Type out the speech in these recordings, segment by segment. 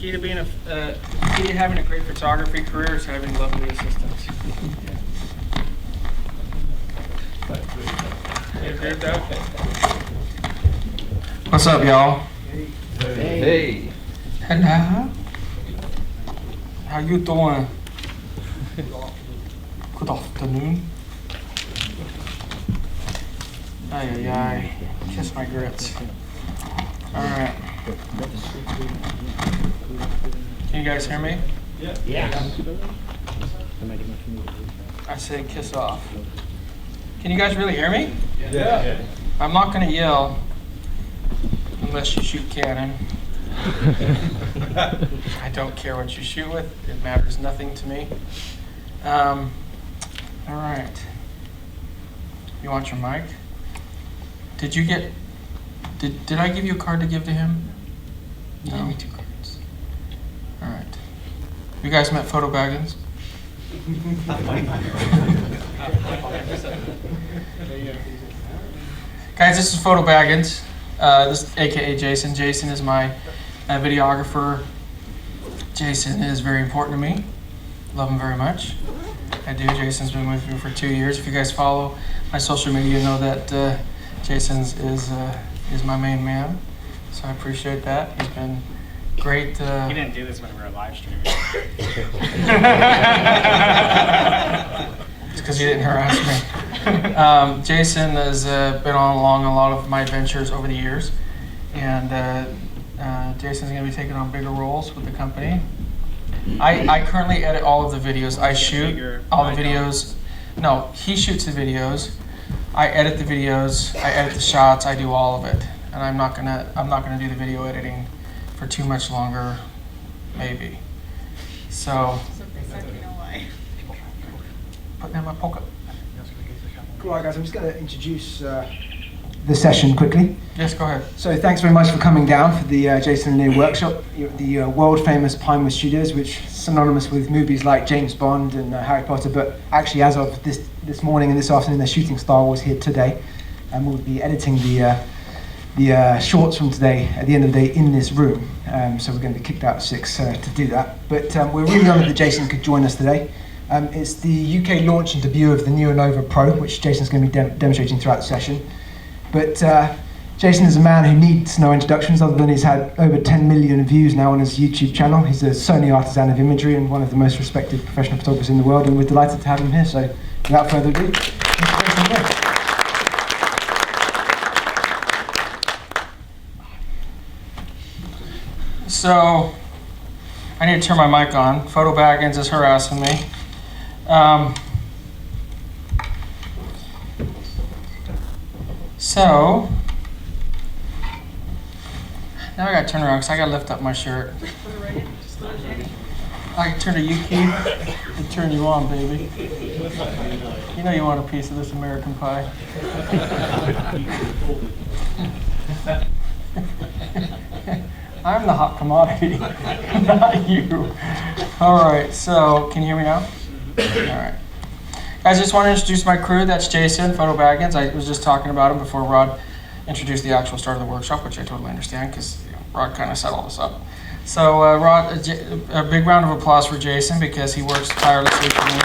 key to having a great photography career is having lovely assistants. You agree with that? What's up, y'all? Hey. Hello. How you doing? Good afternoon. Ay, ay, ay. Kiss my grits. All right. Can you guys hear me? Yeah. I said kiss off. Can you guys really hear me? Yeah. I'm not going to yell unless you shoot cannon. I don't care what you shoot with. It matters nothing to me. All right. You want your mic? Did you get... Did I give you a card to give to him? You gave me 2 cards. All right. You guys met Photo Baggins? Guys, this is Photo Baggins. This AKA Jason. Jason is my videographer. Jason is very important to me. Love him very much. I do. Jason's been with me for 2 years. If you guys follow my social media, you know that Jason's is my main man. So I appreciate that. He's been great. He didn't do this when we were live streaming. It's because you didn't harass me. Jason has been on along a lot of my adventures over the years, and Jason's going to be taking on bigger roles with the company. I currently edit all of the videos. I shoot all the videos. No, he shoots the videos. I edit the videos. I edit the shots. I do all of it, and I'm not gonna do the video editing for too much longer, maybe. So Something suck, you know why. put that in my pocket. Cool, all right, guys. I'm just going to introduce the session quickly. Yes, go ahead. So thanks very much for coming down for the Jason Lanier workshop, the world famous Pinewood Studios, which is synonymous with movies like James Bond and Harry Potter, but actually as of this morning and this afternoon they're shooting Star Wars here today, and we'll be editing the shorts from today at the end of the day in this room. So we're going to be kicked out at 6 to do that. But we're really honoured that Jason could join us today. It's the UK launch and debut of the new Nova Pro, which Jason's going to be demonstrating throughout the session. But Jason is a man who needs no introductions other than he's had over 10 million views now on his YouTube channel. He's a Sony artisan of imagery and one of the most respected professional photographers in the world, and we're delighted to have him here. So without further ado, Mr. Jason Lanier. So I need to turn my mic on. Photo Baggins is harassing me. So now I gotta turn around because I gotta lift up my shirt. I can turn to you, Keith, and turn you on, baby. You know you want a piece of this American pie. I'm the hot commodity, not you. All right, so can you hear me now? All right. Guys, I just want to introduce my crew. That's Jason, Photo Baggins. I was just talking about him before Rod introduced the actual start of the workshop, which I totally understand because Rod kind of set all this up. So Rod, a big round of applause for Jason because he works tirelessly for me.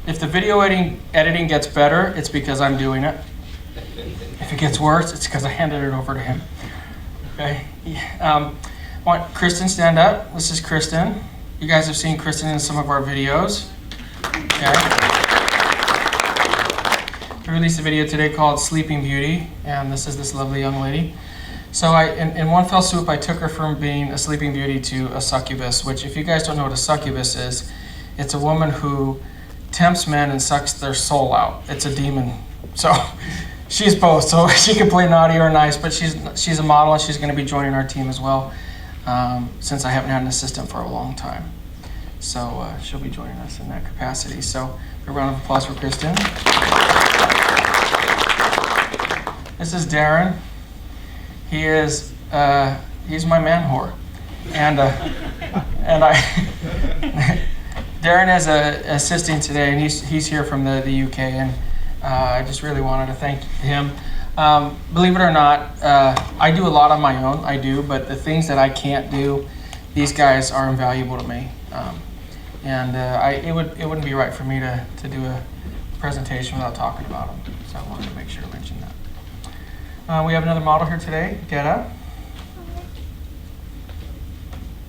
If the video editing gets better, it's because I'm doing it. If it gets worse, it's because I handed it over to him. Okay. I want Kristen stand up. This is Kristen. You guys have seen Kristen in some of our videos. Okay. We released a video today called Sleeping Beauty, and this is this lovely young lady. So in one fell swoop, I took her from being a sleeping beauty to a succubus, which if you guys don't know what a succubus is, it's a woman who tempts men and sucks their soul out. It's a demon. So she's both, so she can play naughty or nice, but she's a model and she's going to be joining our team as well, since I haven't had an assistant for a long time. So she'll be joining us in that capacity. So a round of applause for Kristen. This is Darren. He is he's my man whore, and Darren is assisting today, and he's here from the UK, and I just really wanted to thank him. Believe it or not, I do a lot on my own, I do, but the things that I can't do, these guys are invaluable to me. It wouldn't be right for me to do a presentation without talking about them. So I wanted to make sure to mention that. We have another model here today, Getta.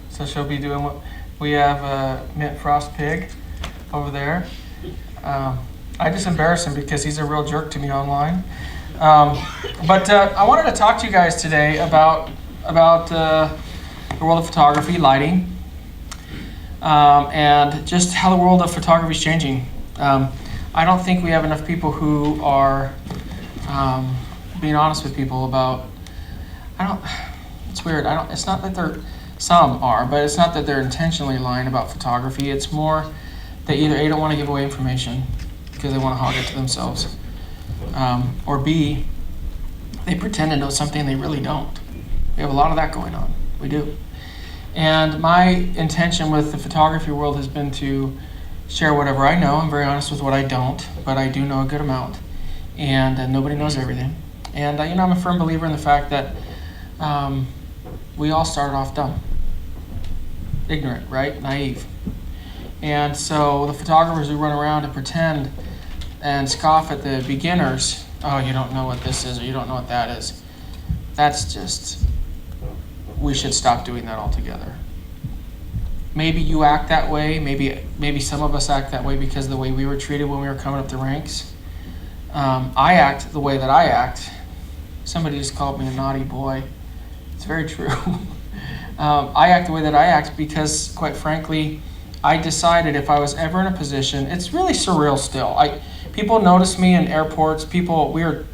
So she'll be doing what we have Mint Frost Pig over there. I just embarrass him because he's a real jerk to me online. But I wanted to talk to you guys today about the world of photography, lighting, and just how the world of photography is changing. I don't think we have enough people who are being honest with people about. It's weird. It's not that some are, but it's not that they're intentionally lying about photography. It's more that either A, don't want to give away information because they want to hog it to themselves, or B, they pretend to know something they really don't. We have a lot of that going on. We do. And my intention with the photography world has been to share whatever I know. I'm very honest with what I don't, but I do know a good amount. And nobody knows everything. And I'm a firm believer in the fact that we all started off dumb, ignorant, right? Naive. And so the photographers who run around and pretend and scoff at the beginners, oh, you don't know what this is or you don't know what that is. That's just, we should stop doing that altogether. Maybe you act that way, maybe some of us act that way because of the way we were treated when we were coming up the ranks. I act the way that I act. Somebody just called me a naughty boy. It's very true. I act the way that I act because, quite frankly, I decided if I was ever in a position, it's really surreal still. People notice me in airports. We were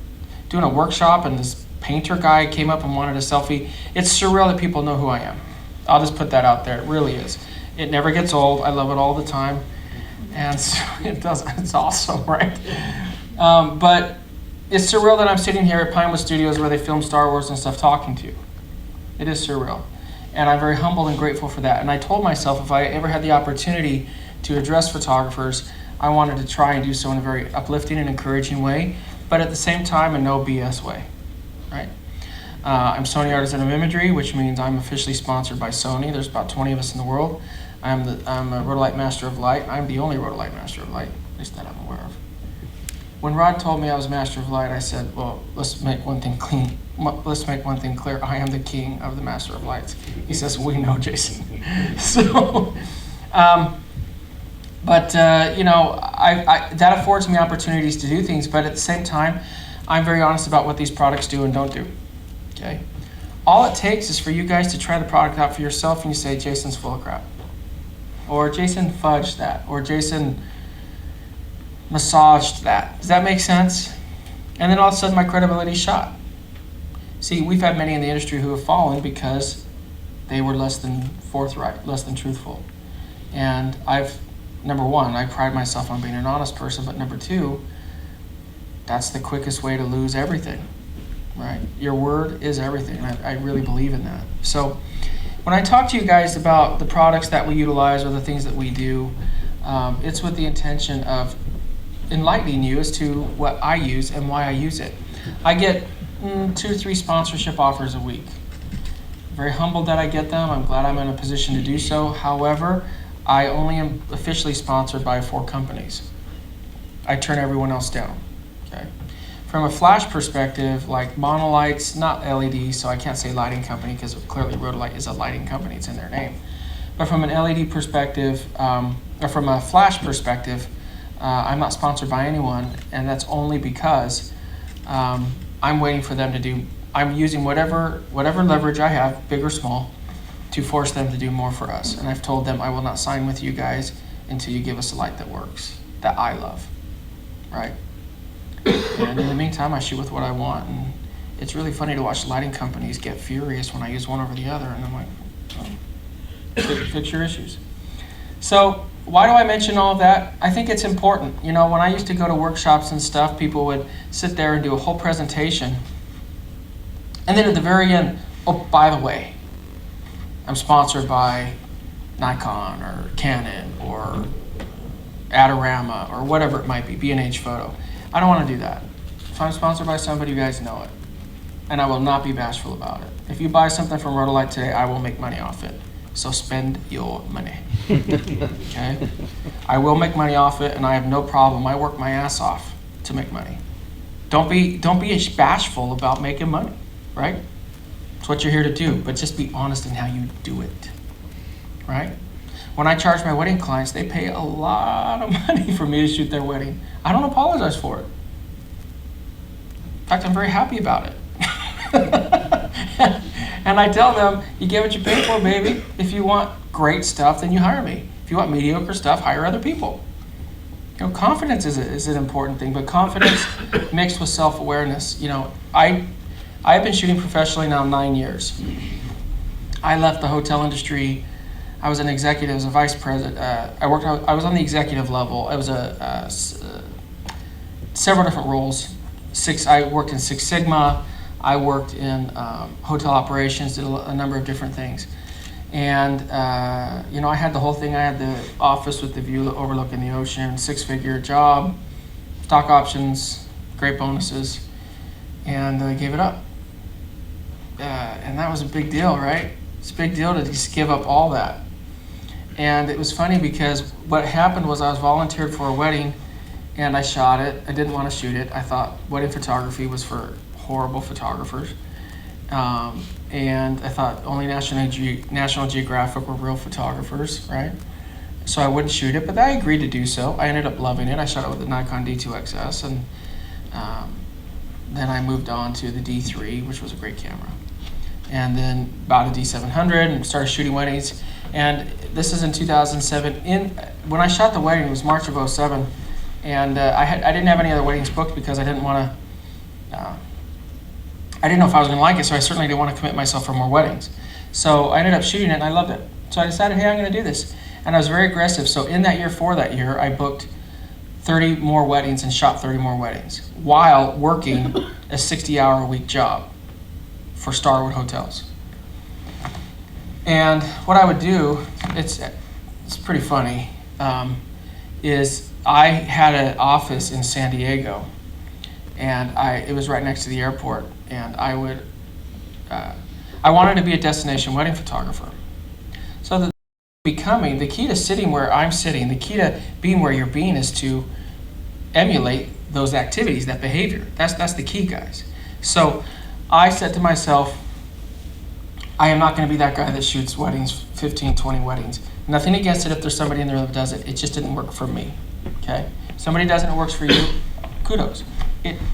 doing a workshop and this painter guy came up and wanted a selfie. It's surreal that people know who I am. I'll just put that out there. It really is. It never gets old. I love it all the time. And so it's awesome, right? But it's surreal that I'm sitting here at Pinewood Studios where they film Star Wars and stuff talking to you. It is surreal. And I'm very humbled and grateful for that. And I told myself if I ever had the opportunity to address photographers, I wanted to try and do so in a very uplifting and encouraging way, but at the same time, a no BS way, right? I'm Sony Artisan of Imagery, which means I'm officially sponsored by Sony. There's about 20 of us in the world. I'm a Rotolight Master of Light. I'm the only Rotolight Master of Light, at least that I'm aware of. When Rod told me I was Master of Light, I said, well, let's make one thing clean. Let's make one thing clear. I am the king of the Master of Lights. He says, we know, Jason. So, that affords me opportunities to do things, but at the same time, I'm very honest about what these products do and don't do, okay? All it takes is for you guys to try the product out for yourself and you say, Jason's full of crap. Or Jason fudged that. Or Jason massaged that. Does that make sense? And then all of a sudden my credibility's shot. See, we've had many in the industry who have fallen because they were less than forthright, less than truthful. And number one, I pride myself on being an honest person, but number two, that's the quickest way to lose everything, right? Your word is everything. I really believe in that. So when I talk to you guys about the products that we utilize or the things that we do, it's with the intention of enlightening you as to what I use and why I use it. I get 2 or 3 sponsorship offers a week. Very humbled that I get them. I'm glad I'm in a position to do so. However, I only am officially sponsored by 4 companies. I turn everyone else down. Okay. From a flash perspective, like monolights, not LED, so I can't say lighting company because clearly Rotolight is a lighting company, it's in their name. But from an LED perspective, or from a flash perspective, I'm not sponsored by anyone, and that's only because I'm waiting for them to do, I'm using whatever leverage I have, big or small, to force them to do more for us. And I've told them I will not sign with you guys until you give us a light that works, that I love, right? And in the meantime, I shoot with what I want. And it's really funny to watch lighting companies get furious when I use one over the other. And I'm like, oh, fix your issues. So why do I mention all of that? I think it's important. You know, when I used to go to workshops and stuff, people would sit there and do a whole presentation. And then at the very end, oh, by the way, I'm sponsored by Nikon or Canon or Adorama or whatever it might be, B&H Photo. I don't want to do that. If I'm sponsored by somebody, you guys know it. And I will not be bashful about it. If you buy something from Rotolight today, I will make money off it. So spend your money. Okay? I will make money off it, and I have no problem. I work my ass off to make money. Don't be bashful about making money, right? It's what you're here to do, but just be honest in how you do it, right? When I charge my wedding clients, they pay a lot of money for me to shoot their wedding. I don't apologize for it. In fact, I'm very happy about it. And I tell them, you get what you pay for, baby. If you want great stuff, then you hire me. If you want mediocre stuff, hire other people. You know, confidence is an important thing, but confidence mixed with self-awareness. You know, I've been shooting professionally now 9 years. I left the hotel industry. I was an executive, as a vice president. I was on the executive level. I was several different roles. I worked in Six Sigma. I worked in hotel operations, did a number of different things. And, you know, I had the whole thing. I had the office with the view overlooking the ocean, 6-figure job, stock options, great bonuses, and I gave it up. And that was a big deal, right? It's a big deal to just give up all that. And it was funny because what happened was I was volunteered for a wedding and I shot it. I didn't want to shoot it. I thought wedding photography was for horrible photographers. And I thought only National Geographic were real photographers, right? So I wouldn't shoot it, but I agreed to do so. I ended up loving it. I shot it with the Nikon D2XS, and then I moved on to the D3, which was a great camera. And then bought a D700 and started shooting weddings. And this is in 2007. When I shot the wedding, it was March of 2007, and I didn't have any other weddings booked because I didn't want to. I didn't know if I was going to like it, so I certainly didn't want to commit myself for more weddings. So I ended up shooting it, and I loved it. So I decided, hey, I'm going to do this. And I was very aggressive. So in that year, for that year, I booked 30 more weddings and shot 30 more weddings while working a 60-hour-a-week job for Starwood Hotels. And what I would do, it's pretty funny, is I had an office in San Diego, and it was right next to the airport, and I wanted to be a destination wedding photographer. So the key to sitting where I'm sitting, the key to being where you're being is to emulate those activities, that behavior. That's the key, guys. So I said to myself, I am not going to be that guy that shoots weddings, 15, 20 weddings. Nothing against it if there's somebody in there that does it. It just didn't work for me, okay? Somebody does it, it works for you, kudos.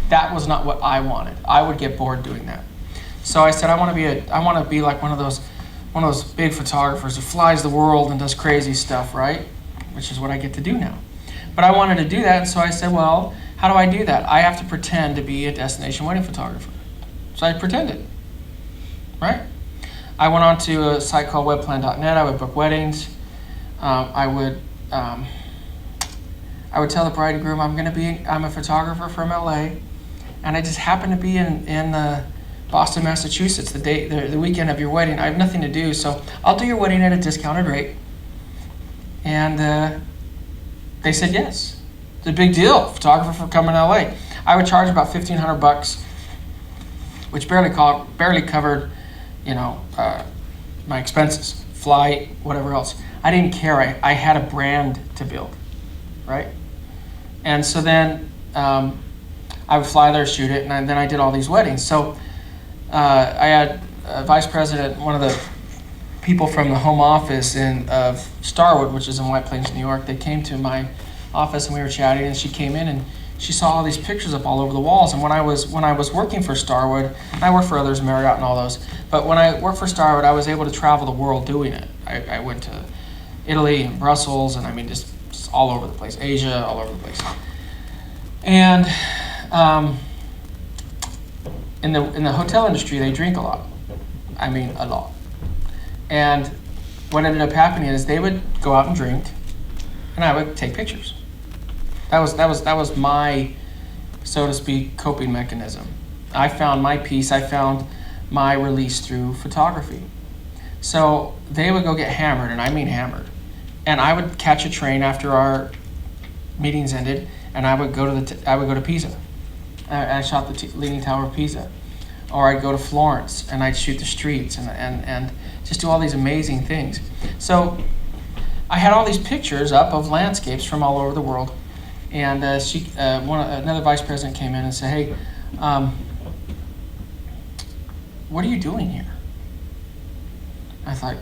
That was not what I wanted. I would get bored doing that. So I said, I want to be like one of those big photographers who flies the world and does crazy stuff, right? Which is what I get to do now. But I wanted to do that, and so I said, well, how do I do that? I have to pretend to be a destination wedding photographer. So I pretended, right? I went on to a site called webplan.net. I would book weddings. I would tell the bride and groom I'm a photographer from LA, and I just happen to be in Boston, Massachusetts the weekend of your wedding. I have nothing to do, so I'll do your wedding at a discounted rate. And they said yes. It's a big deal, photographer for coming to LA. I would charge about $1,500, which barely covered, my expenses, flight, whatever else. I didn't care. I had a brand to build, right? And so then I would fly there, shoot it, and then I did all these weddings. So I had a vice president, one of the people from the home office of Starwood, which is in White Plains, New York. They came to my office and we were chatting, and she came in and she saw all these pictures up all over the walls. And when I was working for Starwood, and I worked for others, Marriott and all those, but when I worked for Starwood, I was able to travel the world doing it. I went to Italy and Brussels, and I mean just all over the place, Asia, all over the place. And in the hotel industry, they drink a lot. I mean, a lot. And what ended up happening is they would go out and drink, and I would take pictures. That was my, so to speak, coping mechanism. I found my peace. I found my release through photography. So they would go get hammered, and I mean hammered. And I would catch a train after our meetings ended, and I would go to Pisa. I shot the Leaning Tower of Pisa. Or I'd go to Florence and I'd shoot the streets and just do all these amazing things. So I had all these pictures up of landscapes from all over the world. And another vice president came in and said, hey, what are you doing here? I thought,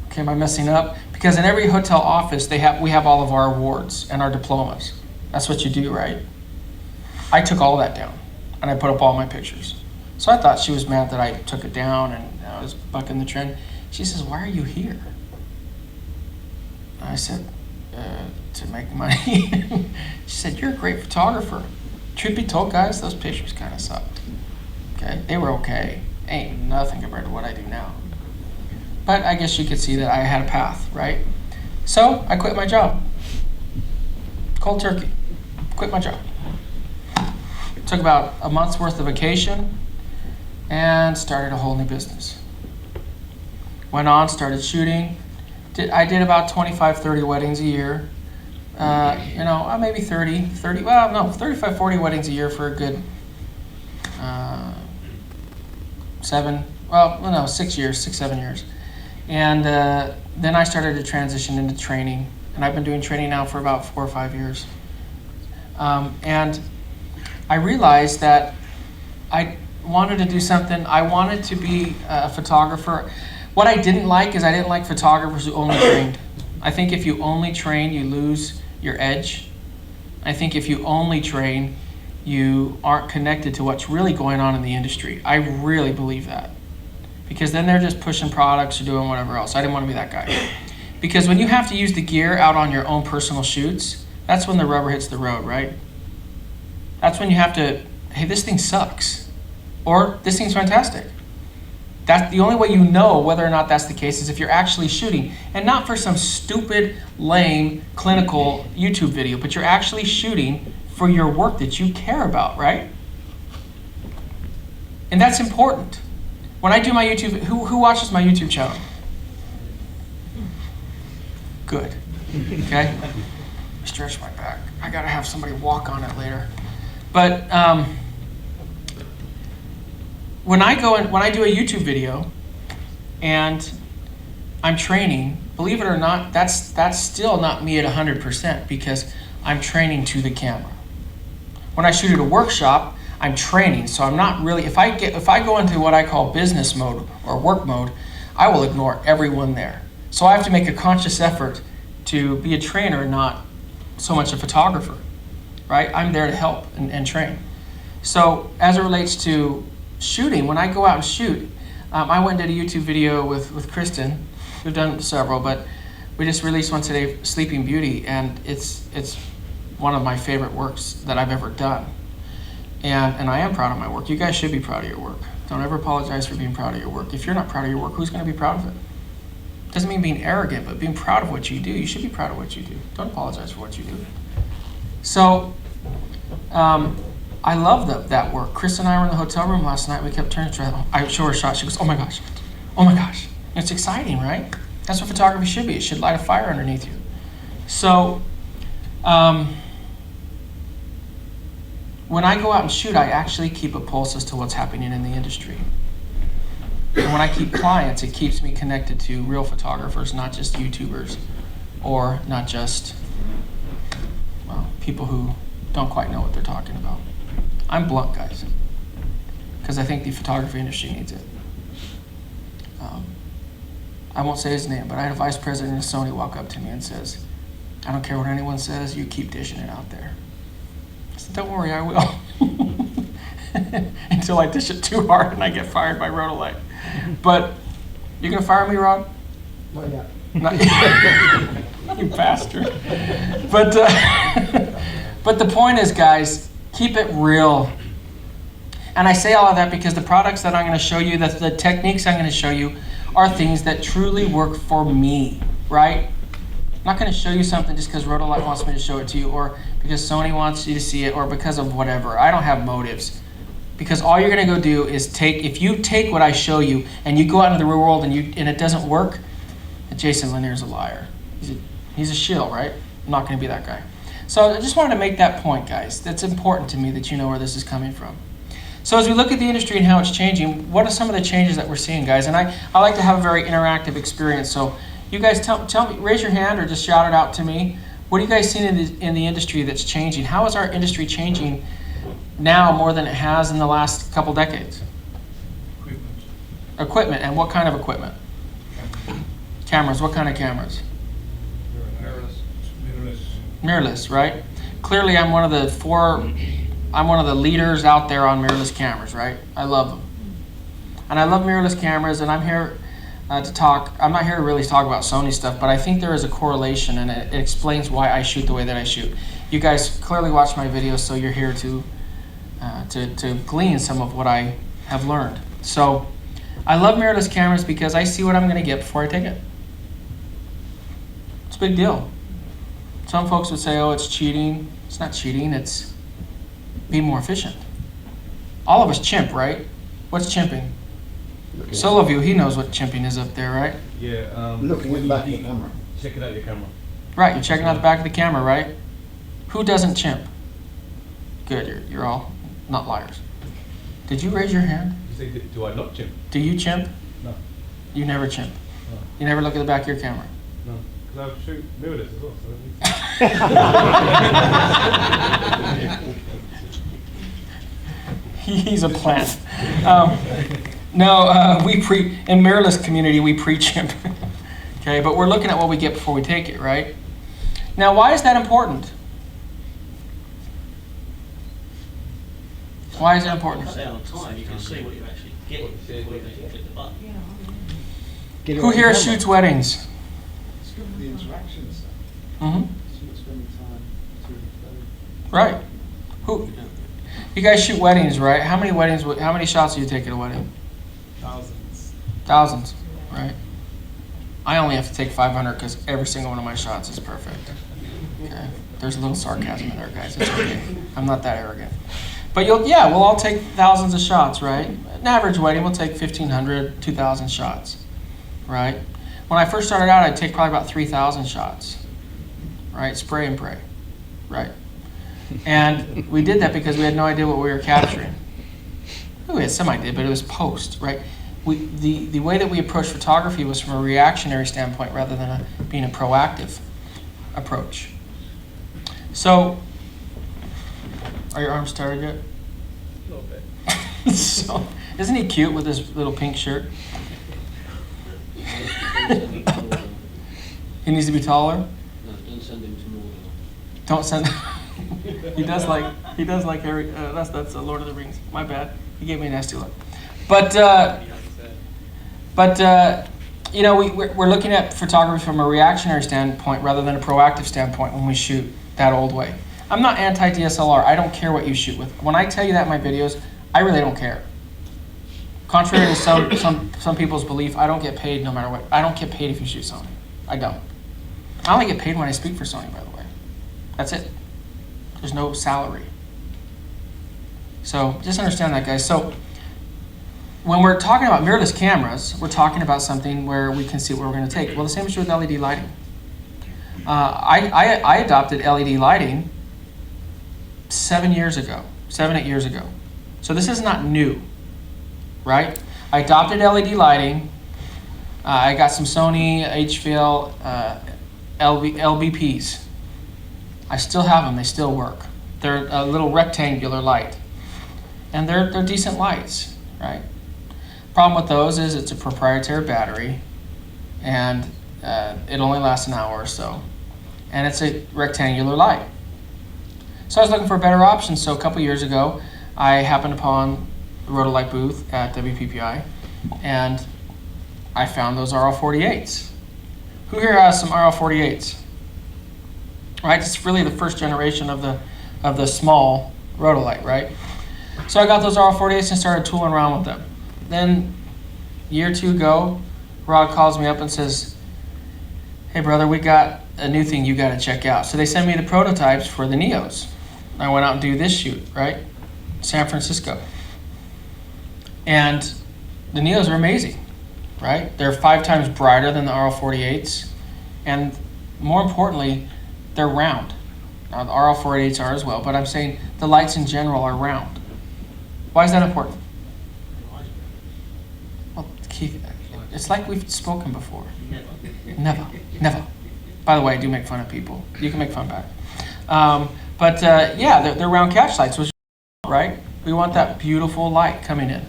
okay, am I messing up? Because in every hotel office, we have all of our awards and our diplomas. That's what you do, right? I took all that down, and I put up all my pictures. So I thought she was mad that I took it down and I was bucking the trend. She says, why are you here? I said, to make money. She said, you're a great photographer. Truth be told, guys, those pictures kind of sucked. Okay, they were okay. Ain't nothing compared to what I do now. But I guess you could see that I had a path, right? So I quit my job. Cold turkey. Quit my job. Took about a month's worth of vacation and started a whole new business. Went on, started shooting. I did about 25, 30 weddings a year. Maybe 35, 40 weddings a year for a good 6 years, 7 years. And then I started to transition into training. And I've been doing training now for about 4 or 5 years. And I realized that I wanted to do something. I wanted to be a photographer. What I didn't like is I didn't like photographers who only trained. I think if you only train, you lose your edge. I think if you only train, you aren't connected to what's really going on in the industry. I really believe that. Because then they're just pushing products or doing whatever else. I didn't want to be that guy. Because when you have to use the gear out on your own personal shoots, that's when the rubber hits the road, right? That's when you have to, hey, this thing sucks. Or this thing's fantastic. That's the only way you know whether or not that's the case is if you're actually shooting. And not for some stupid, lame, clinical YouTube video, but you're actually shooting for your work that you care about, right? And that's important. When I do my YouTube, who watches my YouTube channel? Good. Okay? Stretch my back. I gotta have somebody walk on it later. But when I do a YouTube video and I'm training, believe it or not, that's still not me at 100% because I'm training to the camera. When I shoot at a workshop, I'm training, so I'm not really, if I go into what I call business mode or work mode, I will ignore everyone there. So I have to make a conscious effort to be a trainer, not so much a photographer, right? I'm there to help and train. So as it relates to shooting, when I go out and shoot, I went and did a YouTube video with Kristen. We've done several, but we just released one today, Sleeping Beauty, and it's one of my favorite works that I've ever done. And I am proud of my work. You guys should be proud of your work. Don't ever apologize for being proud of your work. If you're not proud of your work, who's going to be proud of it? Doesn't mean being arrogant, but being proud of what you do. You should be proud of what you do. Don't apologize for what you do. So, I love that work. Chris and I were in the hotel room last night. We kept turning to her. I show her a shot. She goes, oh my gosh. Oh my gosh. It's exciting, right? That's what photography should be. It should light a fire underneath you. So, when I go out and shoot, I actually keep a pulse as to what's happening in the industry. And when I keep clients, it keeps me connected to real photographers, not just YouTubers, or not just, well, people who don't quite know what they're talking about. I'm blunt, guys, because I think the photography industry needs it. I won't say his name, but I had a vice president of Sony walk up to me and says, I don't care what anyone says, you keep dishing it out there. I said, don't worry, I will. Until I dish it too hard and I get fired by Rotolight. But you gonna fire me, Rod? Not yet. Not yet. You bastard. But the point is, guys, keep it real. And I say all of that because the products that I'm going to show you, the techniques I'm going to show you, are things that truly work for me, right? I'm not going to show you something just because Rotolight wants me to show it to you, or because Sony wants you to see it, or because of whatever. I don't have motives. Because all you're going to go do is if you take what I show you and you go out into the real world and it doesn't work, Jason Lanier is a liar. He's a shill, right? I'm not going to be that guy. So I just wanted to make that point, guys. That's important to me that you know where this is coming from. So as we look at the industry and how it's changing, what are some of the changes that we're seeing, guys? And I like to have a very interactive experience. So you guys tell me, raise your hand or just shout it out to me. What are you guys seeing in the industry that's changing? How is our industry changing now more than it has in the last couple decades? Equipment, and what kind of equipment? Cameras, what kind of cameras? Mirrorless, right? Clearly I'm one of the leaders out there on mirrorless cameras, right? I love them. And I love mirrorless cameras, and I'm here to talk. I'm not here to really talk about Sony stuff, but I think there is a correlation, and it explains why I shoot the way that I shoot. You guys clearly watch my videos, so you're here to glean some of what I have learned. So I love mirrorless cameras because I see what I'm going to get before I take it. It's a big deal. Some folks would say, oh, it's cheating. It's not cheating, it's being more efficient. All of us chimp, right? What's chimping? Solo view, he knows what chimping is up there, right? Yeah. Looking at the back of the camera. Checking out your camera. Right, you're checking out the back of the camera, right? Who doesn't chimp? Good, you're all not liars. Did you raise your hand? You say, do I not chimp? Do you chimp? No. You never chimp. No. You never look at the back of your camera. No. Because I shoot mirrorless as well. He's a plant. In mirrorless community, we pre-chimp. Okay, but we're looking at what we get before we take it, right? Now, why is that important? Why is it important? Say on time, you can see what you actually get before you click the button. Who here shoots weddings? It's good for the interaction stuff. Mm-hmm. So you're spending time to Right. Who? You guys shoot weddings, right? How many shots do you take at a wedding? Thousands, right? I only have to take 500 because every single one of my shots is perfect. Okay. There's a little sarcasm in there, guys. It's okay. I'm not that arrogant. But we'll all take thousands of shots, right? An average wedding, we'll take 1,500, 2,000 shots, right? When I first started out, I'd take probably about 3,000 shots, right? Spray and pray, right? And we did that because we had no idea what we were capturing. We had some idea, but it was post, right? The way that we approached photography was from a reactionary standpoint rather than being a proactive approach. So, are your arms tired yet? A little bit. So, isn't he cute with his little pink shirt? He needs to be taller? No, don't send him to Mordor. Don't send. He does like Harry. That's Lord of the Rings. My bad. He gave me a nasty look. But we're looking at photography from a reactionary standpoint rather than a proactive standpoint when we shoot that old way. I'm not anti-DSLR. I don't care what you shoot with. When I tell you that in my videos, I really don't care. Contrary to some people's belief, I don't get paid no matter what. I don't get paid if you shoot Sony. I don't. I only get paid when I speak for Sony, by the way. That's it. There's no salary. So just understand that, guys. So when we're talking about mirrorless cameras, we're talking about something where we can see what we're going to take. Well, the same is true with LED lighting. I adopted LED lighting 7, 8 years ago. So this is not new, right? I adopted LED lighting. I got some Sony HVL LBPs. I still have them. They still work. They're a little rectangular light, and they're decent lights, right? Problem with those is it's a proprietary battery, and it only lasts an hour or so, and it's a rectangular light. So I was looking for a better option. So a couple years ago, I happened upon the Rotolight booth at WPPI, and I found those RL48s. Who here has some RL48s? Right, it's really the first generation of the small Rotolight, right? So I got those RL48s and started tooling around with them. Then, a year or two ago, Rod calls me up and says, "Hey brother, we got a new thing you got to check out." So they sent me the prototypes for the Neos. I went out and do this shoot, right? San Francisco. And the Neos are amazing, right? They're 5 times brighter than the RL48s, and more importantly, they're round. Now the RL488s are as well, but I'm saying the lights in general are round. Why is that important? Well, Keith, it's like we've spoken before. Never. Never. By the way, I do make fun of people. You can make fun back. Yeah, they're round catch lights, which, right? We want that beautiful light coming in.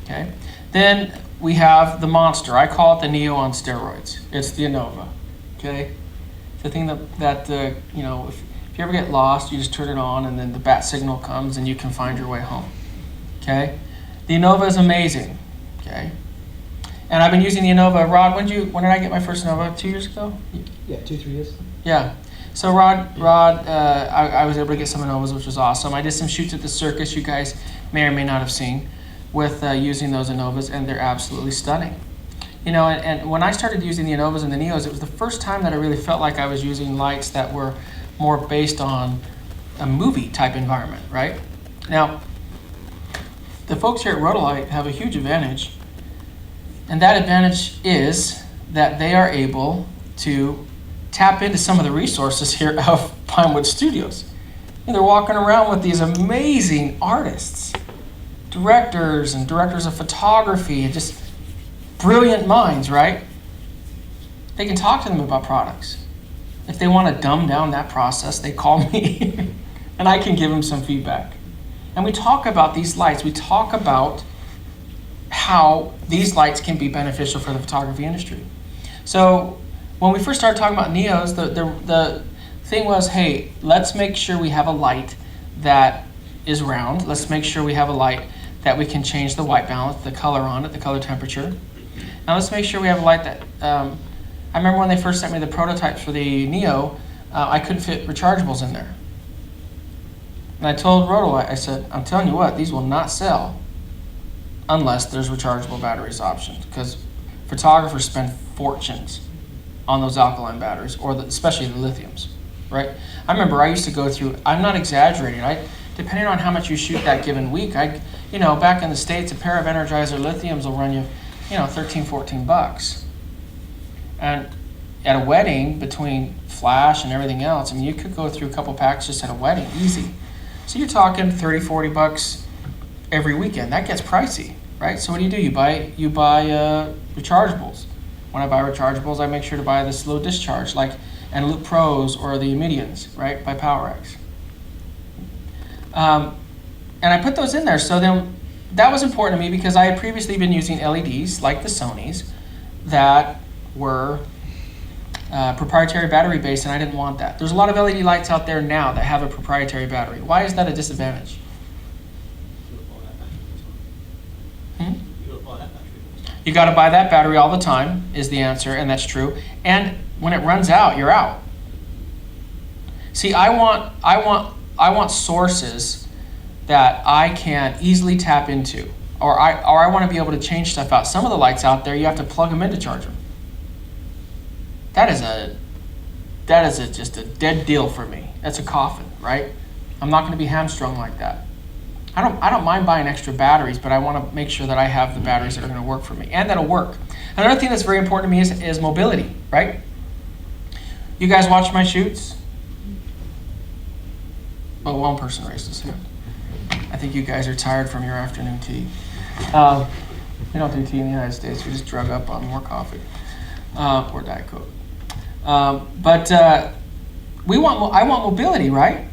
Okay. Then we have the monster. I call it the Neo on steroids. It's the Innova. Okay. It's the thing that you know, if you ever get lost, you just turn it on, and then the bat signal comes, and you can find your way home. Okay. The Innova is amazing. Okay. And I've been using the Innova. Rod, when did I get my first Innova? 2 years ago? Yeah, 2-3 years. Yeah. So Rod, I was able to get some Innovas, which was awesome. I did some shoots at the circus you guys may or may not have seen with using those Innovas, and they're absolutely stunning. You know, and when I started using the Innovas and the Neos, it was the first time that I really felt like I was using lights that were more based on a movie type environment, right? Now, the folks here at Rotolight have a huge advantage, and that advantage is that they are able to tap into some of the resources here of Pinewood Studios. And they're walking around with these amazing artists, directors of photography, and just brilliant minds, right? They can talk to them about products. If they want to dumb down that process, they call me and I can give them some feedback. And we talk about these lights. We talk about how these lights can be beneficial for the photography industry. So when we first started talking about Neos, the thing was, hey, let's make sure we have a light that is round. Let's make sure we have a light that we can change the white balance, the color on it, the color temperature. Now let's make sure we have a light that, I remember when they first sent me the prototypes for the Neo, I couldn't fit rechargeables in there. And I told Rotolight, I said, I'm telling you what, these will not sell unless there's rechargeable batteries options, because photographers spend fortunes on those alkaline batteries, or especially the lithiums, right? I remember I used to go through, I'm not exaggerating, depending on how much you shoot that given week, back in the States, a pair of Energizer lithiums will run you, $13, $14. And at a wedding, between flash and everything else, you could go through a couple packs just at a wedding, easy. So you're talking $30, $40 every weekend. That gets pricey, right? So what do? You buy rechargeables. When I buy rechargeables, I make sure to buy the slow discharge, and Loop Pros or the Medians, right, by PowerX. And I put those in there. So then that was important to me because I had previously been using LEDs like the Sonys that were proprietary battery based, and I didn't want that. There's a lot of LED lights out there now that have a proprietary battery. Why is that a disadvantage? You got to buy that battery all the time is the answer, and that's true. And when it runs out, you're out. See, I want sources that I can easily tap into, or I want to be able to change stuff out. Some of the lights out there, you have to plug them in to charge them. That is just a dead deal for me. That's a coffin, right? I'm not going to be hamstrung like that. I don't mind buying extra batteries, but I want to make sure that I have the batteries that are going to work for me and that'll work. Another thing that's very important to me is mobility, right? You guys watch my shoots? Oh, one person raised his hand. I think you guys are tired from your afternoon tea. We don't do tea in the United States. We just drug up on more coffee or Diet Coke. I want mobility, right?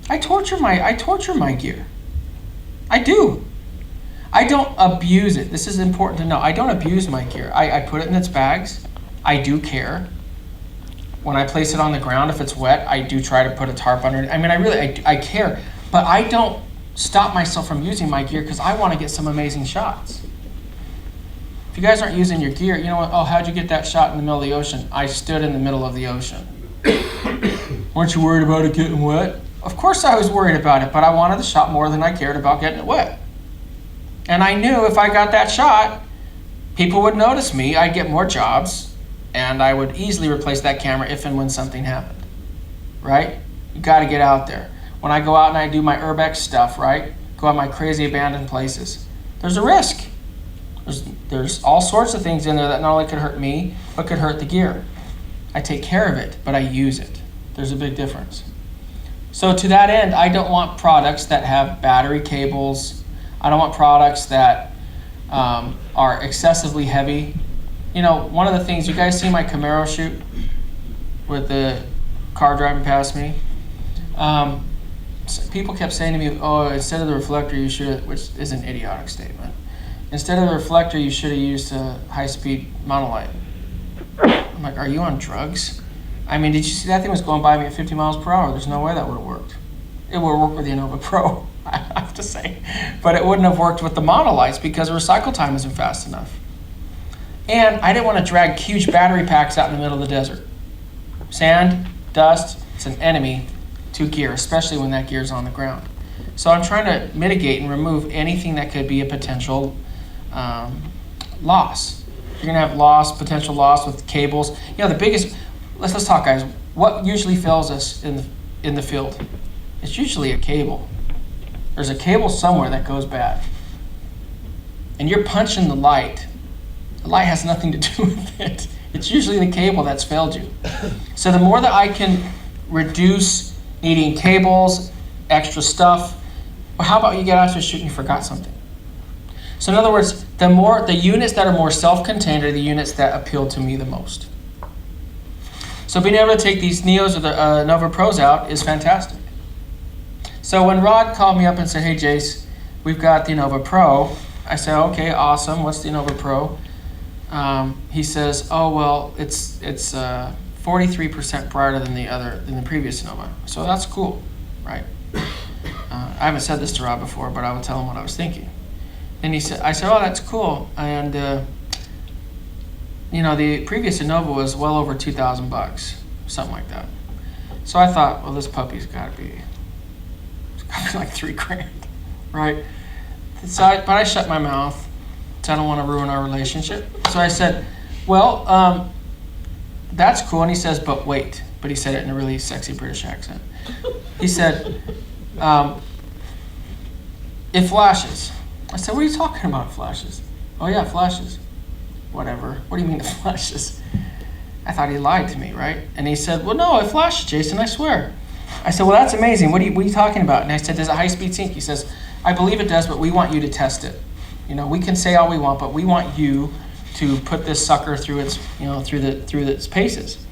I torture my gear. I do. I don't abuse it. This is important to know. I don't abuse my gear. I put it in its bags. I do care. When I place it on the ground, if it's wet, I do try to put a tarp under it. I care. But I don't stop myself from using my gear because I want to get some amazing shots. If you guys aren't using your gear, you know what? Oh, how'd you get that shot in the middle of the ocean? I stood in the middle of the ocean. Weren't you worried about it getting wet? Of course I was worried about it, but I wanted the shot more than I cared about getting it wet. And I knew if I got that shot, people would notice me, I'd get more jobs, and I would easily replace that camera if and when something happened, right? You gotta get out there. When I go out and I do my urbex stuff, right? Go out my crazy abandoned places, there's a risk. There's all sorts of things in there that not only could hurt me, but could hurt the gear. I take care of it, but I use it. There's a big difference. So to that end, I don't want products that have battery cables. I don't want products that are excessively heavy. You know, one of the things, you guys see my Camaro shoot with the car driving past me? People kept saying to me, oh, instead of the reflector, you should, which is an idiotic statement. Instead of the reflector, you should have used a high-speed monolight. I'm like, are you on drugs? I mean, did you see that thing was going by me at 50 miles per hour? There's no way that would have worked. It would have worked with the Innova Pro, I have to say. But it wouldn't have worked with the monolights because recycle time isn't fast enough. And I didn't want to drag huge battery packs out in the middle of the desert. Sand, dust, it's an enemy to gear, especially when that gear's on the ground. So I'm trying to mitigate and remove anything that could be a potential loss. You're gonna have potential loss with cables. You know, the biggest, let's talk, guys. What usually fails us in the field? It's usually a cable. There's a cable somewhere that goes bad. And you're punching the light. The light has nothing to do with it. It's usually the cable that's failed you. So the more that I can reduce needing cables, extra stuff, well, how about you get out to a shoot and you forgot something? So in other words, the units that are more self-contained are the units that appeal to me the most. So being able to take these Neos or the Innova Pros out is fantastic. So when Rod called me up and said, hey Jace, we've got the Innova Pro, I said, okay, awesome, what's the Innova Pro? He says, oh well, it's 43% brighter than the previous Innova. So that's cool, right? I haven't said this to Rod before, but I will tell him what I was thinking. And I said, oh, that's cool. And you know, the previous Innova was well over $2,000, something like that. So I thought, well, this puppy's got to be like $3,000, right? But I shut my mouth. I don't want to ruin our relationship. So I said, well, that's cool. And he says, but wait. But he said it in a really sexy British accent. He said, it flashes. I said, what are you talking about, flashes? Oh yeah, flashes. Whatever. What do you mean it flashes? I thought he lied to me, right? And he said, well, no, it flashes, Jason, I swear. I said, well, that's amazing. What are you talking about? And I said, does it high-speed sync? He says, I believe it does, but we want you to test it. You know, we can say all we want, but we want you to put this sucker through its, through its paces.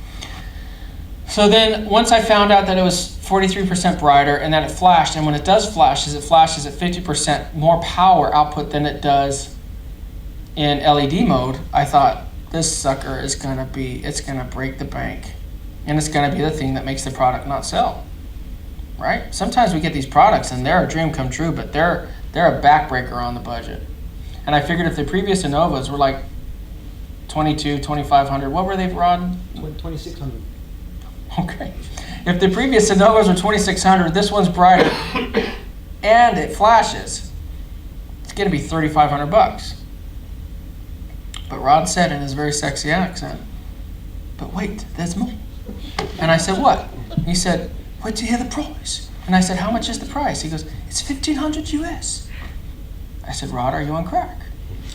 So then, once I found out that it was 43% brighter and that it flashed, and when it does flash, it flashes at 50% more power output than it does in LED mode, I thought this sucker is gonna break the bank, and it's gonna be the thing that makes the product not sell, right? Sometimes we get these products and they're a dream come true, but they're a backbreaker on the budget. And I figured if the previous Innovas were like $2,200, $2,500, what were they, Rod? $2,600. Okay. If the previous Innovas were $2,600, this one's brighter, and it flashes, it's gonna be $3,500. But Rod said in his very sexy accent, but wait, there's more. And I said, what? He said, wait till you hear the price. And I said, how much is the price? He goes, it's $1,500 US. I said, Rod, are you on crack?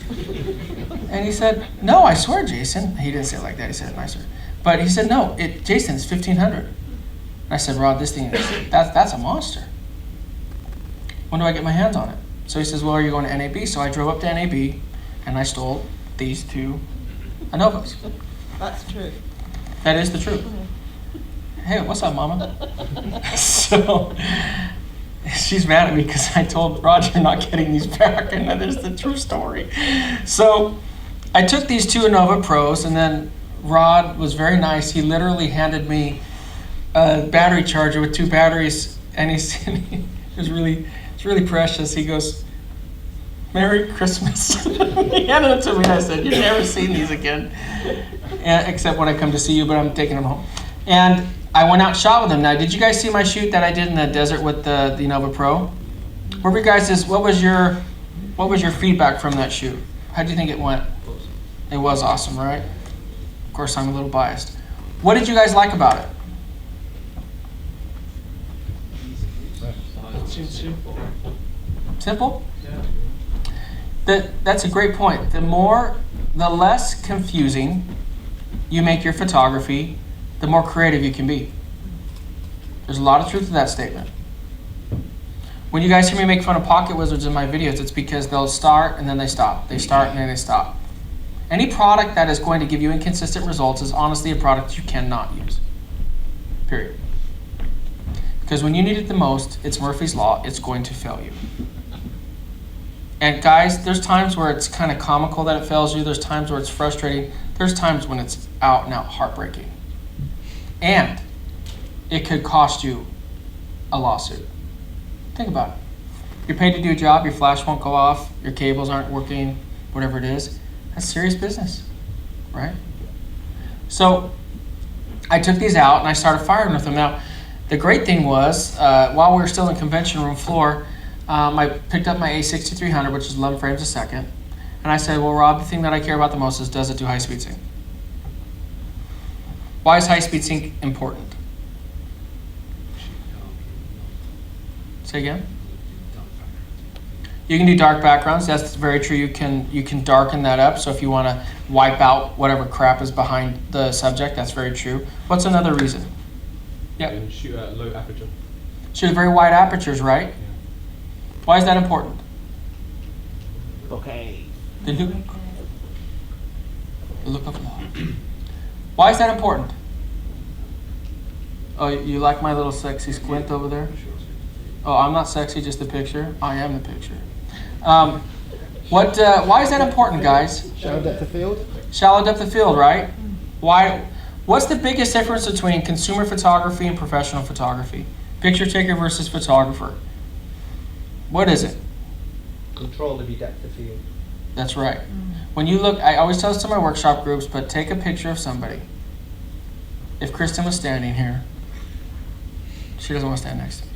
And he said, no, I swear, Jason. He didn't say it like that, he said it nicer. But he said, no, Jason, it's $1,500. And I said, Rod, this thing, that's a monster. When do I get my hands on it? So he says, well, are you going to NAB? So I drove up to NAB and I stole these two Innovas. That's true. That is the truth. Hey, what's up, Mama? So she's mad at me because I told Roger not getting these back, and that is the true story. So I took these two Innova Pros, and then Rod was very nice. He literally handed me a battery charger with two batteries, and it's really precious. He goes, Merry Christmas. He handed it to me, and I said, you've never seen these again, except when I come to see you, but I'm taking them home. And I went out and shot with them. Now, did you guys see my shoot that I did in the desert with the Innova Pro? What was your feedback from that shoot? How do you think it went? It was awesome, right? Of course, I'm a little biased. What did you guys like about it? Simple? That's a great point. The less confusing you make your photography, the more creative you can be. There's a lot of truth to that statement. When you guys hear me make fun of pocket wizards in my videos, it's because they'll start and then they stop. They start and then they stop. Any product that is going to give you inconsistent results is honestly a product you cannot use. Period. Because when you need it the most, it's Murphy's Law, it's going to fail you. And guys, there's times where it's kind of comical that it fails you. There's times where it's frustrating. There's times when it's out and out heartbreaking. And it could cost you a lawsuit. Think about it. You're paid to do a job, your flash won't go off, your cables aren't working, whatever it is. That's serious business, right? So I took these out and I started firing with them. Now, the great thing was, while we were still in convention room floor, I picked up my A6300, which is 11 frames a second, and I said, well, Rob, the thing that I care about the most is, does it do high-speed sync? Why is high-speed sync important? Say again? You can do dark backgrounds. That's very true. You can darken that up. So if you want to wipe out whatever crap is behind the subject, that's very true. What's another reason? Yeah. And shoot at low aperture. Shoot at very wide apertures, right? Yeah. Why is that important? Okay. The look of law. Why is that important? Oh, you like my little sexy squint over there? Oh, I'm not sexy, just the picture. I am the picture. Why is that important, guys? Shallow depth of field. Shallow depth of field, right? Why? What's the biggest difference between consumer photography and professional photography? Picture taker versus photographer. What is it? Control of your depth of field. That's right. When you look, I always tell this to my workshop groups, but take a picture of somebody. If Kristen was standing here, she doesn't want to stand next to me.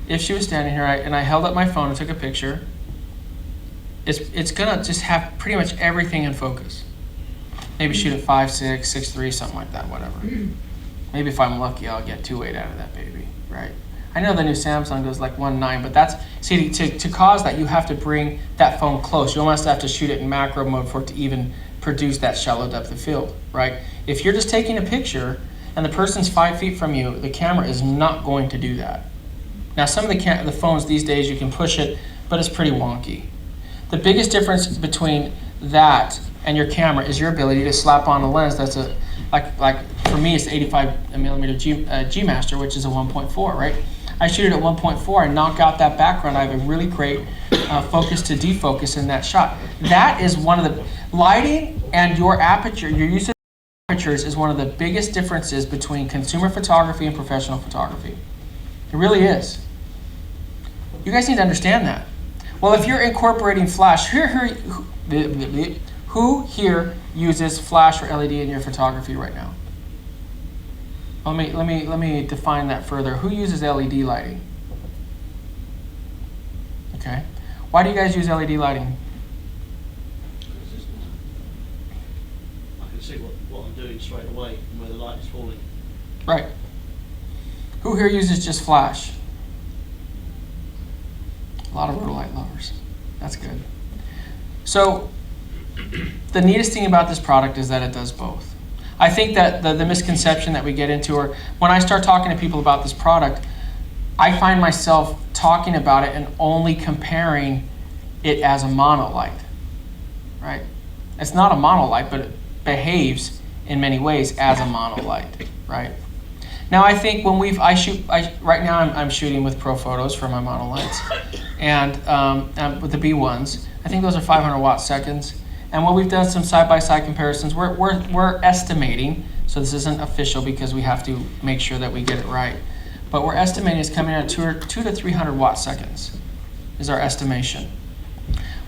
If she was standing here and I held up my phone and took a picture, it's gonna just have pretty much everything in focus. Maybe shoot at 5.6, 6.3, something like that, whatever. Maybe if I'm lucky, I'll get 2.8 out of that baby, right? I know the new Samsung goes like 1.9, but that's, see, to cause that, you have to bring that phone close. You almost have to shoot it in macro mode for it to even produce that shallow depth of field, right? If you're just taking a picture and the person's 5 feet from you, the camera is not going to do that. Now, some of the phones these days, you can push it, but it's pretty wonky. The biggest difference between that and your camera is your ability to slap on a lens that's like for me, it's 85 millimeter G Master, which is a 1.4, right? I shoot it at 1.4 and knock out that background. I have a really great focus to defocus in that shot. That is one of the, lighting and your aperture, your use of apertures is one of the biggest differences between consumer photography and professional photography. It really is. You guys need to understand that. Well, if you're incorporating flash, who here uses flash or LED in your photography right now? Let me define that further. Who uses LED lighting? Okay. Why do you guys use LED lighting? I can see what I'm doing straight away and where the light is falling. Right. Who here uses just flash? A lot of Rotolight lovers. That's good. So the neatest thing about this product is that it does both. I think that the misconception that we get into, or when I start talking to people about this product, I find myself talking about it and only comparing it as a monolight, right? It's not a monolight, but it behaves in many ways as a monolight, right? Now I think when right now I'm shooting with Pro Photos for my monolights, and with the B1s, I think those are 500 watt seconds. And what we've done some side-by-side comparisons. We're estimating, so this isn't official because we have to make sure that we get it right, but we're estimating it's coming out at 2 to 300 watt seconds is our estimation.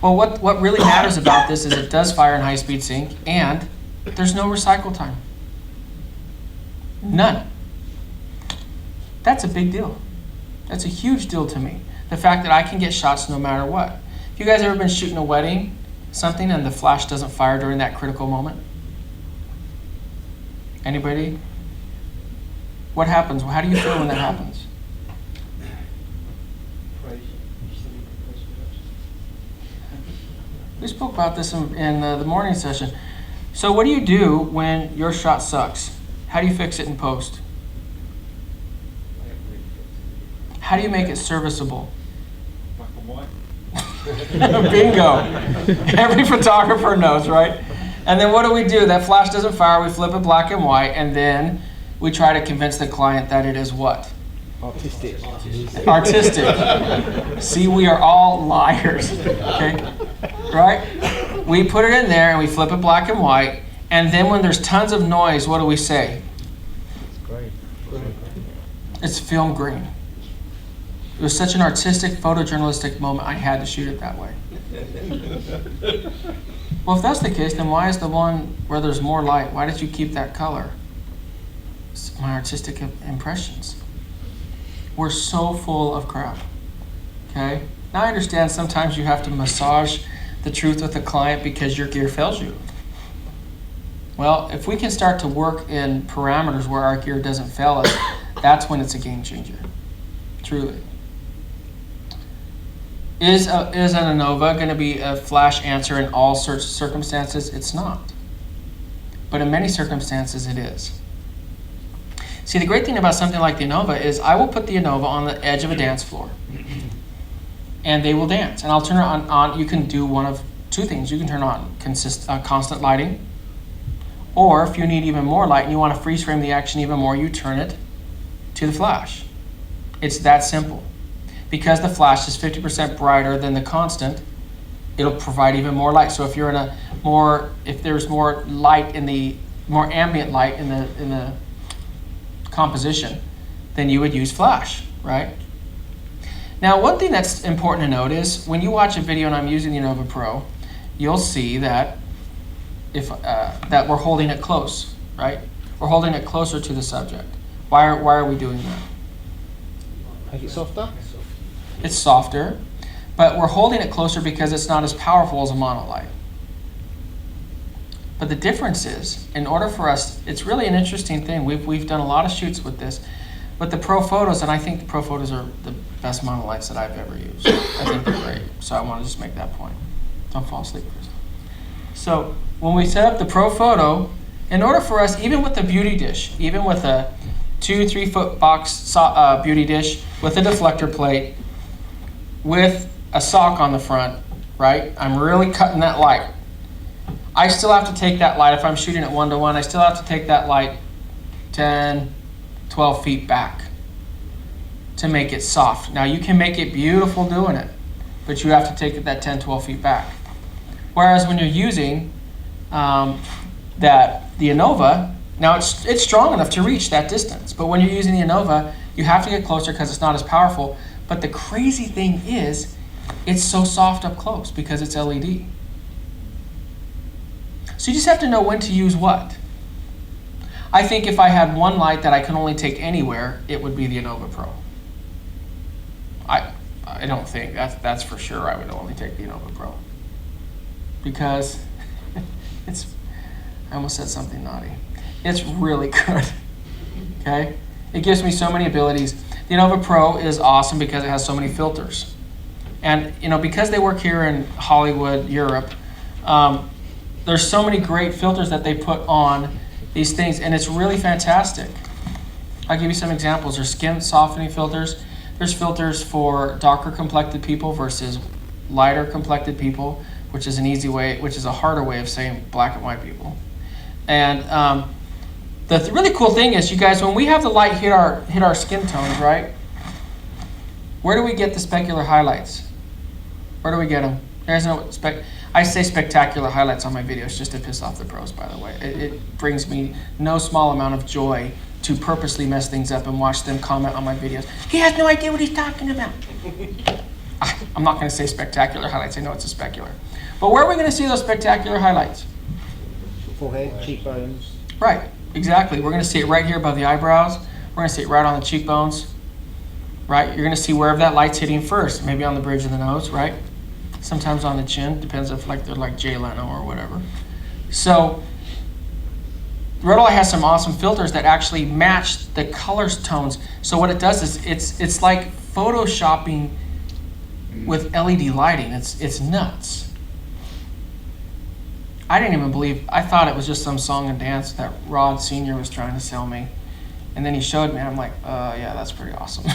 Well, what really matters about this is it does fire in high-speed sync, and there's no recycle time. None. That's a big deal. That's a huge deal to me. The fact that I can get shots no matter what. Have you guys ever been shooting a wedding, something, and the flash doesn't fire during that critical moment? Anybody? What happens? How do you feel when that happens? We spoke about this in the morning session. So what do you do when your shot sucks? How do you fix it in post? How do you make it serviceable? Black and white. Bingo. Every photographer knows, right? And then what do? That flash doesn't fire, we flip it black and white, and then we try to convince the client that it is what? Artistic. Artistic. See, we are all liars, okay? Right? We put it in there and we flip it black and white, and then when there's tons of noise, what do we say? Great. It's film green. It was such an artistic photojournalistic moment, I had to shoot it that way. Well, if that's the case, then why is the one where there's more light, why did you keep that color? It's my artistic impressions. We're so full of crap, okay? Now I understand sometimes you have to massage the truth with the client because your gear fails you. Well, if we can start to work in parameters where our gear doesn't fail us, that's when it's a game changer, truly. Is an ANOVA going to be a flash answer in all circumstances? It's not. But in many circumstances, it is. See, the great thing about something like the ANOVA is I will put the ANOVA on the edge of a dance floor. And they will dance. And I'll turn it on. You can do one of two things. You can turn on constant lighting. Or if you need even more light and you want to freeze frame the action even more, you turn it to the flash. It's that simple. Because the flash is 50% brighter than the constant, it'll provide even more light. So if you're in if there's more light more ambient light in the composition, then you would use flash, right? Now, one thing that's important to note is when you watch a video and I'm using the ANOVA Pro, you'll see that that we're holding it close, right? We're holding it closer to the subject. Why are we doing that? Make it softer? It's softer, but we're holding it closer because it's not as powerful as a monolight. But the difference is, in order for us, it's really an interesting thing. We've done a lot of shoots with this, but the Pro Photos, and I think the Pro Photos are the best monolights that I've ever used. I think they're great, so I want to just make that point. Don't fall asleep, Chris. So when we set up the Pro Photo, in order for us, even with the beauty dish, even with a 2-3 foot box beauty dish with a deflector plate, with a sock on the front, right? I'm really cutting that light. I still have to take that light, if I'm shooting at 1:1, I still have to take that light 10, 12 feet back to make it soft. Now you can make it beautiful doing it, but you have to take it that 10, 12 feet back. Whereas when you're using the ANOVA, now it's strong enough to reach that distance, but when you're using the ANOVA, you have to get closer because it's not as powerful. But the crazy thing is, it's so soft up close because it's LED. So you just have to know when to use what. I think if I had one light that I can only take anywhere, it would be the ANOVA Pro. I don't think, that's for sure I would only take the ANOVA Pro. Because I almost said something naughty. It's really good, okay? It gives me so many abilities. The ANOVA Pro is awesome because it has so many filters. And because they work here in Hollywood, Europe, there's so many great filters that they put on these things, and it's really fantastic. I'll give you some examples. There's skin softening filters. There's filters for darker complected people versus lighter complected people, which is a harder way of saying black and white people. And the really cool thing is, you guys, when we have the light hit our skin tones, right? Where do we get the specular highlights? Where do we get them? There's no I say spectacular highlights on my videos just to piss off the pros, by the way. It brings me no small amount of joy to purposely mess things up and watch them comment on my videos. He has no idea what he's talking about. I'm not going to say spectacular highlights. I know it's a specular. But where are we going to see those spectacular highlights? Forehead, cheekbones. Right, exactly. We're going to see it right here above the eyebrows. We're going to see it right on the cheekbones. Right? You're going to see wherever that light's hitting first. Maybe on the bridge of the nose, right? Sometimes on the chin. Depends if they're like Jay Leno or whatever. So Rotolight has some awesome filters that actually match the color tones. So what it does is it's like photoshopping with LED lighting. It's nuts. I didn't even believe, I thought it was just some song and dance that Rod Sr. was trying to sell me. And then he showed me, and I'm like, yeah, that's pretty awesome.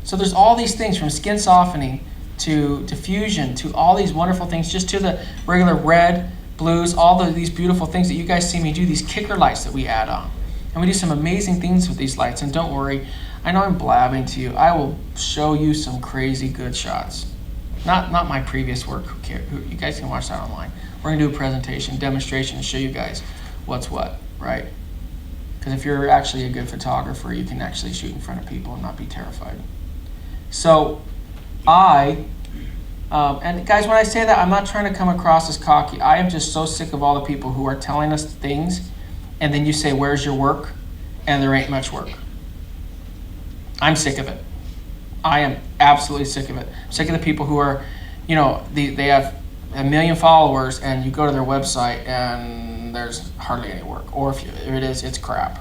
So there's all these things from skin softening to diffusion to all these wonderful things, just to the regular red, blues, these beautiful things that you guys see me do, these kicker lights that we add on. And we do some amazing things with these lights. And don't worry, I know I'm blabbing to you. I will show you some crazy good shots. Not my previous work. Who cares? You guys can watch that online. We're gonna do a presentation, demonstration, and show you guys what's what, right? Because if you're actually a good photographer, you can actually shoot in front of people and not be terrified. So and guys, when I say that, I'm not trying to come across as cocky. I am just so sick of all the people who are telling us things, and then you say, where's your work? And there ain't much work. I'm sick of it. I am absolutely sick of it. I'm sick of the people who are, they have 1 million followers, and you go to their website and there's hardly any work. Or if it is, it's crap.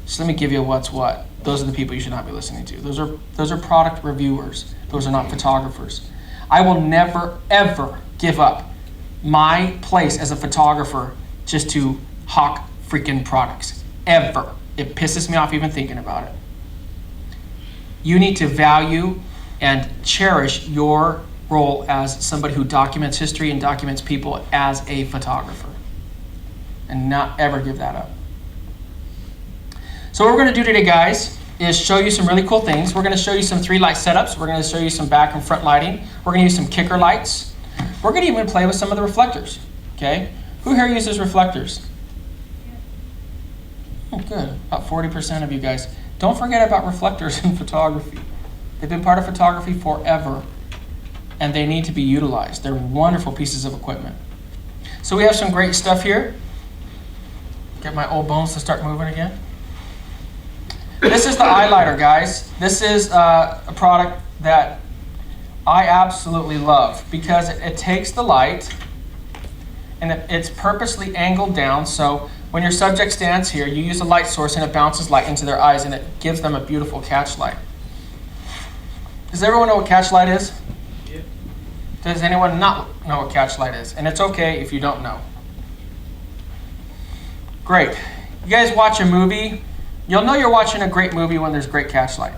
So let me give you what's what. Those are the people you should not be listening to. Those are product reviewers. Those are not photographers. I will never, ever give up my place as a photographer just to hawk freaking products. Ever. It pisses me off even thinking about it. You need to value and cherish your role as somebody who documents history and documents people as a photographer. And not ever give that up. So what we're going to do today, guys, is show you some really cool things. We're going to show you some 3 light setups. We're going to show you some back and front lighting. We're going to use some kicker lights. We're going to even play with some of the reflectors. Okay? Who here uses reflectors? Oh, good. About 40% of you guys. Don't forget about reflectors in photography. They've been part of photography forever, and they need to be utilized. They're wonderful pieces of equipment. So we have some great stuff here. Get my old bones to start moving again. This is the eyelighter, guys. This is a product that I absolutely love because it takes the light and it's purposely angled down. So when your subject stands here, you use a light source and it bounces light into their eyes and it gives them a beautiful catch light. Does everyone know what catch light is? Yeah. Does anyone not know what catch light is? And it's okay if you don't know. Great. You guys watch a movie. You'll know you're watching a great movie when there's great catch light.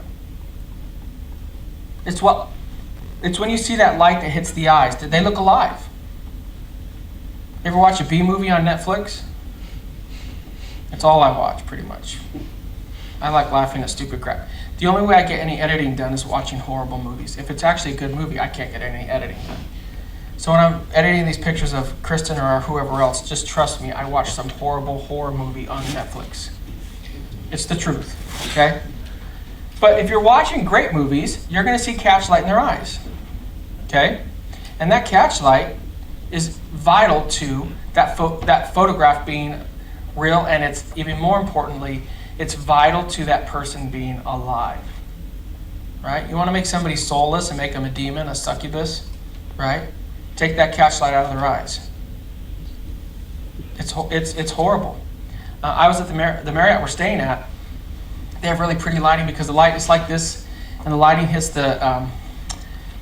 It's when you see that light that hits the eyes. They look alive. Ever watch a B movie on Netflix? It's all I watch, pretty much. I like laughing at stupid crap. The only way I get any editing done is watching horrible movies. If it's actually a good movie, I can't get any editing done. So when I'm editing these pictures of Kristen or whoever else, just trust me, I watch some horrible horror movie on Netflix. It's the truth, okay? But if you're watching great movies, you're going to see catch light in their eyes, okay? And that catch light is vital to that photograph being real, and it's even more importantly, it's vital to that person being alive, right? You want to make somebody soulless and make them a demon, a succubus, right? Take that catch light out of their eyes. It's horrible. I was at the Marriott we're staying at. They have really pretty lighting because the light is like this, and the lighting hits the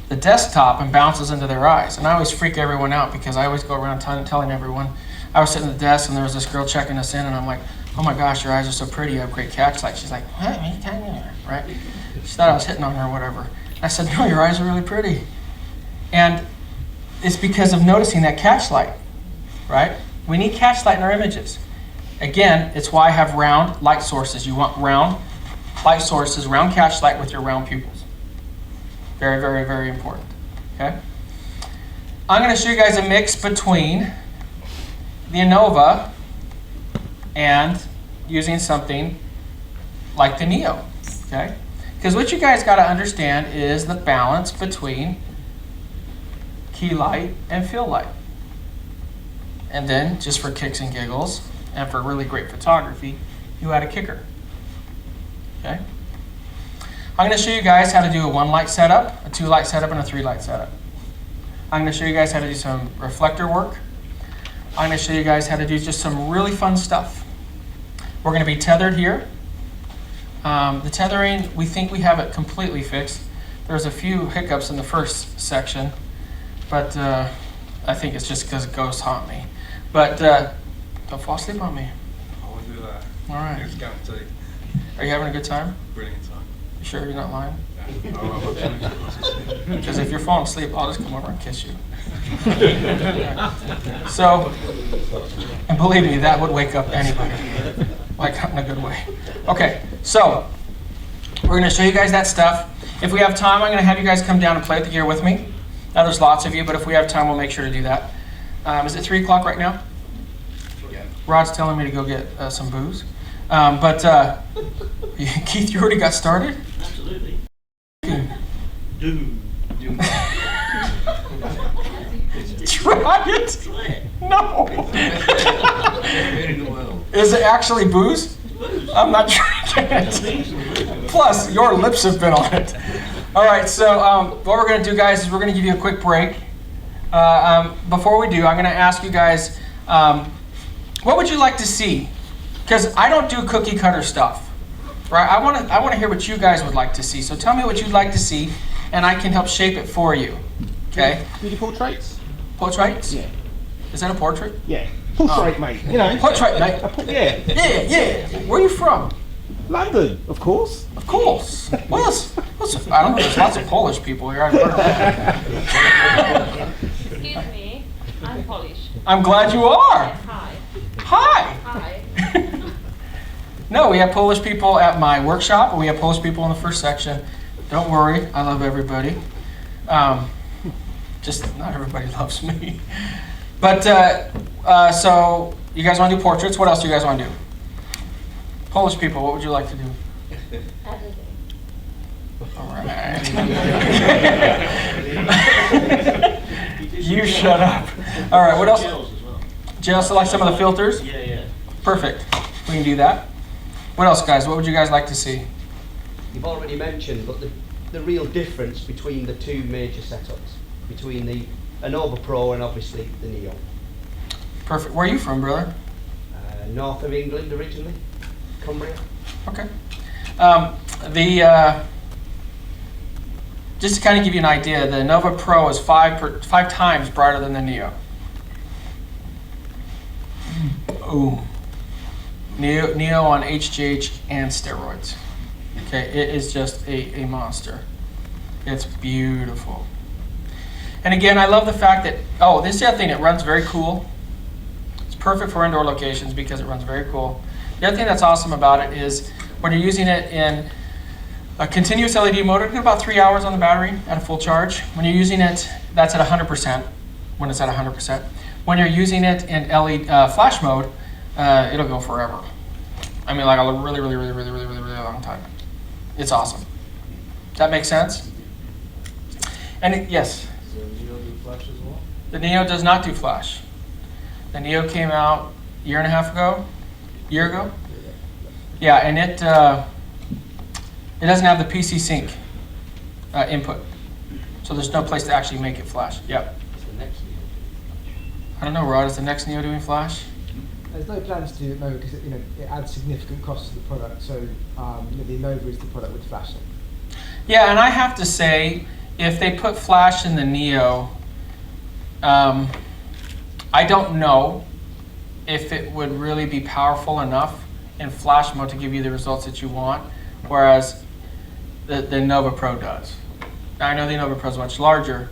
desktop and bounces into their eyes. And I always freak everyone out because I always go around telling everyone. I was sitting at the desk and there was this girl checking us in, and I'm like, "Oh my gosh, your eyes are so pretty. You have great catch light." She's like, "What? Right?" She thought I was hitting on her or whatever. I said, "No, your eyes are really pretty," and it's because of noticing that catch light, right? We need catch light in our images. Again, it's why I have round light sources. You want round light sources, round catch light with your round pupils. Very, very, very important, okay? I'm going to show you guys a mix between the Innova and using something like the Neo, okay? Because what you guys got to understand is the balance between key light and fill light. And then, just for kicks and giggles, and for really great photography, you add a kicker. Okay? I'm going to show you guys how to do a 1 light setup, a 2 light setup, and a 3 light setup. I'm going to show you guys how to do some reflector work. I'm going to show you guys how to do just some really fun stuff. We're going to be tethered here. The tethering, we think we have it completely fixed. There's a few hiccups in the first section, but I think it's just because ghosts haunt me. But don't fall asleep on me. I won't do that. All right. It's guaranteed. Are you having a good time? Brilliant time. You sure you're not lying? Nah. Because if you're falling asleep, I'll just come over and kiss you. So, and believe me, that would wake up anybody, like in a good way. Okay, so we're going to show you guys that stuff. If we have time, I'm going to have you guys come down and play with the gear with me. Now there's lots of you, but if we have time, we'll make sure to do that. Is it 3 o'clock right now? Yeah. Rod's telling me to go get some booze. Keith, you already got started? Absolutely. Try it. No. Is it actually booze? I'm not drinking it. Plus, your lips have been on it. All right, so what we're going to do, guys, is we're going to give you a quick break. Before we do, I'm going to ask you guys, what would you like to see? Because I don't do cookie cutter stuff, right? I want to hear what you guys would like to see. So tell me what you'd like to see, and I can help shape it for you. Okay? Do you do portraits? Portraits? Yeah. Is that a portrait? Yeah. Portrait, mate. You know. Portrait, mate. Yeah. Yeah. Where are you from? London, of course. Of course. What's I don't know. There's lots of Polish people here. I've heard of that. Excuse me, I'm Polish. I'm glad you are. Hi. Hi. Hi. No, we have Polish people at my workshop, and we have Polish people in the first section. Don't worry, I love everybody. Just not everybody loves me. But so you guys want to do portraits? What else do you guys want to do? Polish people, what would you like to do? Everything. All right. You shut up. All right, what else? Gels as well. Jill, select some of the filters? Yeah. Perfect. We can do that. What else, guys? What would you guys like to see? You've already mentioned, but the real difference between the two major setups, between the Nova Pro and obviously the Neo. Perfect. Where are you from, brother? North of England originally, Cumbria. Okay. Just to kind of give you an idea, the Nova Pro is 5 times brighter than the Neo. Ooh. Neo on HGH and steroids. Okay, it is just a monster. It's beautiful. And again, I love the fact that, this is the other thing, it runs very cool. It's perfect for indoor locations because it runs very cool. The other thing that's awesome about it is when you're using it in a continuous LED mode, it'll get about 3 hours on the battery at a full charge. When you're using it, that's at 100%, when it's at 100%. When you're using it in LED flash mode, it'll go forever. I mean, like a really long time. It's awesome. Does that make sense? And yes? Does the Neo do flash as well? The Neo does not do flash. The Neo came out a year ago? Yeah, and it doesn't have the PC sync input. So there's no place to actually make it flash. Yep. I don't know, Rod, is the next Neo doing flash? There's no plans to do it, no, because it adds significant costs to the product. So the Nova is the product with flashing. Yeah, and I have to say, if they put flash in the Neo, I don't know if it would really be powerful enough in flash mode to give you the results that you want, whereas the Nova Pro does. Now, I know the Nova Pro is much larger,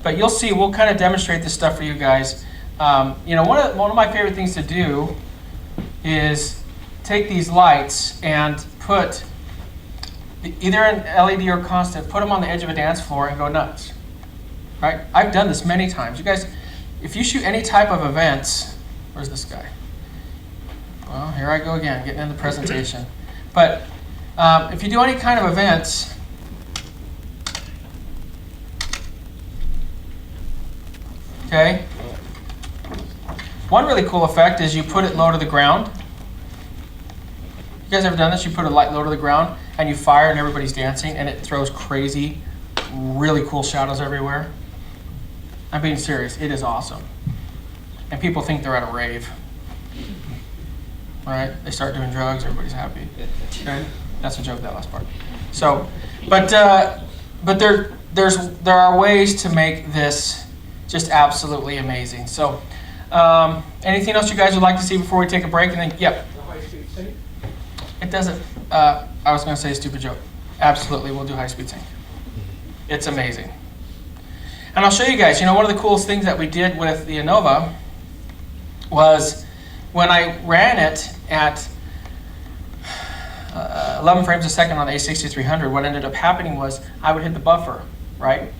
but you'll see, we'll kind of demonstrate this stuff for you guys. One of my favorite things to do is take these lights and put either an LED or constant, put them on the edge of a dance floor and go nuts. Right? I've done this many times. You guys, if you shoot any type of events, where's this guy? Well, here I go again, getting in the presentation. But if you do any kind of events, okay, one really cool effect is you put it low to the ground. You guys ever done this? You put a light low to the ground and you fire and everybody's dancing and it throws crazy, really cool shadows everywhere. I'm being serious. It is awesome. And people think they're at a rave. Right? They start doing drugs, everybody's happy. Okay? That's a joke, that last part. So, but there are ways to make this just absolutely amazing. So, anything else you guys would like to see before we take a break? And then, yep. It doesn't. I was going to say a stupid joke. Absolutely, we'll do high-speed sync. It's amazing. And I'll show you guys, one of the coolest things that we did with the Innova was when I ran it at 11 frames a second on the A6300, what ended up happening was I would hit the buffer, right?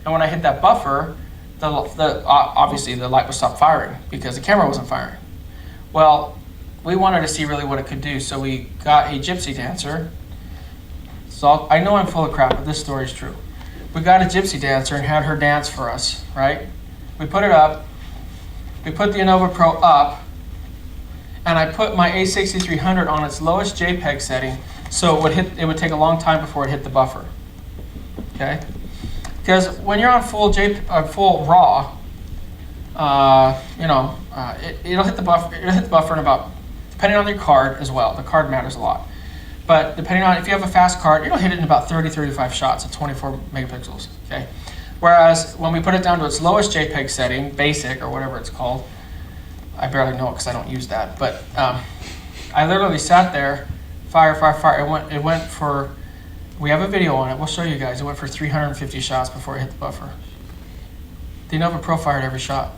And when I hit that buffer, obviously the light would stop firing because the camera wasn't firing. Well, we wanted to see really what it could do, so we got a gypsy dancer. So I know I'm full of crap, but this story is true. We got a gypsy dancer and had her dance for us, right? We put it up, we put the Innova Pro up, and I put my A6300 on its lowest JPEG setting, so it would take a long time before it hit the buffer. Okay? Because when you're on full RAW, it'll hit the buffer. It'll hit the buffer in about, depending on your card as well. The card matters a lot. But depending on if you have a fast card, it'll hit it in about 30-35 shots at 24 megapixels. Okay. Whereas when we put it down to its lowest JPEG setting, basic or whatever it's called, I barely know it because I don't use that. But I literally sat there, fire. It went for. We have a video on it. We'll show you guys. It went for 350 shots before it hit the buffer. The Innova Pro fired every shot.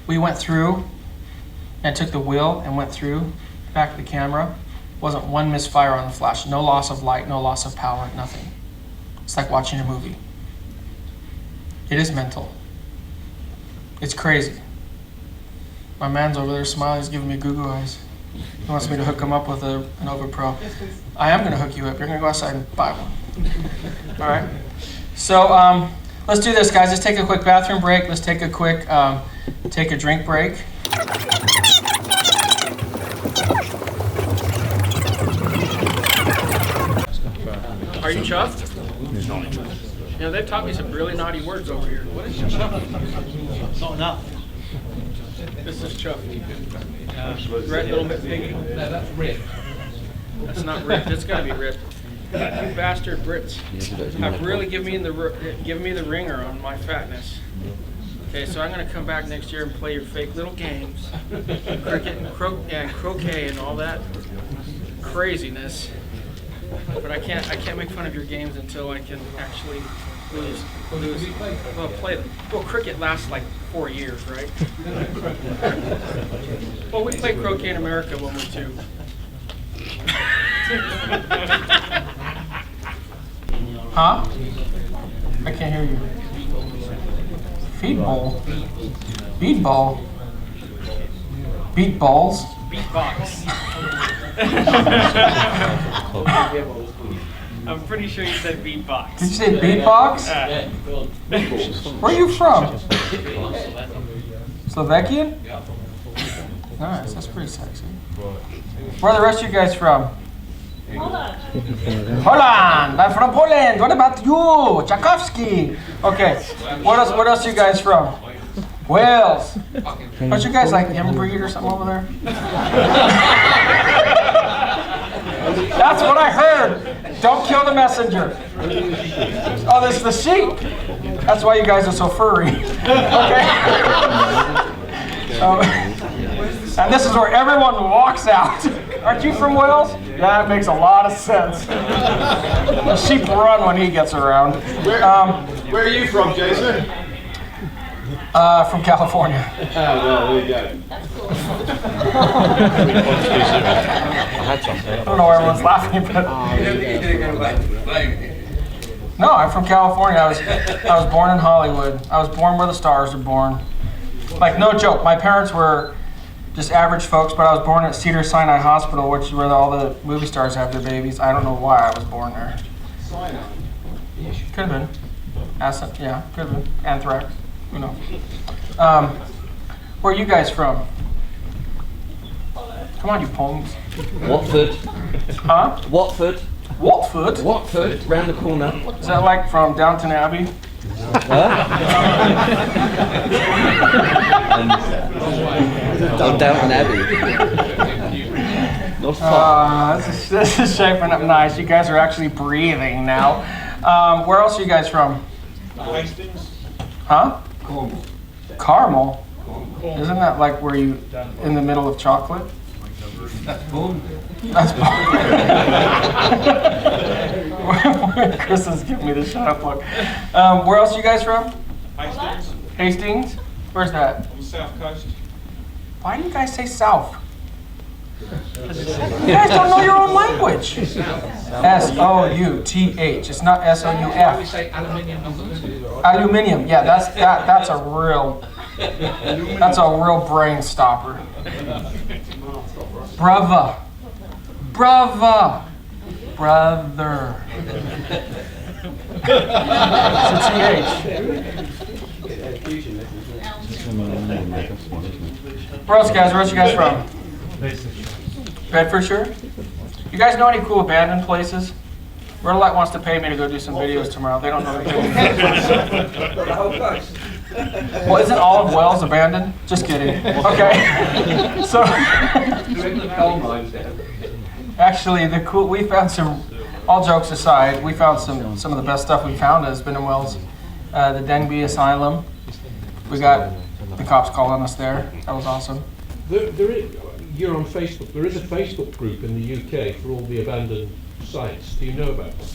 We went through and took the wheel and went through back of the camera. Wasn't one misfire on the flash. No loss of light, no loss of power, nothing. It's like watching a movie. It is mental. It's crazy. My man's over there smiling. He's giving me goo-goo eyes. He wants me to hook him up with an Innova Pro. I am going to hook you up. You're going to go outside and buy one. All right. So let's do this, guys. Let's take a quick bathroom break. Let's take a quick take a drink break. Are you chuffed? They've taught me some really naughty words over here. What is chuffed? Not enough. This is chuffed. Red little bit piggy. No, that's ripped. That's not ripped. It's got to be ripped. You bastard Brits have really given me the ringer on my fatness. Okay, so I'm going to come back next year and play your fake little games, cricket and croquet and all that craziness. But I can't make fun of your games until I can actually lose. Well, play them. Well, cricket lasts like 4 years, right? Well, we played croquet in America when we were 2. Huh? I can't hear you. Feed bowl. Bead ball. Beat balls. Beatbox. I'm pretty sure you said beatbox. Did you say beatbox? Where are you from? Slovakian? Nice, that's pretty sexy. Where are the rest of you guys from? Holland! I'm from Poland! What about you? Tchaikovsky! Okay, what else are you guys from? Wales! Don't you guys like inbreed or something over there? That's what I heard! Don't kill the messenger! Oh, this is the sheep! That's why you guys are so furry. Okay? And this is where everyone walks out. Aren't you from Wales? That makes a lot of sense. The sheep run when he gets around. Where are you from, Jason? From California. Well, there you go. I don't know why everyone's laughing, but no, I'm from California. I was born in Hollywood. I was born where the stars are born. Like, no joke. My parents were just average folks, but I was born at Cedars-Sinai Hospital, which is where all the movie stars have their babies. I don't know why I was born there. Sinai. Could have been. Acid, yeah, could have been. Anthrax. Who knows? Where are you guys from? Come on, you punks. Watford. Huh? Watford. Watford? Watford, round the corner. Is that like from Downton Abbey? Oh, Downton Abbey. Not far. This is shaping up nice. You guys are actually breathing now. Where else are you guys from? Huh? Caramel. Isn't that like where you in the middle of chocolate? That's fun. That's Chris is giving me the shut up look. Where else are you guys from? Hastings, Hastings? Where's that? on the south coast. Why do you guys say south? You guys don't know your own language. S-O-U-T-H. It's not S-O-U-F. We say aluminium numbers. Aluminium. Yeah, that's a real brain stopper. Brava. Brava. Brother. It's a TH. Where else, guys? Where else you guys from? Bedfordshire. You guys know any cool abandoned places? Rotolight wants to pay me to go do some videos tomorrow. They don't know what Well, isn't Olive Wells abandoned? Just kidding. Okay. So, actually, we found some. All jokes aside, we found some of the best stuff we found has been in Wells. The Denby Asylum. We got the cops calling us there. That was awesome. You're on Facebook. There is a Facebook group in the UK for all the abandoned sites. Do you know about them?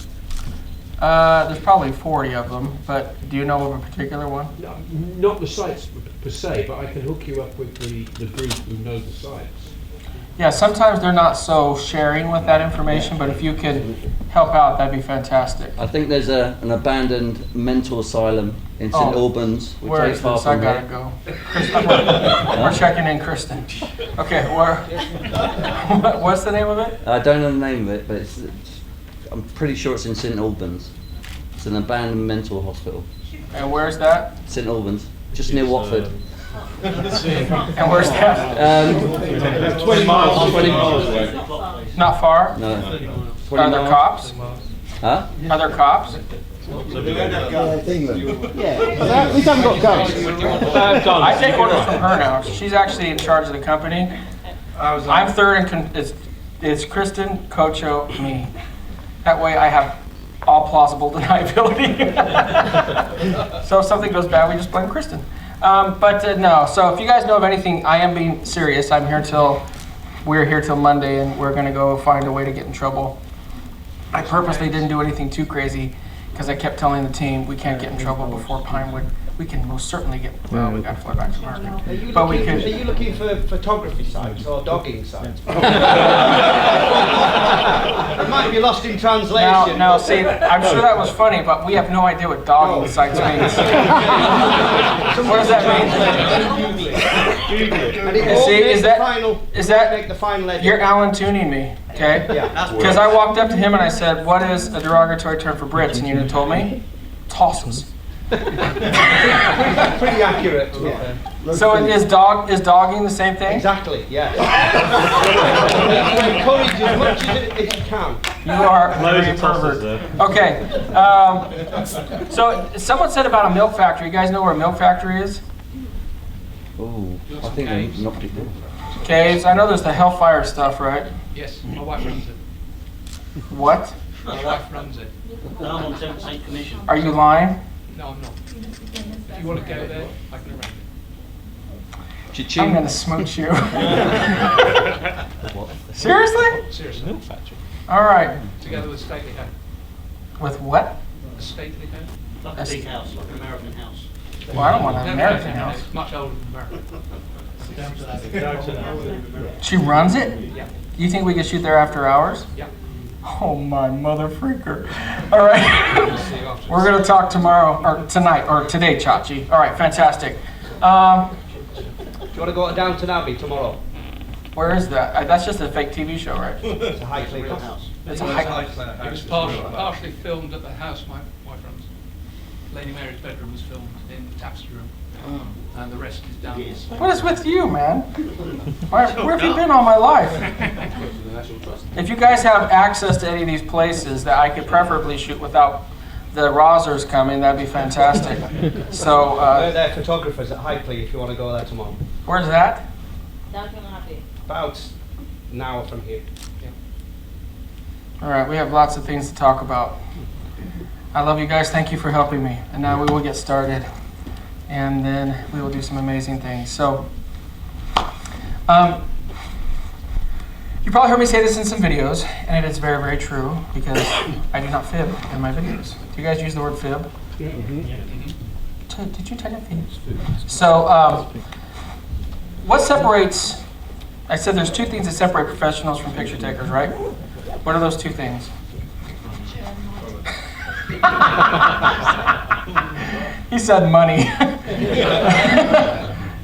There's probably 40 of them, but do you know of a particular one? No, not the sites per se, but I can hook you up with the group who know the sites. Yeah, sometimes they're not so sharing with that information, but if you could help out, that'd be fantastic. I think there's an abandoned mental asylum in St Albans, which Where ain't is far this? I from gotta here. go. Kristen, we're checking in Kristen. Okay, what's the name of it? I don't know the name of it, but I'm pretty sure it's in St Albans. It's an abandoned mental hospital. And where's that? St Albans, just near Watford. And where's that? 20 miles. 20 miles away. Not far? No. Are there cops? Huh? Are there cops? Yeah, at least I haven't got guns. I take orders from her now. She's actually in charge of the company. I'm third, and it's Kristen, Cocho, me. That way I have all plausible deniability. So if something goes bad, we just blame Kristen. No, so if you guys know of anything, I am being serious. We're here till Monday, and we're gonna go find a way to get in trouble. I purposely didn't do anything too crazy, because I kept telling the team, we can't get in trouble before Pinewood. We can most certainly get, well, we gotta fly back to market. Are you looking for photography sites or dogging sites? It might be lost in translation. No, see, I'm sure that was funny, but we have no idea what dogging sites means. What does that mean? And it won't See, make is the that, final, is won't that, make the final edit. you're Alan tuning me, okay? Yeah. Because I walked up to him and I said, what is a derogatory term for Brits? And you told me, tosses. Pretty accurate, to be fair. So is dogging the same thing? Exactly, yeah. Encourage as much as you can. You are a pervert. Okay. So someone said about a milk factory. You guys know where a milk factory is? Oh, I think they knocked it down. Caves. I know there's the Hellfire stuff, right? Yes, my wife runs it. What? My wife runs it. And I'm on 10% commission. Are you lying? No, I'm not. If you want to go there, I can arrange it. Cha-ching. I'm gonna smooch you. What? Seriously? Seriously. All right. Together with stately home. With what? A stately home. Like a big house, like an American house. Well, I don't want an American house. It's much older than America. She runs it? Yeah. You think we could shoot there after hours? Yeah. Oh my mother freaker. All right. We're going to talk tomorrow, or tonight, or today, Chachi. All right, fantastic. Do you want to go to Downton Abbey tomorrow? Where is that? That's just a fake TV show, right? It's a high clay house. It's a high. It was partially filmed at the house my wife runs. Lady Mary's bedroom was filmed in the tapestry room. And the rest is down. What is with you, man? Where have you been all my life? If you guys have access to any of these places that I could preferably shoot without the Rosers coming, that'd be fantastic. So, They're photographers at Highclere if you want to go there tomorrow. where's that? Downton Abbey. About an hour from here. All right, we have lots of things to talk about. I love you guys. Thank you for helping me. And now we will get started. And then we will do some amazing things. So, You probably heard me say this in some videos, and it is very, very true because I do not fib in my videos. Do you guys use the word fib? Did you type it? So, what separates, I said there's two things that separate professionals from picture takers, right? What are those two things? He said money.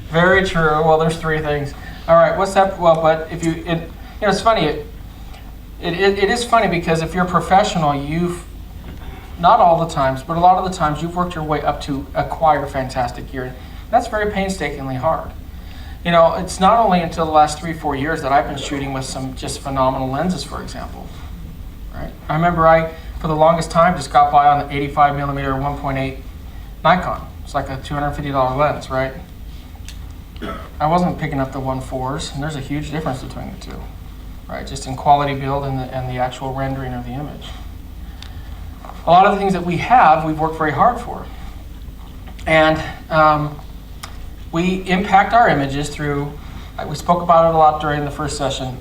Very true. Well, there's three things. All right, what's that? Well, but if you know, it's funny. It is funny because if you're a professional, you've, not all the times, but a lot of the times, you've worked your way up to acquire fantastic gear. That's very painstakingly hard. You know, it's not only until the last 3-4 years that I've been shooting with some just phenomenal lenses, for example. Right? I remember for the longest time, just got by on the 85mm 1.8 Nikon. It's like a $250 lens, right? I wasn't picking up the 1.4s, and there's a huge difference between the two, right? Just in quality build and the actual rendering of the image. A lot of the things that we have, we've worked very hard for. And we impact our images through, we spoke about it a lot during the first session,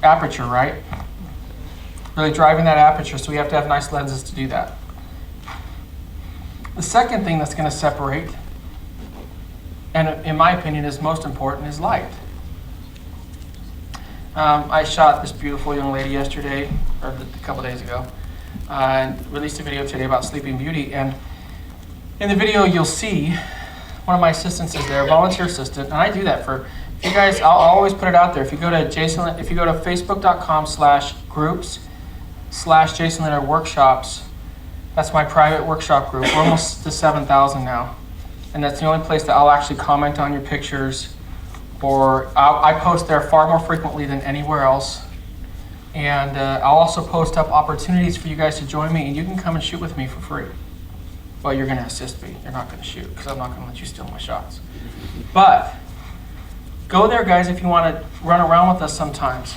aperture, right? Really driving that aperture, so we have to have nice lenses to do that. The second thing that's going to separate, and in my opinion is most important, is light. I shot this beautiful young lady yesterday, or a couple days ago, and released a video today about Sleeping Beauty. And in the video, you'll see one of my assistants is there, volunteer assistant, and I do that for you guys. I'll always put it out there. If you go to facebook.com/groups/Jason Lanier workshops, that's my private workshop group. We're almost to 7,000 now. And that's the only place that I'll actually comment on your pictures, or I post there far more frequently than anywhere else. And I'll also post up opportunities for you guys to join me, and you can come and shoot with me for free. Well, you're going to assist me. You're not going to shoot, because I'm not going to let you steal my shots. But go there, guys, if you want to run around with us sometimes.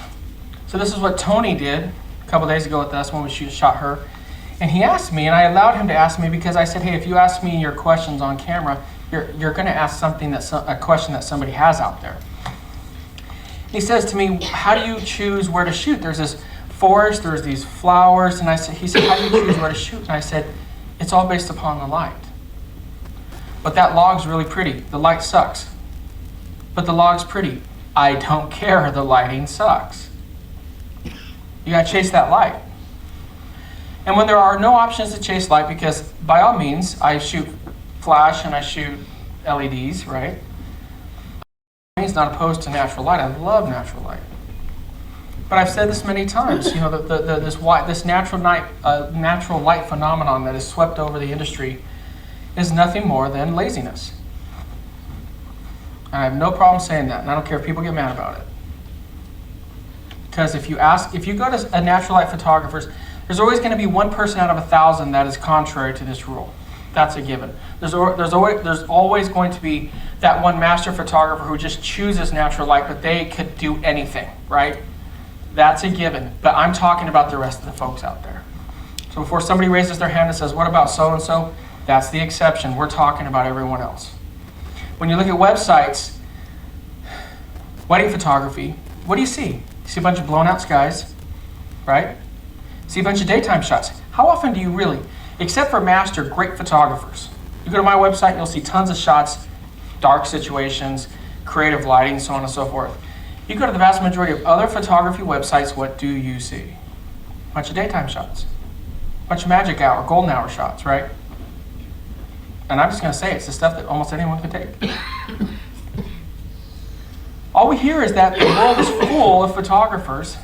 So this is what Tony did a couple days ago with us when we shot her. And he asked me, and I allowed him to ask me because I said, hey, if you ask me your questions on camera, you're going to ask something a question that somebody has out there. He says to me, how do you choose where to shoot? There's this forest, there's these flowers, and he said, how do you choose where to shoot? And I said, it's all based upon the light. But that log's really pretty. The light sucks. But the log's pretty. I don't care. The lighting sucks. You got to chase that light. And when there are no options to chase light, because by all means, I shoot flash and I shoot LEDs, right? He's not opposed to natural light. I love natural light. But I've said this many times, you know, this natural light phenomenon that has swept over the industry is nothing more than laziness. I have no problem saying that, and I don't care if people get mad about it. Because if you go to a natural light photographer's, there's always going to be one person out of 1,000 that is contrary to this rule. That's a given. There's always going to be that one master photographer who just chooses natural light, but they could do anything, right? That's a given. But I'm talking about the rest of the folks out there. So before somebody raises their hand and says, what about so-and-so? That's the exception. We're talking about everyone else. When you look at websites, wedding photography, what do you see? You see a bunch of blown out skies, right? See a bunch of daytime shots. How often do you really, except for master great photographers, you go to my website and you'll see tons of shots, dark situations, creative lighting, so on and so forth. You go to the vast majority of other photography websites, what do you see? A bunch of daytime shots, a bunch of magic hour, golden hour shots, right? And I'm just going to say it's the stuff that almost anyone can take. All we hear is that the world is full of photographers,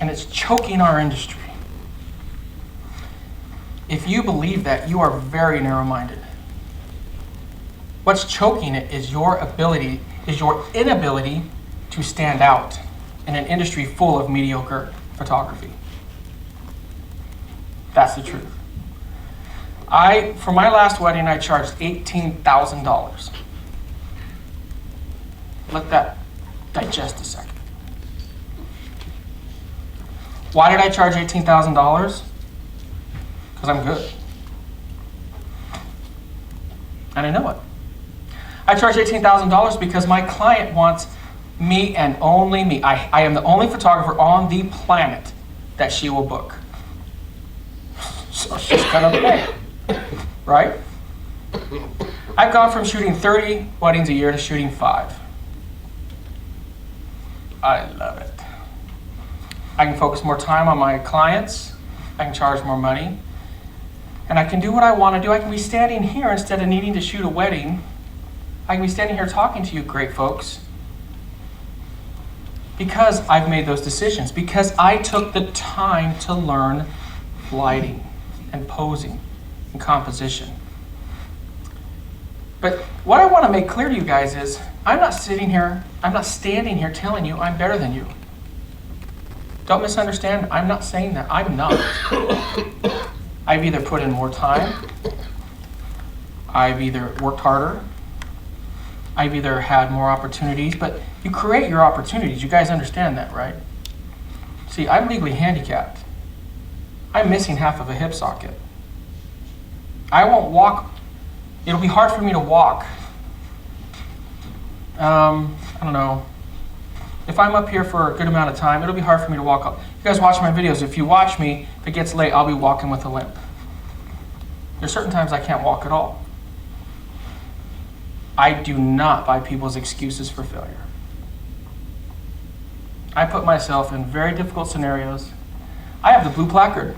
and it's choking our industry. If you believe that, you are very narrow-minded. What's choking it is your inability to stand out in an industry full of mediocre photography. That's the truth. For my last wedding, I charged $18,000. Let that digest a second. Why did I charge $18,000? Because I'm good. And I know it. I charge $18,000 because my client wants Me and only me. I am the only photographer on the planet that she will book. So she's gonna pay, right? I've gone from shooting 30 weddings a year to shooting 5. I love it. I can focus more time on my clients. I can charge more money. And I can do what I want to do. I can be standing here instead of needing to shoot a wedding. I can be standing here talking to you great folks. Because I've made those decisions. Because I took the time to learn lighting and posing and composition. But what I want to make clear to you guys is, I'm not standing here telling you I'm better than you. Don't misunderstand, I'm not saying that, I'm not. I've either put in more time, I've either worked harder, I've either had more opportunities, but you create your opportunities, you guys understand that, right? See, I'm legally handicapped. I'm missing half of a hip socket. I won't walk. It'll be hard for me to walk. I don't know. If I'm up here for a good amount of time, it'll be hard for me to walk up. You guys watch my videos. If you watch me, if it gets late, I'll be walking with a limp. There's certain times I can't walk at all. I do not buy people's excuses for failure. I put myself in very difficult scenarios. I have the blue placard.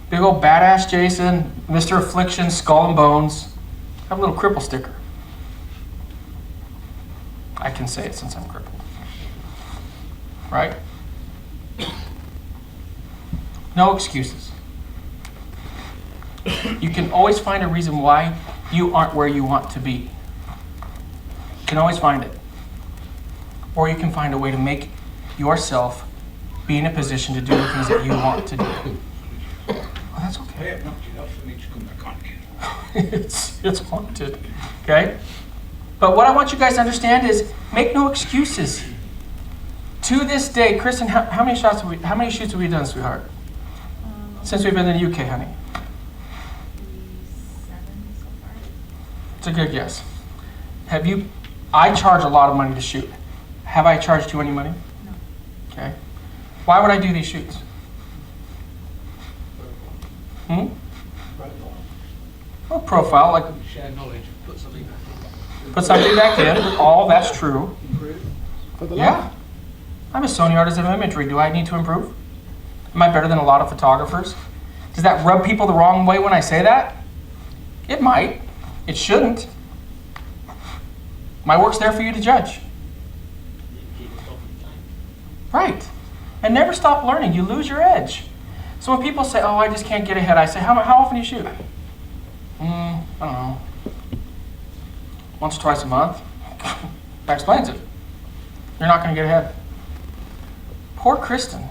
Big old badass Jason, Mr. Affliction, skull and bones. I have a little cripple sticker. I can say it since I'm crippled. Right? No excuses. You can always find a reason why you aren't where you want to be. You can always find it. Or you can find a way to make yourself be in a position to do the things that you want to do. Oh, that's okay. I have not enough for me to come back on again. It's haunted, okay? But what I want you guys to understand is, make no excuses. To this day, Kristen, how many shoots have we done, sweetheart? Since we've been in the UK, honey? 7 so far. It's a good guess. I charge a lot of money to shoot. Have I charged you any money? No. Okay. Why would I do these shoots? Oh, profile, like Share knowledge, put something back in. put something back in. All that's true. For the Yeah. I'm a Sony artist of imagery. Do I need to improve? Am I better than a lot of photographers? Does that rub people the wrong way when I say that? It might. It shouldn't. My work's there for you to judge. Right. And never stop learning. You lose your edge. So when people say, oh, I just can't get ahead, I say, how often do you shoot? I don't know. Once or twice a month. That explains it. You're not going to get ahead. Poor Kristen.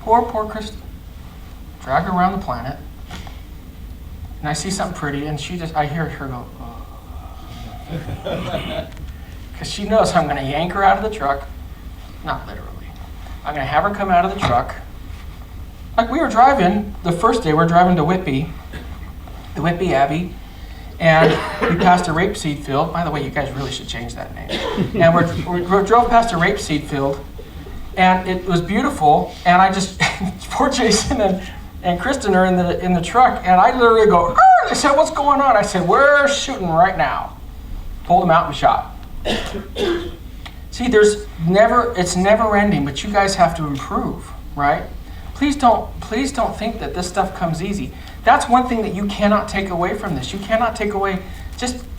Poor Kristen. Drag her around the planet. And I see something pretty, and I hear her go, oh. Because she knows I'm going to yank her out of the truck. Not literally. I'm going to have her come out of the truck. Like we were driving, the first day we were driving to Whitby, the Whitby Abbey, and we passed a rapeseed field. By the way, you guys really should change that name. And we drove past a rapeseed field, and it was beautiful, and I just, poor Jason and Kristen are in the truck, and I literally go, Arr! They said, what's going on? I said, we're shooting right now. Pulled them out and shot. See, it's never ending, but you guys have to improve, right? Please don't think that this stuff comes easy. That's one thing that you cannot take away from this. You cannot take away,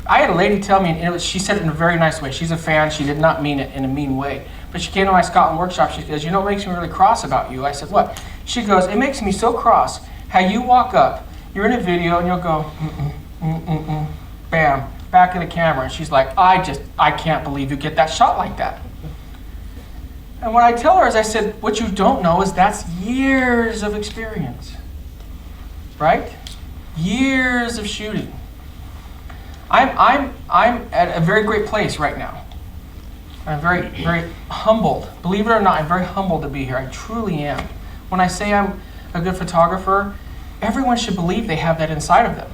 I had a lady tell me, and she said it in a very nice way. She's a fan, she did not mean it in a mean way. But she came to my Scotland workshop, she goes, you know what makes me really cross about you? I said, what? She goes, it makes me so cross how you walk up, you're in a video, and you'll go, bam, back of the camera. And she's like, I can't believe you get that shot like that. And what I tell her is, I said, what you don't know is that's years of experience, right? Years of shooting. I'm at a very great place right now. I'm very, very humbled. Believe it or not, I'm very humbled to be here. I truly am. When I say I'm a good photographer, everyone should believe they have that inside of them.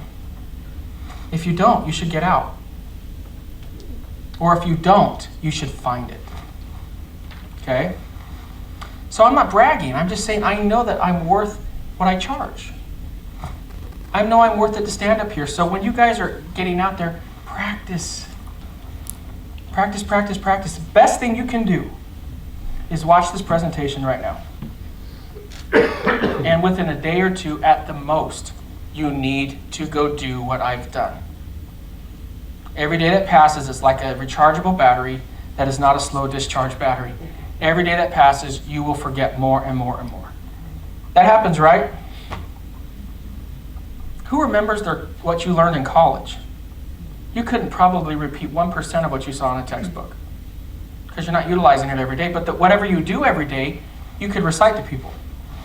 If you don't, you should get out. Or if you don't, you should find it. Okay? So I'm not bragging. I'm just saying I know that I'm worth what I charge. I know I'm worth it to stand up here. So when you guys are getting out there, practice. Practice, practice, practice. The best thing you can do is watch this presentation right now. And within a day or two at the most, you need to go do what I've done. Every day that passes is like a rechargeable battery that is not a slow discharge battery. Every day that passes, you will forget more and more and more. That happens, right? Who remembers what you learned in college? You couldn't probably repeat 1% of what you saw in a textbook because you're not utilizing it every day. But whatever you do every day, you could recite to people,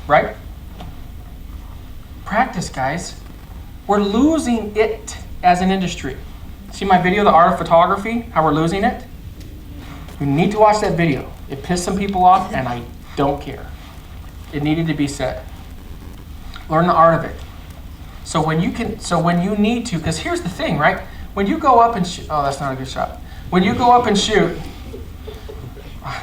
right? Practice, guys. We're losing it as an industry. See my video, The Art of Photography, how we're losing it? You need to watch that video. It pissed some people off, and I don't care. It needed to be said. Learn the art of it. So when you need to, because here's the thing, right? When you go up and shoot, oh, that's not a good shot. When you go up and shoot,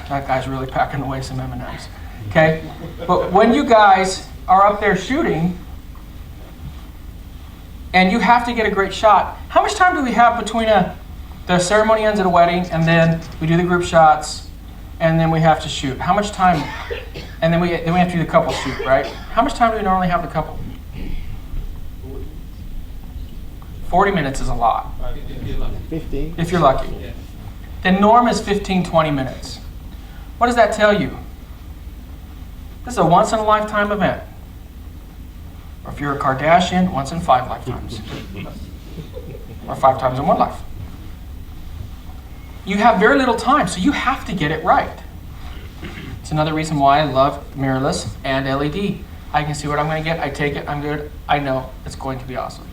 that guy's really packing away some M&Ms, okay? But when you guys are up there shooting, and you have to get a great shot, how much time do we have between the ceremony ends at a wedding, and then we do the group shots, and then we have to shoot? How much time? And then we have to do the couple shoot, right? How much time do we normally have the couple? 40 minutes is a lot. 15. If you're lucky. Yeah. The norm is 15, 20 minutes. What does that tell you? This is a once-in-a-lifetime event. Or if you're a Kardashian, once in 5 lifetimes. Or 5 times in 1 life. You have very little time, so you have to get it right. It's another reason why I love mirrorless and LED. I can see what I'm going to get, I take it, I'm good, I know it's going to be awesome.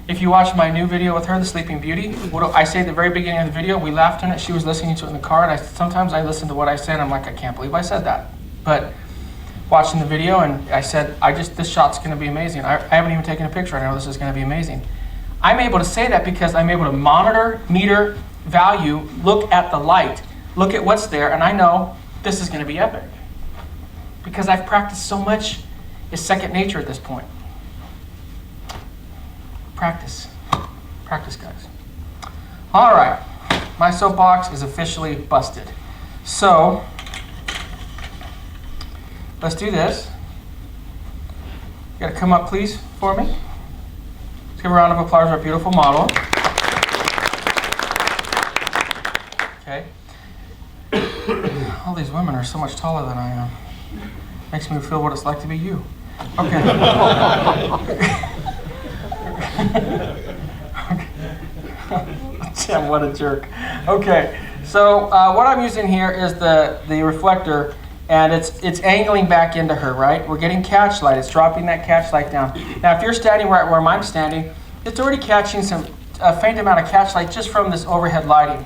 If you watch my new video with her, The Sleeping Beauty, what I say at the very beginning of the video, we laughed in it, she was listening to it in the car, and sometimes I listen to what I said, and I'm like, I can't believe I said that. But watching the video, and I said, this shot's going to be amazing. I haven't even taken a picture, I know this is going to be amazing. I'm able to say that because I'm able to monitor, meter, value, look at the light, look at what's there, and I know this is going to be epic. Because I've practiced so much, it's second nature at this point. Practice. Practice, guys. All right. My soapbox is officially busted. So, let's do this. You gotta come up, please, for me. Let's give a round of applause to our beautiful model. Okay. All these women are so much taller than I am. Makes me feel what it's like to be you. Okay. Damn, what a jerk. Okay, so what I'm using here is the reflector, and it's angling back into her, right? We're getting catch light. It's dropping that catch light down. Now, if you're standing right where I'm standing, it's already catching a faint amount of catch light just from this overhead lighting,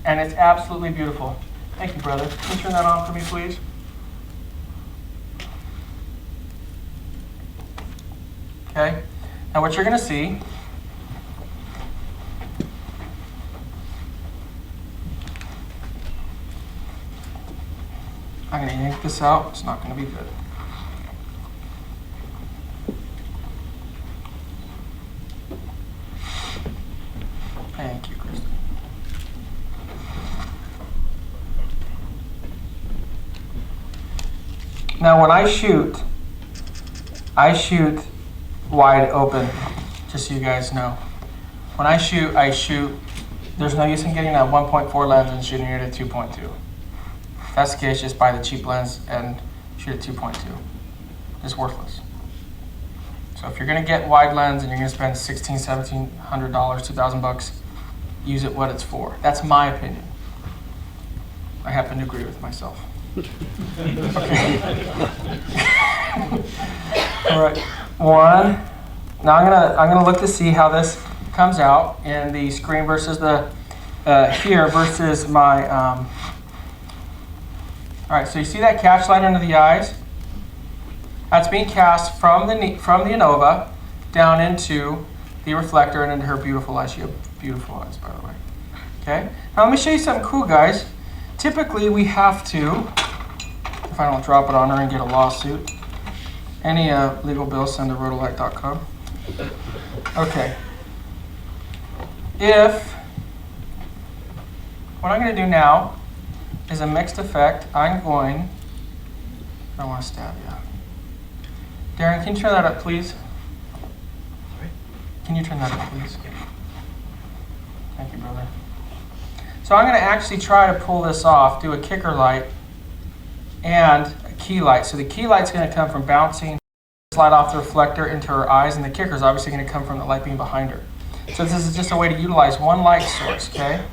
and it's absolutely beautiful. Thank you, brother. Can you turn that on for me, please? Okay. Now what you're going to see I'm going to yank this out. It's not going to be good. Thank you, Kristen. Now when I shoot wide open, just so you guys know. When I shoot, there's no use in getting a 1.4 lens and shooting it at 2.2. If that's the case, just buy the cheap lens and shoot at 2.2. It's worthless. So if you're gonna get wide lens and you're gonna spend $1,600, $1,700, $2,000, use it what it's for. That's my opinion. I happen to agree with myself. Okay. All right. One. Now I'm gonna look to see how this comes out in the screen versus the here versus my. All right. So you see that catch light under the eyes? That's being cast from the ANOVA down into the reflector and into her beautiful eyes. She has beautiful eyes, by the way. Okay, now let me show you something cool, guys. Typically we have to, if I don't drop it on her and get a lawsuit, any legal bill, send to rotolight.com. Okay. What I'm going to do now is a mixed effect. I don't want to stab you. Darren, can you turn that up, please? Can you turn that up, please? Thank you, brother. So I'm going to actually try to pull this off, do a kicker light and a key light. So the key light's going to come from bouncing this light off the reflector into her eyes, and the kicker is obviously going to come from the light beam behind her. So this is just a way to utilize one light source, okay?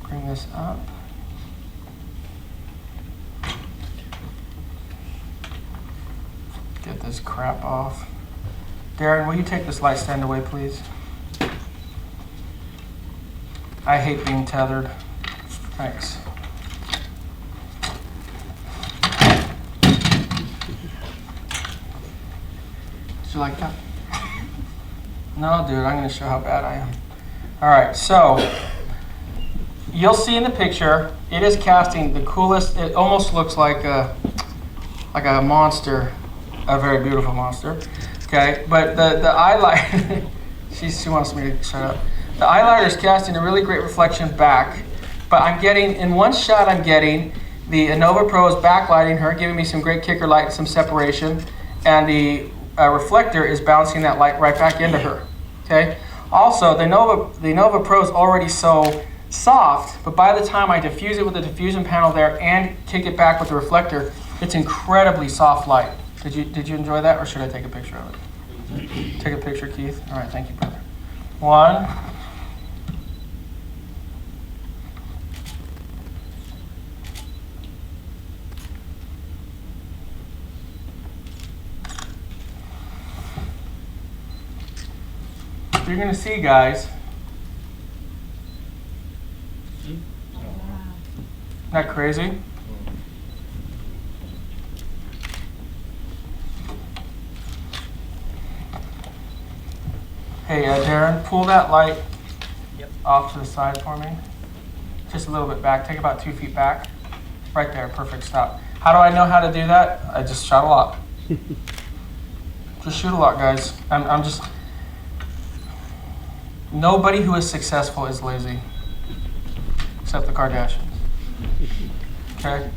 Bring this up. Get this crap off. Darren, will you take this light stand away, please? I hate being tethered. Thanks. Did you like that? No, dude, I'm going to show how bad I am. All right, so you'll see in the picture, it is casting the coolest. It almost looks like a monster, a very beautiful monster. Okay, but the eyeliner, she wants me to shut up. The eyeliner is casting a really great reflection back, but I'm getting, in one shot, I'm getting the Innova Pro is backlighting her, giving me some great kicker light and some separation, and the reflector is bouncing that light right back into her. Okay. Also, the Innova Pro is already so soft, but by the time I diffuse it with the diffusion panel there and kick it back with the reflector, it's incredibly soft light. Did you enjoy that, or should I take a picture of it? Take a picture, Keith. All right, thank you, brother. One. You're going to see, guys. Isn't that crazy? Hey, Darren, pull that light off to the side for me. Just a little bit back. Take about 2 feet back. Right there. Perfect. Stop. How do I know how to do that? I just shot a lot. Just shoot a lot, guys. I'm just... Nobody who is successful is lazy, except the Kardashians. Okay?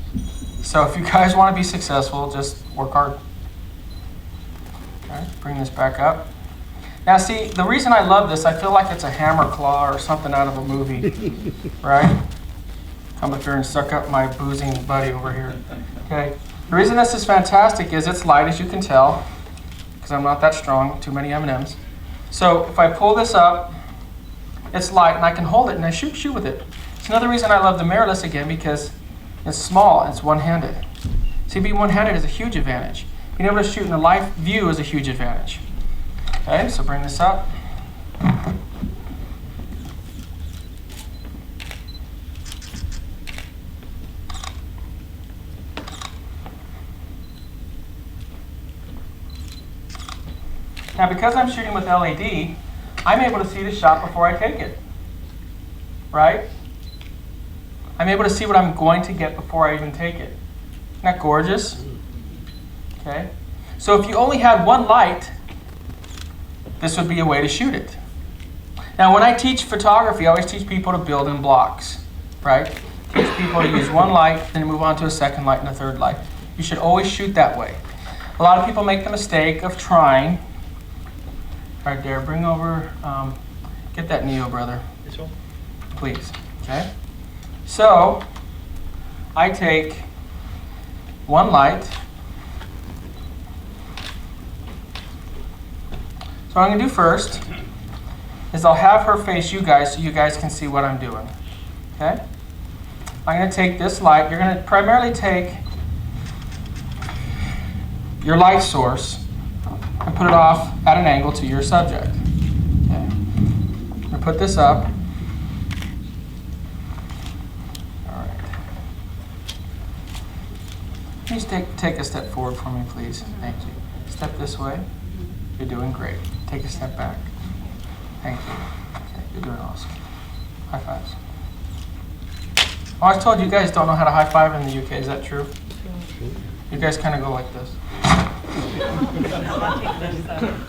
So if you guys want to be successful, just work hard. Okay, bring this back up. Now see, the reason I love this, I feel like it's a hammer claw or something out of a movie, right? Come up here and suck up my boozing buddy over here. Okay? The reason this is fantastic is it's light, as you can tell, because I'm not that strong, too many M&Ms. So if I pull this up, it's light, and I can hold it, and I shoot with it. It's another reason I love the mirrorless again, because it's small, and it's one-handed. See, being one-handed is a huge advantage. Being able to shoot in a live view is a huge advantage. Okay, so bring this up. Now, because I'm shooting with LED, I'm able to see the shot before I take it, right? I'm able to see what I'm going to get before I even take it. Isn't that gorgeous? Okay. So if you only had one light, this would be a way to shoot it. Now, when I teach photography, I always teach people to build in blocks, right? Teach people to use one light, then move on to a second light and a third light. You should always shoot that way. A lot of people make the mistake of trying. Right there, bring over, get that Neo, brother. This one? Please, okay? So, I take one light. So what I'm gonna do first is I'll have her face you guys so you guys can see what I'm doing, okay? I'm gonna take this light. You're gonna primarily take your light source and put it off at an angle to your subject. Okay. I'm going to put this up. All right. Please take a step forward for me, please. Thank you. Step this way. You're doing great. Take a step back. Thank you. Okay, you're doing awesome. High fives. Oh, I was told you guys don't know how to high five in the UK. Is that true? You guys kind of go like this.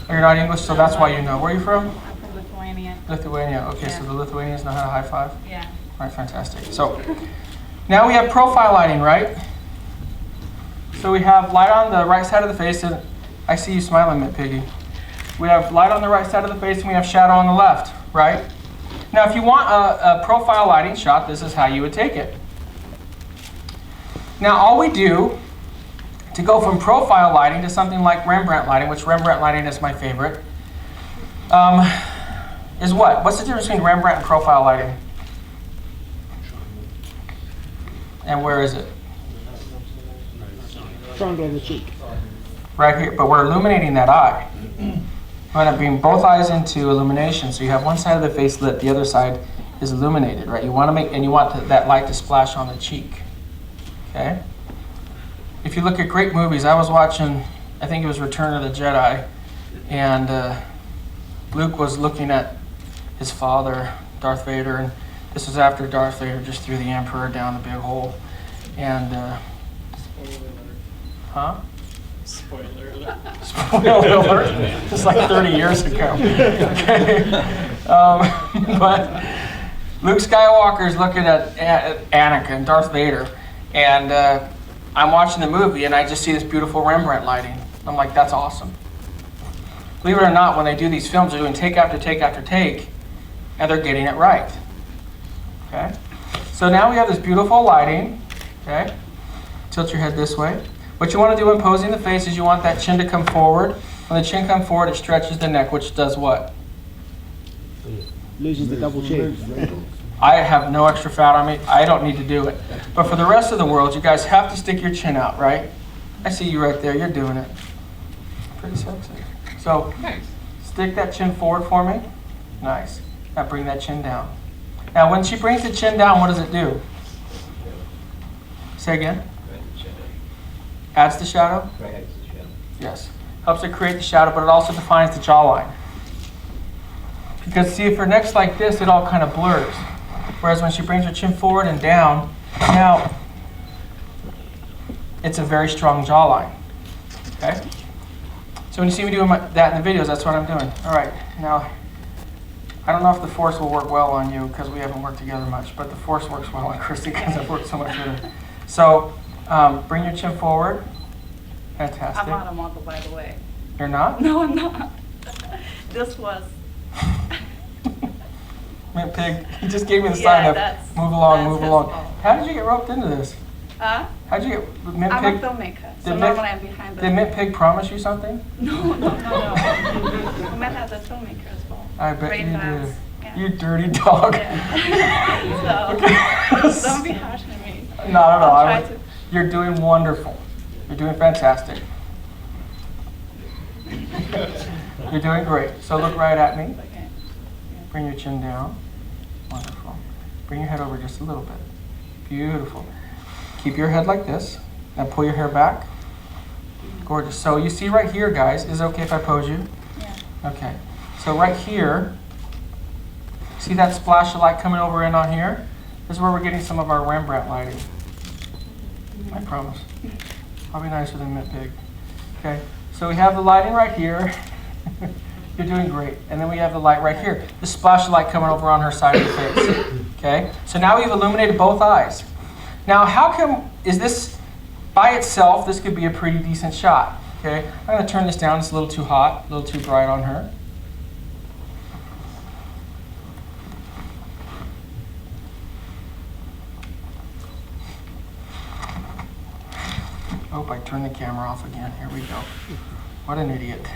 Oh, you're not English, so that's why you know. Where are you from? I'm from Lithuania. Lithuania. Okay, Yeah. so the Lithuanians know how to high five? Yeah. All right, fantastic. So now we have profile lighting, right? So we have light on the right side of the face, and I see you smiling, Mint Piggy. We have light on the right side of the face, and we have shadow on the left, right? Now, if you want a profile lighting shot, this is how you would take it. Now, all we do to go from profile lighting to something like Rembrandt lighting, which Rembrandt lighting is my favorite, is what? What's the difference between Rembrandt and profile lighting? And where is it? Triangle on the cheek. Right here, but we're illuminating that eye. We're going to bring both eyes into illumination, so you have one side of the face lit, the other side is illuminated, right? You want to make, and you want that light to splash on the cheek, okay? If you look at great movies, I was watching, I think it was Return of the Jedi, and Luke was looking at his father, Darth Vader, and this was after Darth Vader just threw the Emperor down the big hole, and huh? Spoiler alert. Spoiler alert. It's like 30 years ago. Okay. But Luke Skywalker is looking at Anakin, Darth Vader, and I'm watching the movie, and I just see this beautiful Rembrandt lighting. I'm like, that's awesome. Believe it or not, when they do these films, they're doing take after take after take, and they're getting it right. Okay. So now we have this beautiful lighting. Okay. Tilt your head this way. What you want to do when posing the face is you want that chin to come forward. When the chin comes forward, it stretches the neck, which does what? Loses the double chin. I have no extra fat on me. I don't need to do it. But for the rest of the world, you guys have to stick your chin out, right? I see you right there. You're doing it. Pretty sexy. So stick that chin forward for me. Nice. Now bring that chin down. Now when she brings the chin down, what does it do? Say again. Adds the shadow? Yes. Helps it create the shadow, but it also defines the jawline. Because see, if her neck's like this, it all kind of blurs. Whereas when she brings her chin forward and down, now it's a very strong jawline. Okay? So when you see me doing that in the videos, that's what I'm doing. All right. Now, I don't know if the force will work well on you because we haven't worked together much, but the force works well on Christy because I've worked so much with her. So bring your chin forward. Fantastic. I'm not a model, by the way. You're not? No, I'm not. This was. Mint Pig, he just gave me the Yeah, sign of that's- move along, that's move his along. fault. How did you get roped into this? How'd you get Mint I'm Pig? a filmmaker, so Did normally I'm behind the. Did Mint Pig promise you something? No. I met as a filmmaker as well. I bet Great you fans. did. Yeah. You dirty dog. Yeah. Okay. So don't be harsh on me. Not at all. I'll try to. You're doing wonderful. You're doing fantastic. You're doing great. So look right at me. Okay. Bring your chin down. Wonderful. Bring your head over just a little bit. Beautiful. Keep your head like this. Now pull your hair back. Gorgeous. So you see right here, guys, is it okay if I pose you? Yeah. Okay. So right here, see that splash of light coming over in on here? This is where we're getting some of our Rembrandt lighting. I promise. I'll be nicer than Mint Pig. Okay. So we have the lighting right here. You're doing great. And then we have the light right here. The splash of light coming over on her side of the face. Okay? So now we've illuminated both eyes. Now how come, is this, by itself, this could be a pretty decent shot. Okay? I'm going to turn this down. It's a little too hot, a little too bright on her. Oh, I turned the camera off again. Here we go. What an idiot.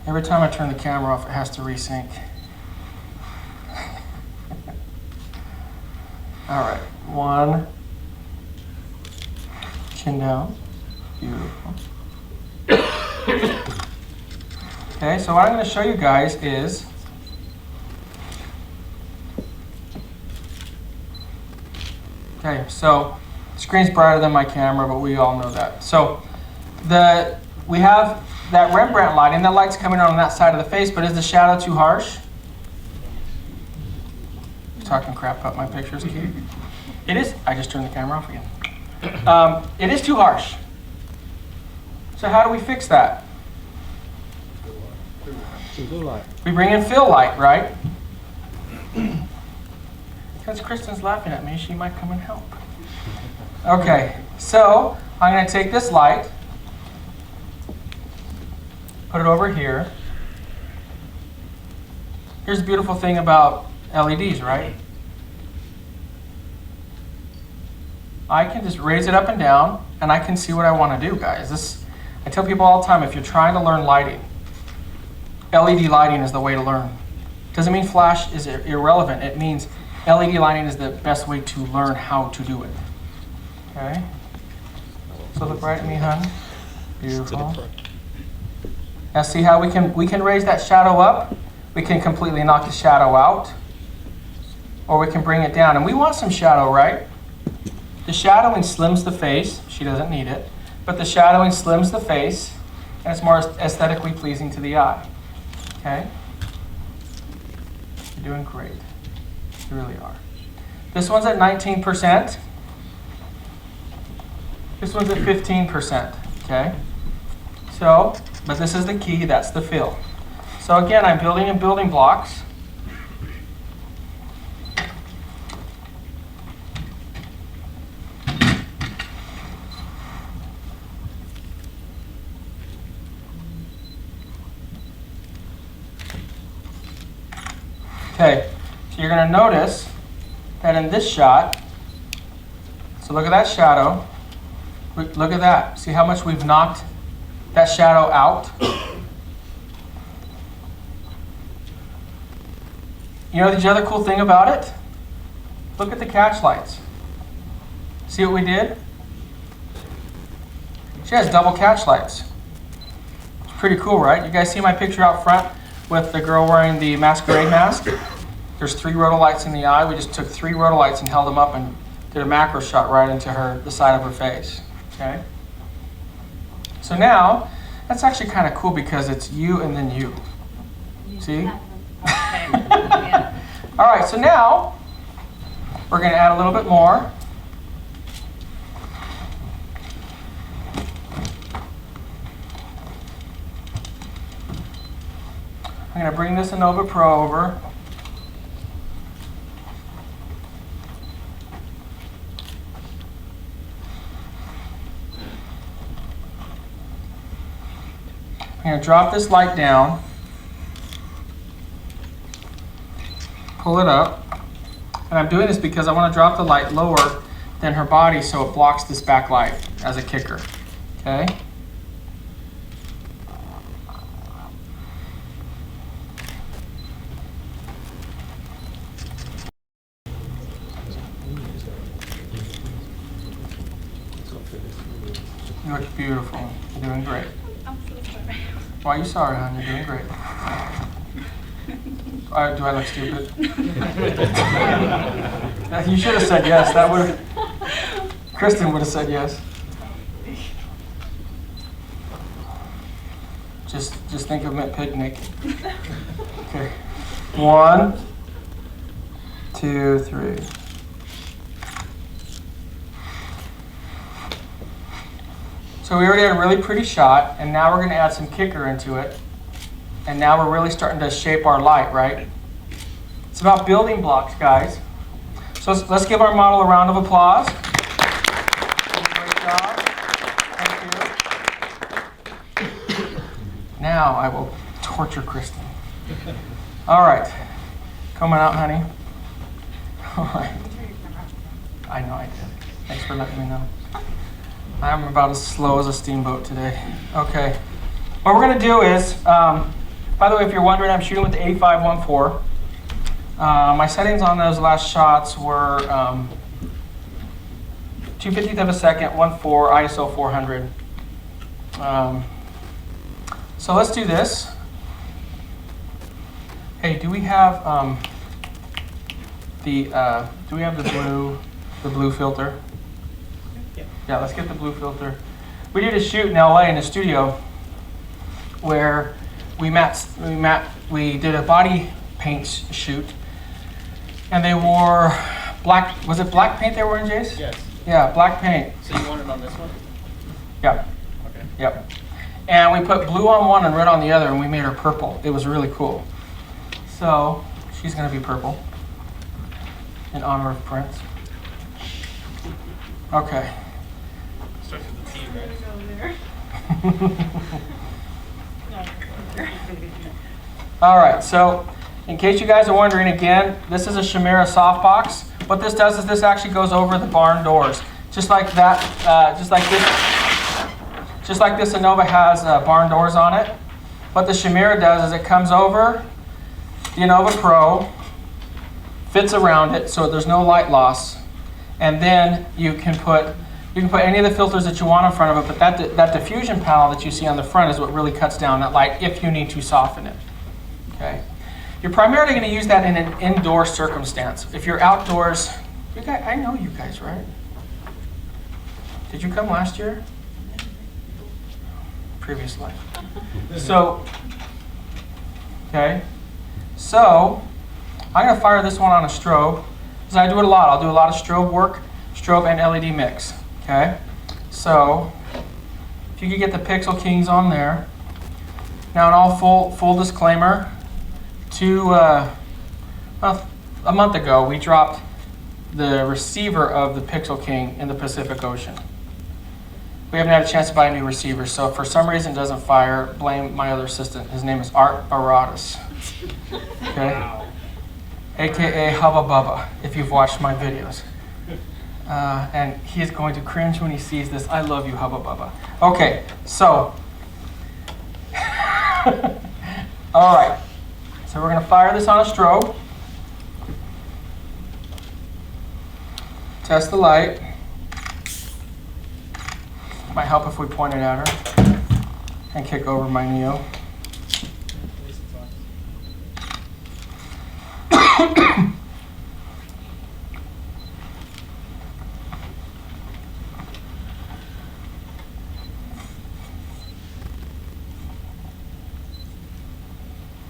Every time I turn the camera off, it has to resync. All right, one. Chin down. Beautiful. Okay, so what I'm going to show you guys is okay, so the screen's brighter than my camera, but we all know that. So we have that Rembrandt lighting. That light's coming on that side of the face, but is the shadow too harsh? talking crap about my pictures. It is, I just turned the camera off again. It is too harsh. So how do we fix that? We bring in fill light, right? Because Kristen's laughing at me, she might come and help. Okay, so I'm going to take this light, put it over here. Here's the beautiful thing about LEDs, right? I can just raise it up and down, and I can see what I want to do, guys. I tell people all the time, if you're trying to learn lighting, LED lighting is the way to learn. Doesn't mean flash is irrelevant. It means LED lighting is the best way to learn how to do it. Okay? So look right at me, hon. Beautiful. Now see how we can raise that shadow up. We can completely knock the shadow out. Or we can bring it down. And we want some shadow, right? The shadowing slims the face. She doesn't need it. But the shadowing slims the face. And it's more aesthetically pleasing to the eye. Okay? You're doing great. You really are. This one's at 19%. This one's at 15%. Okay? So, but this is the key, that's the fill. So again, I'm building in building blocks. Okay, so you're going to notice that in this shot, so look at that shadow, look at that. See how much we've knocked that shadow out? You know the other cool thing about it? Look at the catch lights. See what we did? She has double catch lights. It's pretty cool, right? You guys see my picture out front with the girl wearing the masquerade mask? There's 3 Rotolights in the eye. We just took 3 Rotolights and held them up and did a macro shot right into the side of her face. Okay? So now, that's actually kind of cool because it's you and then you. See? All right, so now we're going to add a little bit more. I'm going to bring this Innova Pro over. I'm going to drop this light down, pull it up, and I'm doing this because I want to drop the light lower than her body so it blocks this backlight as a kicker. Okay? You look beautiful. You're doing great. I'm so sorry. Why are you sorry, hon? You're doing great. Do I look stupid? You should have said yes. That would. Kristen would have said yes. Just think of Mint Picnic. Okay. 1, 2, 3. So we already had a really pretty shot, and now we're going to add some kicker into it. And now we're really starting to shape our light, right? It's about building blocks, guys. So let's give our model a round of applause. Great job. Thank you. Now I will torture Kristen. All right. Coming out, honey. All right. I know I did. Thanks for letting me know. I'm about as slow as a steamboat today. Okay. What we're going to do is, by the way, if you're wondering, I'm shooting with the A514. My settings on those last shots were 2/50th of a second, 1.4, ISO 400. So let's do this. Hey, do we have the blue filter? Yeah, let's get the blue filter. We did a shoot in LA in a studio where we did a body paint shoot, And they wore black, was it black paint they were wearing, Jace? Yes. Yeah, black paint. So you want it on this one? Yeah. Okay. Yep. And we put blue on one and red on the other, and we made her purple. It was really cool. So she's going to be purple in honor of Prince. Okay. Starts with the T, right? All right, so in case you guys are wondering again, this is a Chimera softbox. What this does is this actually goes over the barn doors. Just like that, just like this Innova has barn doors on it. What the Chimera does is it comes over the Innova Pro, fits around it so there's no light loss, and then you can put any of the filters that you want in front of it, but that diffusion panel that you see on the front is what really cuts down that light if you need to soften it. Okay. You're primarily going to use that in an indoor circumstance. If you're outdoors, you guys, I know you guys, right? Did you come last year? Previous life. So, okay. So, I'm going to fire this one on a strobe, because I do it a lot. I'll do a lot of strobe work, strobe and LED mix. Okay. So, if you could get the Pixel Kings on there. Now, in all full disclaimer, a month ago, we dropped the receiver of the Pixel King in the Pacific Ocean. We haven't had a chance to buy a new receiver, so if for some reason it doesn't fire, blame my other assistant. His name is Art Baradas. Okay? Wow. AKA Hubba Bubba, if you've watched my videos. And he's going to cringe when he sees this. I love you, Hubba Bubba. Okay, so. All right. So we're going to fire this on a strobe. Test the light. Might help if we point it at her. And kick over my Neo.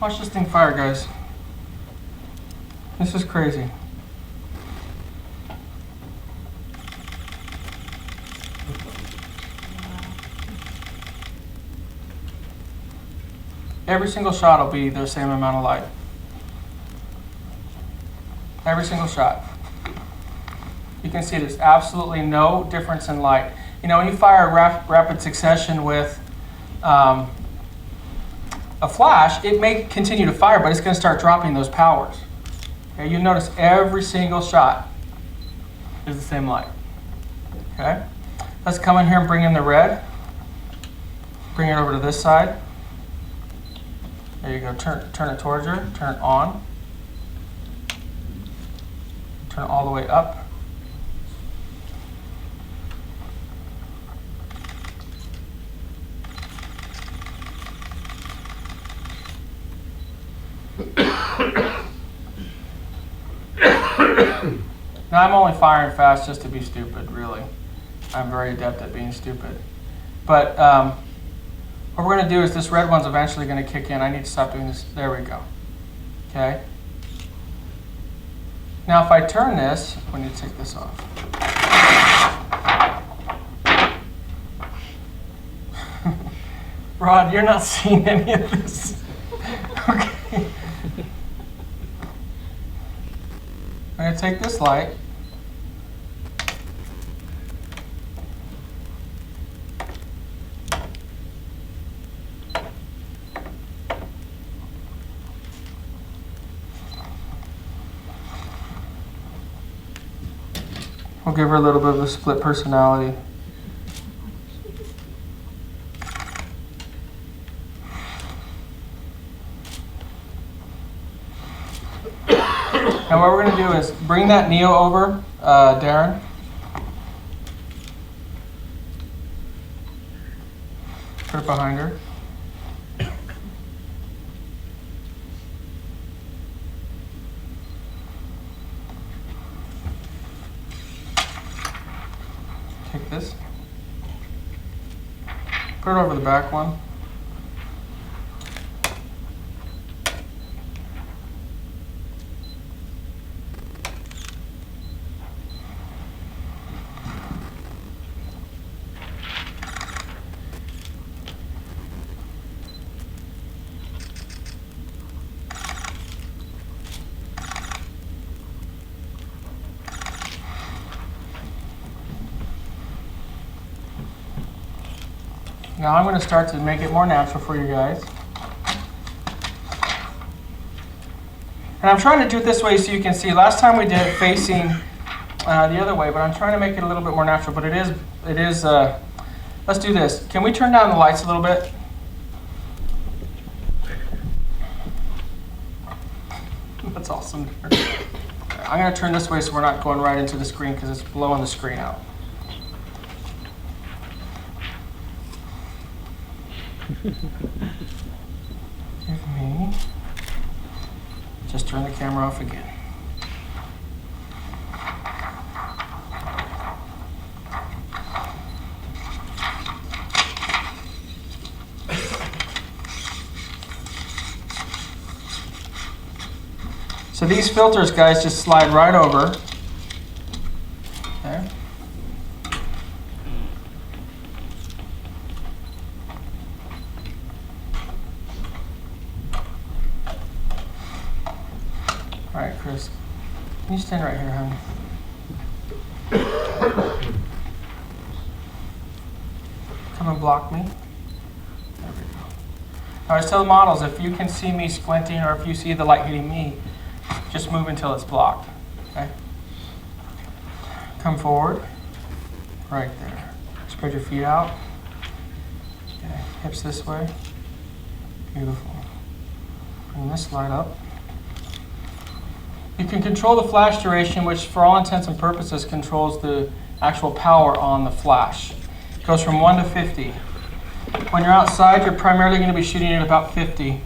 Watch this thing fire, guys. This is crazy. Every single shot will be the same amount of light. Every single shot. You can see there's absolutely no difference in light. You know, when you fire a rapid succession with a flash, it may continue to fire, but it's going to start dropping those powers. Okay, you notice every single shot is the same light. Okay, let's come in here and bring in the red. Bring it over to this side. There you go. Turn it towards her. Turn it on. Turn it all the way up. Now I'm only firing fast just to be stupid, really. I'm very adept at being stupid. But what we're going to do is this red one's eventually going to kick in. I need to stop doing this. There we go. Okay. Now if I turn this, we need to take this off. Rod, you're not seeing any of this. Okay. I'm going to take this light. We'll give her a little bit of a split personality. And what we're going to do is bring that Neo over, Darren. Put it behind her. Take this. Put it over the back one. Now I'm going to start to make it more natural for you guys. And I'm trying to do it this way so you can see. Last time we did it facing the other way, but I'm trying to make it a little bit more natural. But it is. Let's do this. Can we turn down the lights a little bit? That's awesome. I'm going to turn this way so we're not going right into the screen because it's blowing the screen out. Give me. Just turn the camera off again. So these filters, guys, just slide right over. Okay. All right, Chris, can you stand right here, honey? Come and block me. There we go. I always tell the models, if you can see me squinting or if you see the light hitting me, just move until it's blocked. Okay? Come forward. Right there. Spread your feet out. Okay. Hips this way. Beautiful. Bring this light up. You can control the flash duration, which for all intents and purposes controls the actual power on the flash. It goes from 1 to 50. When you're outside, you're primarily going to be shooting at about 50.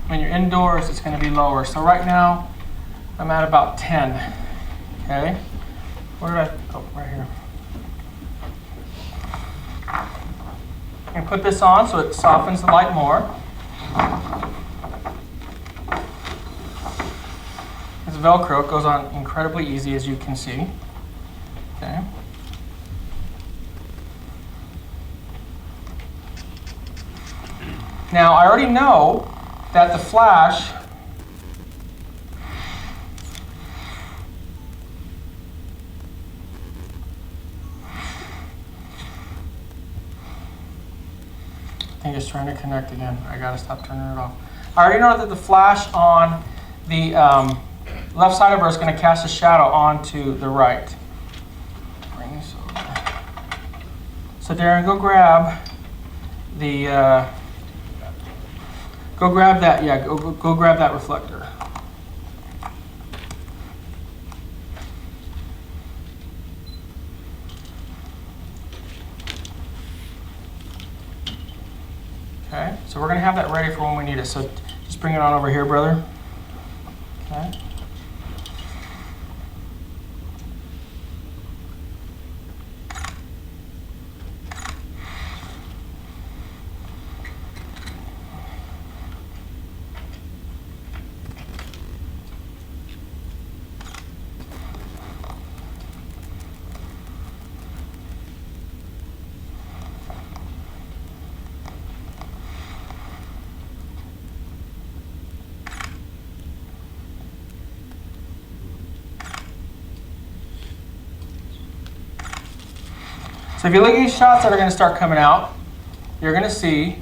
When you're indoors, it's going to be lower. So right now, I'm at about 10. Okay? Where did I? Oh, right here. And put this on so it softens the light more. It's Velcro. It goes on incredibly easy, as you can see. Okay. Now, I already know that the flash I think it's trying to connect again. I gotta stop turning it off. I already know that the flash on the left side of her is going to cast a shadow onto the right. Bring this over. So Darren, go grab the go grab that. Yeah, go grab that reflector. Okay, so we're going to have that ready for when we need it. So just bring it on over here, brother. Okay. So if you look at these shots that are going to start coming out, you're going to see,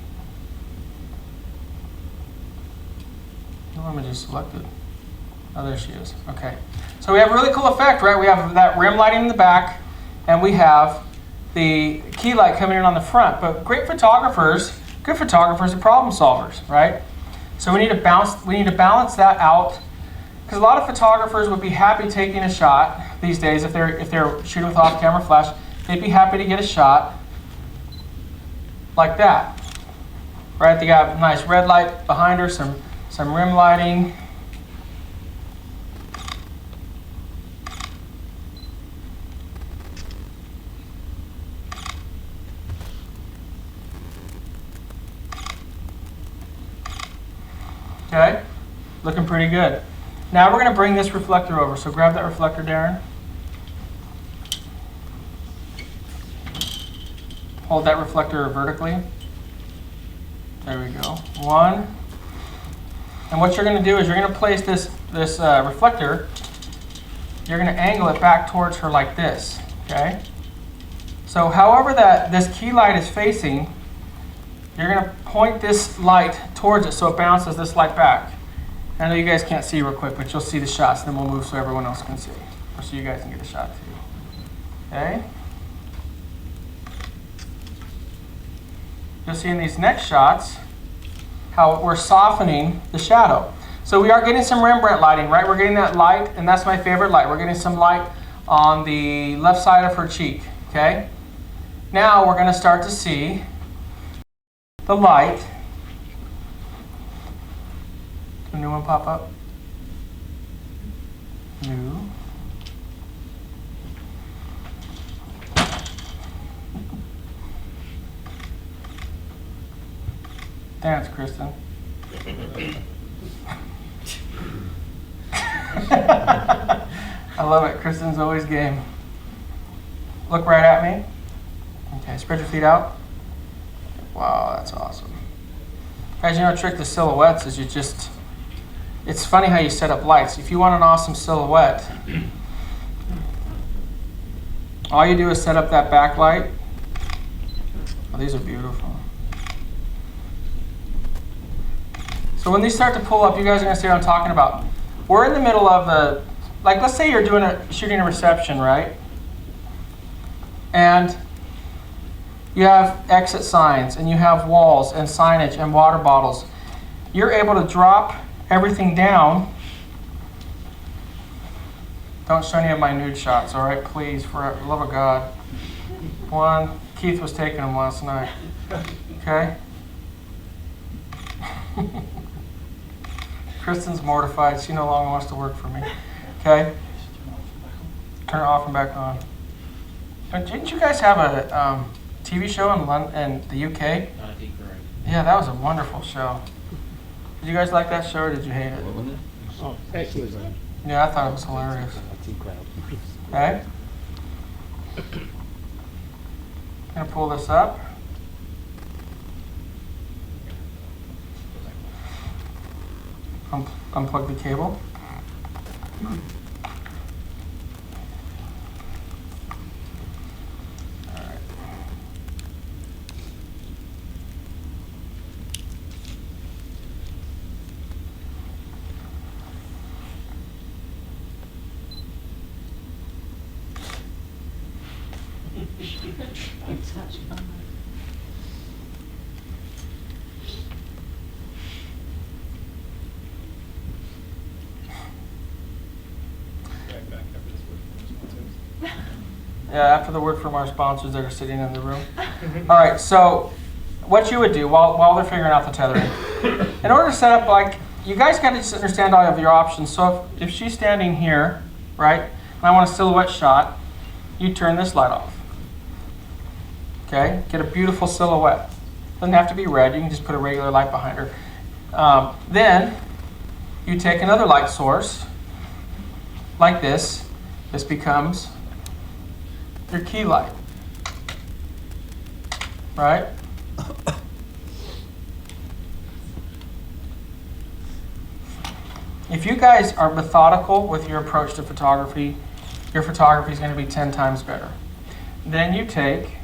what am I just selected? Oh, there she is. Okay. So we have a really cool effect, right? We have that rim lighting in the back, and we have the key light coming in on the front. But great photographers, good photographers are problem solvers, right? So we need to balance that out, because a lot of photographers would be happy taking a shot these days if they're shooting with off-camera flash. They'd be happy to get a shot like that, right? They got a nice red light behind her, some rim lighting. Okay, looking pretty good. Now we're going to bring this reflector over. So grab that reflector, Darren. Hold that reflector vertically. There we go. One. And what you're going to do is you're going to place this reflector, you're going to angle it back towards her like this. Okay? So however this key light is facing, you're going to point this light towards it so it bounces this light back. I know you guys can't see real quick, but you'll see the shots, and then we'll move so everyone else can see, or so you guys can get a shot too. Okay? You'll see in these next shots how we're softening the shadow. So we are getting some Rembrandt lighting, right? We're getting that light, and that's my favorite light. We're getting some light on the left side of her cheek, okay? Now we're going to start to see the light. A new one pop up? New. Dance, Kristen. I love it. Kristen's always game. Look right at me. Okay, spread your feet out. Wow, that's awesome. Guys, you know, a trick to silhouettes is it's funny how you set up lights. If you want an awesome silhouette, all you do is set up that backlight. Oh, these are beautiful. So when these start to pull up, you guys are going to see what I'm talking about. We're in the middle of like let's say you're shooting a reception, right? And you have exit signs, and you have walls and signage and water bottles. You're able to drop everything down. Don't show any of my nude shots, all right? Please, for the love of God. One, Keith was taking them last night. Okay? Kristen's mortified. She no longer wants to work for me. Okay? Turn it off and back on. Didn't you guys have a TV show in the UK? Yeah, that was a wonderful show. Did you guys like that show, or did you hate it? Oh, excellent. Yeah, I thought it was hilarious. Okay? I'm going to pull this up. Unplug the cable. Yeah, after the word from our sponsors that are sitting in the room. All right, so what you would do while they're figuring out the tethering, in order to set up, like, you guys got to just understand all of your options. So if she's standing here, right, and I want a silhouette shot, you turn this light off. Okay, get a beautiful silhouette. Doesn't have to be red, you can just put a regular light behind her. Then you take another light source, like this. This becomes your key light, right? If you guys are methodical with your approach to photography, your photography is going to be 10 times better. Then you take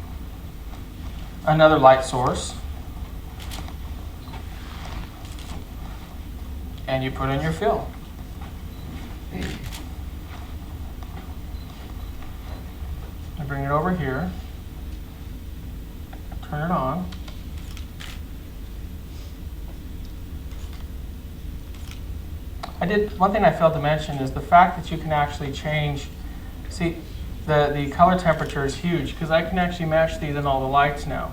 another light source and you put in your fill. I bring it over here, turn it on. One thing I failed to mention is the fact that you can actually change, see, the color temperature is huge because I can actually match these in all the lights now.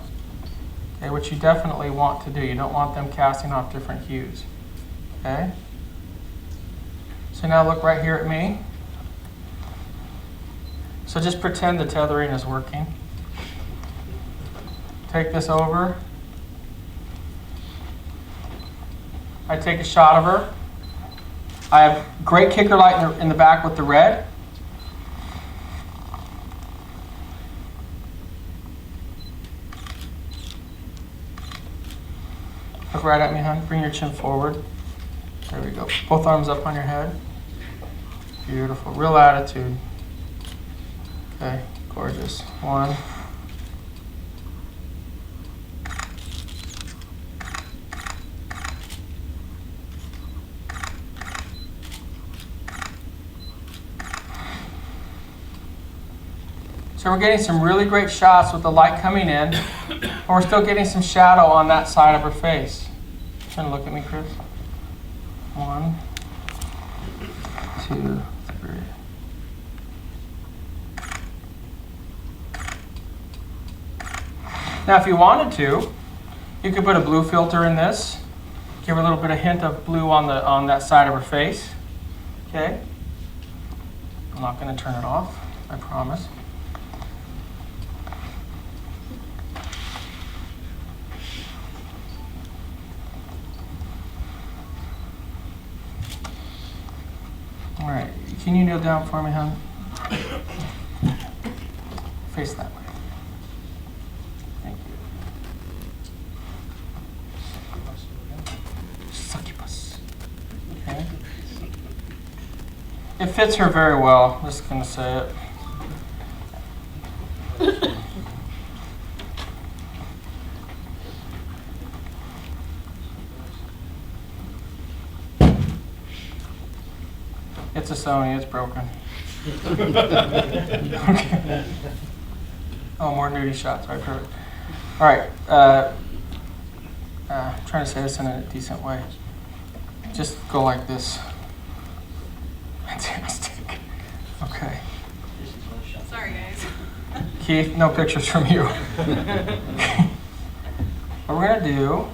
Okay, which you definitely want to do. You don't want them casting off different hues. Okay? So now look right here at me. So just pretend the tethering is working. Take this over. I take a shot of her. I have great kicker light in the back with the red. Look right at me, hon. Bring your chin forward. There we go. Both arms up on your head. Beautiful. Real attitude. Okay, gorgeous. One. So we're getting some really great shots with the light coming in, but we're still getting some shadow on that side of her face. Trying to look at me, Chris. 1, 2, 3. Now, if you wanted to, you could put a blue filter in this. Give her a little bit of hint of blue on that side of her face. Okay. I'm not going to turn it off, I promise. All right, can you kneel down for me, hon? Face that way. Thank you. Succubus. Okay. It fits her very well, I'm just going to say it. It's a Sony, it's broken. Okay. Oh, more nudie shots, right, perfect. All right, I'm trying to say this in a decent way. Just go like this. Fantastic. Okay. Sorry, guys. Keith, no pictures from you. What we're gonna do,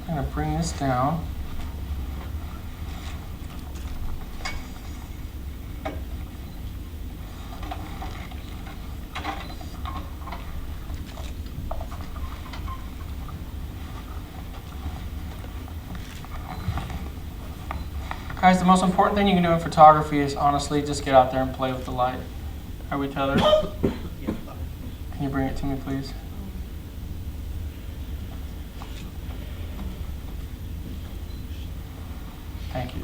I'm gonna bring this down. Guys, the most important thing you can do in photography is honestly just get out there and play with the light. Are we tethered? Can you bring it to me, please? Thank you.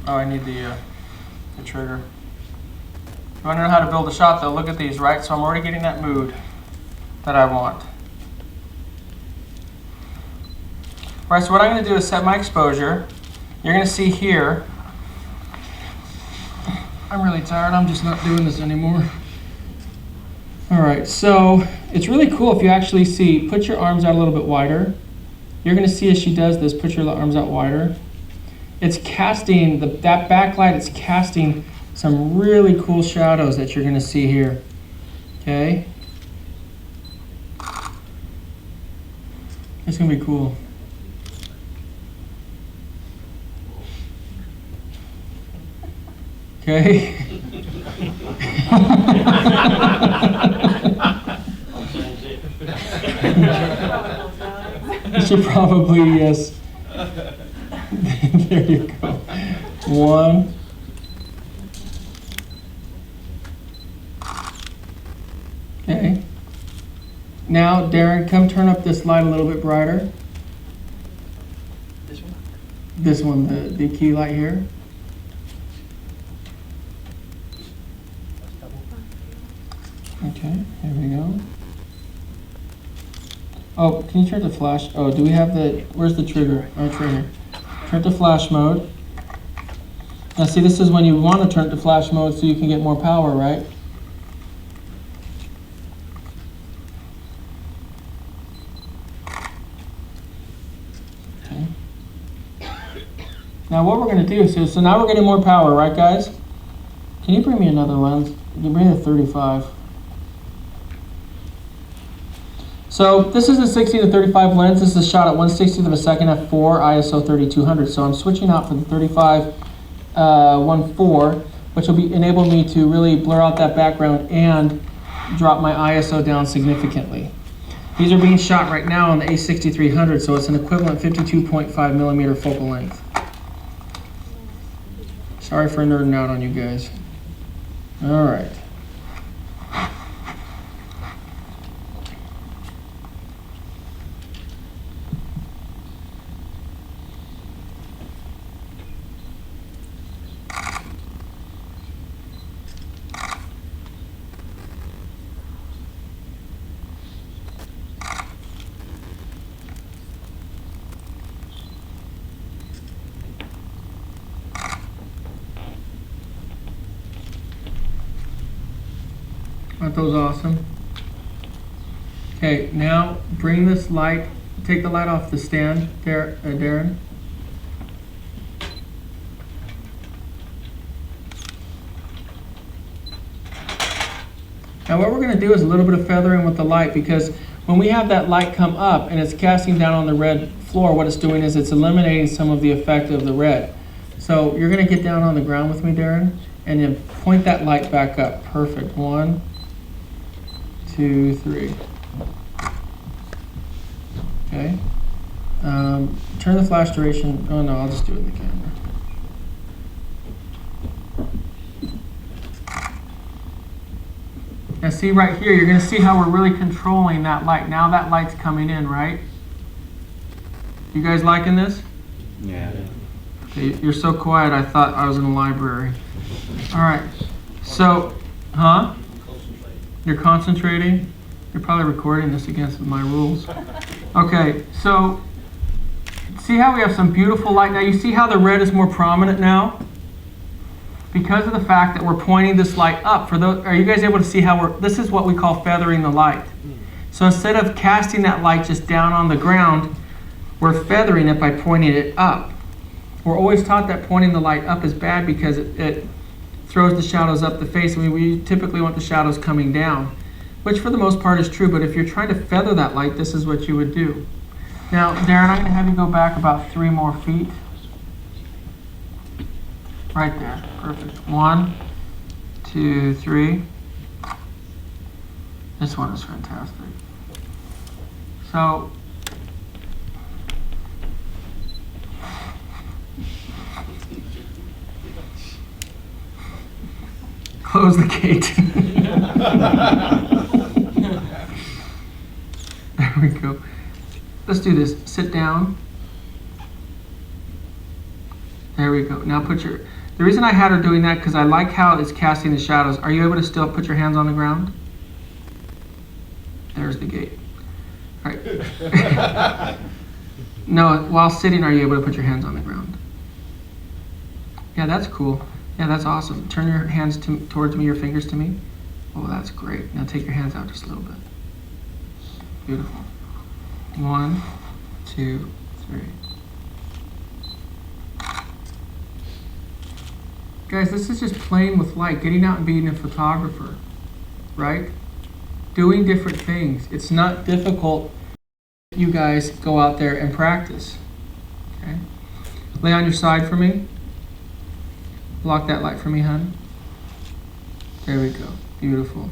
Oh, I need the trigger. You want to know how to build a shot, though? Look at these, right? So I'm already getting that mood that I want. All right, so what I'm going to do is set my exposure. You're going to see here, I'm really tired, I'm just not doing this anymore. All right, so it's really cool if you actually see, put your arms out a little bit wider. You're going to see as she does this, put your arms out wider. It's casting, that backlight, it's casting some really cool shadows that you're going to see here, okay? It's going to be cool. Okay. You should probably, yes. There you go. 1. Okay. Now, Darren, come turn up this light a little bit brighter. This one? This one, the key light here. Okay, here we go. Oh, can you turn to flash? Oh, do we have the, where's the trigger? Oh, it's right here. Turn to flash mode. Now see, this is when you want to turn to flash mode so you can get more power, right? Okay. Now what we're going to do, so now we're getting more power, right guys? Can you bring me another lens? You can bring the 35. So this is a 60 to 35 lens. This is shot at 1/60th of a second f4 ISO 3200. So I'm switching out for the 35 1.4, which will enable me to really blur out that background and drop my ISO down significantly. These are being shot right now on the A6300, so it's an equivalent 52.5 millimeter focal length. Sorry for nerding out on you guys. All right. Aren't those awesome? Okay, now bring this light, take the light off the stand, there, Darren. Now what we're going to do is a little bit of feathering with the light, because when we have that light come up and it's casting down on the red floor, what it's doing is it's eliminating some of the effect of the red. So you're going to get down on the ground with me, Darren, and then point that light back up. Perfect. 1, 2, 3. Okay. Turn the flash duration. Oh no, I'll just do it in the camera. Now see right here, you're going to see how we're really controlling that light. Now that light's coming in, right? You guys liking this? Yeah. Okay, you're so quiet, I thought I was in a library. All right. So, huh? You're concentrating? You're probably recording this against my rules. Okay, so see how we have some beautiful light. Now you see how the red is more prominent now? Because of the fact that we're pointing this light up. For those, are you guys able to see how this is what we call feathering the light. So instead of casting that light just down on the ground, we're feathering it by pointing it up. We're always taught that pointing the light up is bad because it throws the shadows up the face. I mean, we typically want the shadows coming down, which for the most part is true, but if you're trying to feather that light, this is what you would do. Now, Darren, I'm going to have you go back about 3 more feet. Right there. Perfect. 1, 2, 3. This one is fantastic. So, close the gate. There we go. Let's do this. Sit down. There we go. Now put your... The reason I had her doing that because I like how it's casting the shadows. Are you able to still put your hands on the ground? There's the gate. All right. No, while sitting, are you able to put your hands on the ground? Yeah, that's cool. Yeah, that's awesome. Turn your hands towards me, your fingers to me. Oh, that's great. Now take your hands out just a little bit. Beautiful. 1, 2, 3. Guys, this is just playing with light, getting out and being a photographer, right? Doing different things. It's not difficult. You guys go out there and practice. Okay? Lay on your side for me. Block that light for me, hon. There we go. Beautiful.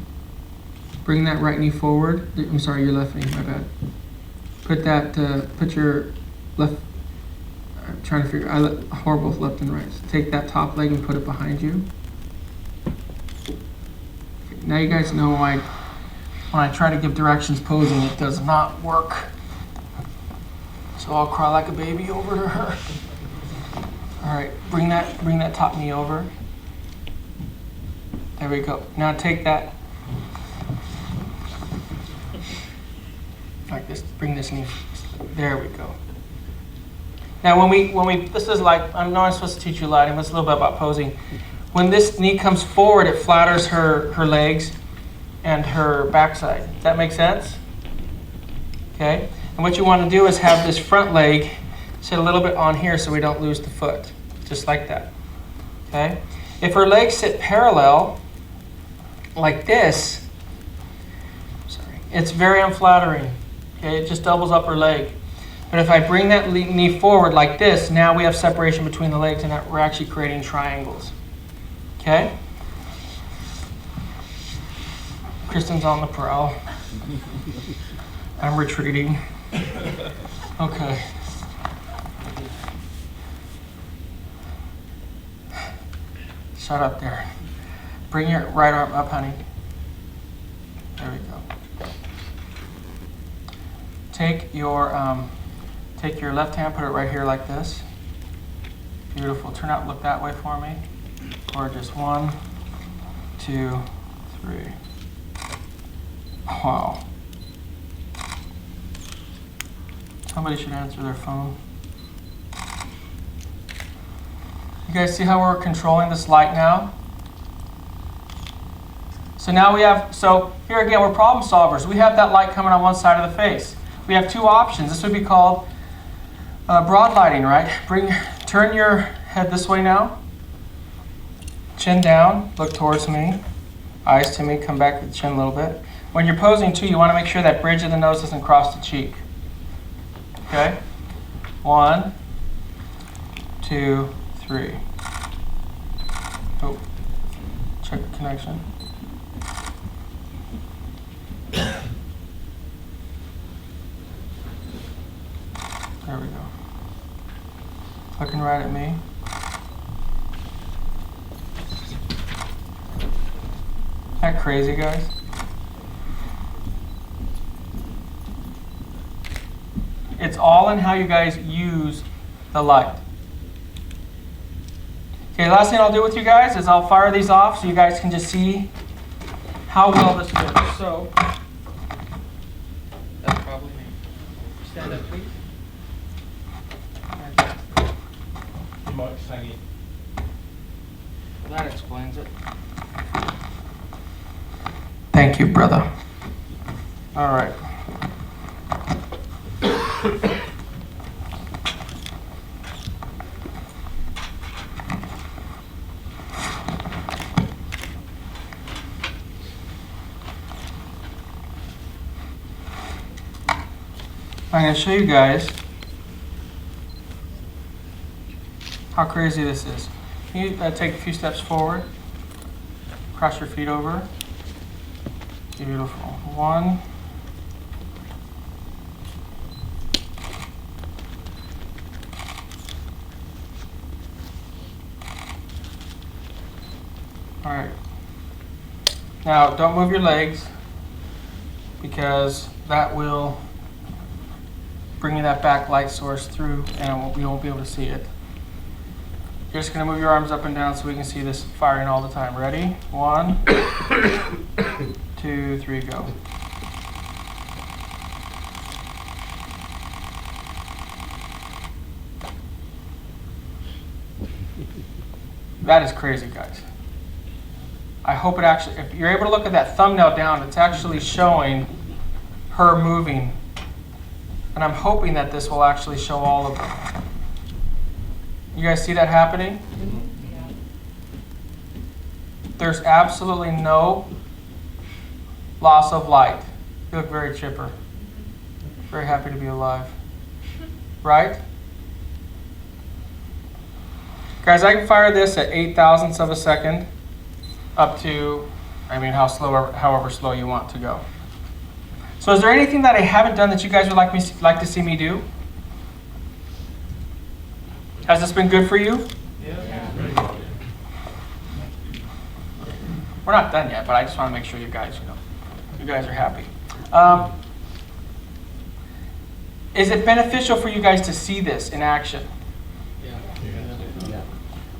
Bring that right knee forward. I'm sorry, your left knee, my bad. Put that, put your left, I'm trying to figure, horrible with left and right. So take that top leg and put it behind you. Okay, now you guys know why when I try to give directions posing, it does not work. So I'll cry like a baby over to her. All right, bring that top knee over. There we go. Now take that like this. Bring this knee. There we go. Now when we this is like, I know I'm supposed to teach you lighting, but it's a little bit about posing. When this knee comes forward, it flatters her legs and her backside. Does that make sense? Okay. And what you want to do is have this front leg sit a little bit on here so we don't lose the foot. Just like that. Okay? If her legs sit parallel, like this, sorry, it's very unflattering. Okay? It just doubles up her leg. But if I bring that knee forward like this, now we have separation between the legs and we're actually creating triangles. Okay? Kristen's on the prowl. I'm retreating. Okay. Shut up there. Bring your right arm up, honey. There we go. Take your left hand, put it right here like this. Beautiful. Turn out and look that way for me. Gorgeous. 1, 2, 3. Wow. Somebody should answer their phone. You guys see how we're controlling this light now? So now we have, so here again, we're problem solvers. We have that light coming on one side of the face. We have two options. This would be called broad lighting, right? Turn your head this way now. Chin down, look towards me. Eyes to me, come back with the chin a little bit. When you're posing too, you want to make sure that bridge of the nose doesn't cross the cheek. Okay? 1, 2, 3. Oh, check the connection. There we go. Looking right at me. Isn't that crazy, guys? It's all in how you guys use the light. Okay, last thing I'll do with you guys is I'll fire these off so you guys can just see how well this works. So, that's probably me. Stand up, please. Mike's hanging. Well, that explains it. Thank you, brother. All right. I'm going to show you guys how crazy this is. Can you take a few steps forward? Cross your feet over. Beautiful. 1. All right. Now, don't move your legs because that will bring that back light source through and we won't be able to see it. You're just going to move your arms up and down so we can see this firing all the time. Ready? 1, 2, 3, go. That is crazy, guys. I hope it actually, if you're able to look at that thumbnail down, it's actually showing her moving. And I'm hoping that this will actually show all of them. You guys see that happening? Yeah. There's absolutely no loss of light. You look very chipper. Very happy to be alive. Right? Guys, I can fire this at 8 thousandths of a second up to, however slow you want to go. So is there anything that I haven't done that you guys would like to see me do? Has this been good for you? Yeah. We're not done yet, but I just want to make sure you guys are happy. Is it beneficial for you guys to see this in action? Yeah.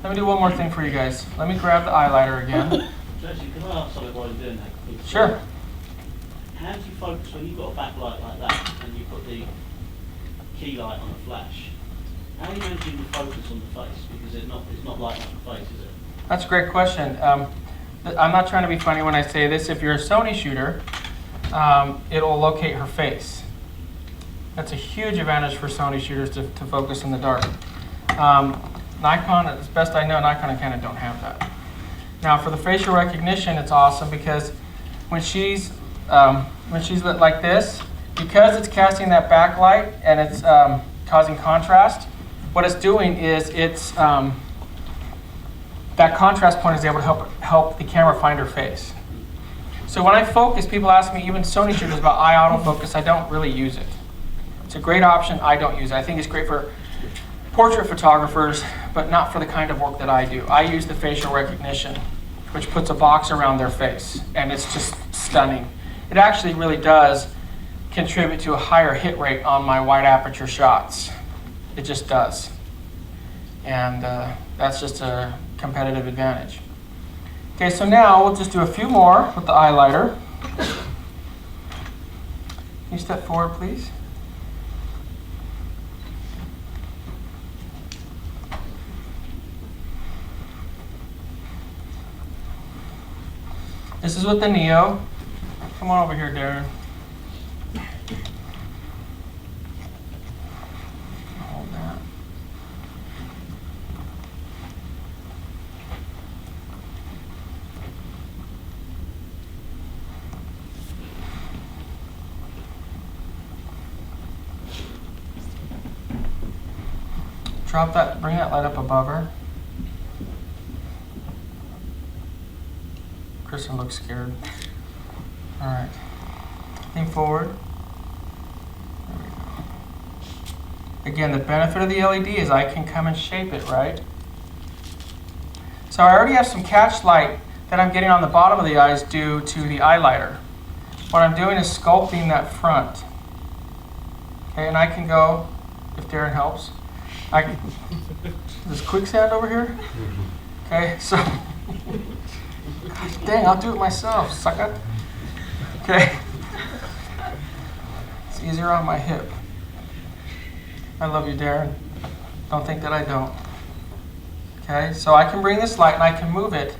Let me do one more thing for you guys. Let me grab the highlighter again. Jesse, can I ask something while you're doing that? Sure. How do you focus when you've got a backlight like that and you put the key light on the flash? How are you managing to focus on the face? Because it's not lighting up the face, is it? That's a great question. I'm not trying to be funny when I say this. If you're a Sony shooter, it'll locate her face. That's a huge advantage for Sony shooters to focus in the dark. Nikon, as best I know, Nikon and Canon don't have that. Now for the facial recognition, it's awesome because when she's lit like this, because it's casting that backlight and it's causing contrast, what it's doing is that contrast point is able to help the camera find her face. So when I focus, people ask me, even Sony shooters, about eye autofocus. I don't really use it. It's a great option. I don't use it. I think it's great for portrait photographers, but not for the kind of work that I do. I use the facial recognition, which puts a box around their face, and it's just stunning. It actually really does contribute to a higher hit rate on my wide aperture shots. It just does. And that's just a competitive advantage. Okay, so now we'll just do a few more with the highlighter. Can you step forward, please? This is with the Neo. Come on over here, Darren. Hold that. Drop that, bring that light up above her. Kristen looks scared. All right, lean forward. There we go. Again, the benefit of the LED is I can come and shape it, right? So I already have some catch light that I'm getting on the bottom of the eyes due to the eyeliner. What I'm doing is sculpting that front. Okay, and I can go, if Darren helps, I can, there's quicksand over here? Okay, so, gosh, dang, I'll do it myself, sucker. Okay, it's easier on my hip. I love you, Darren. Don't think that I don't. Okay, so I can bring this light and I can move it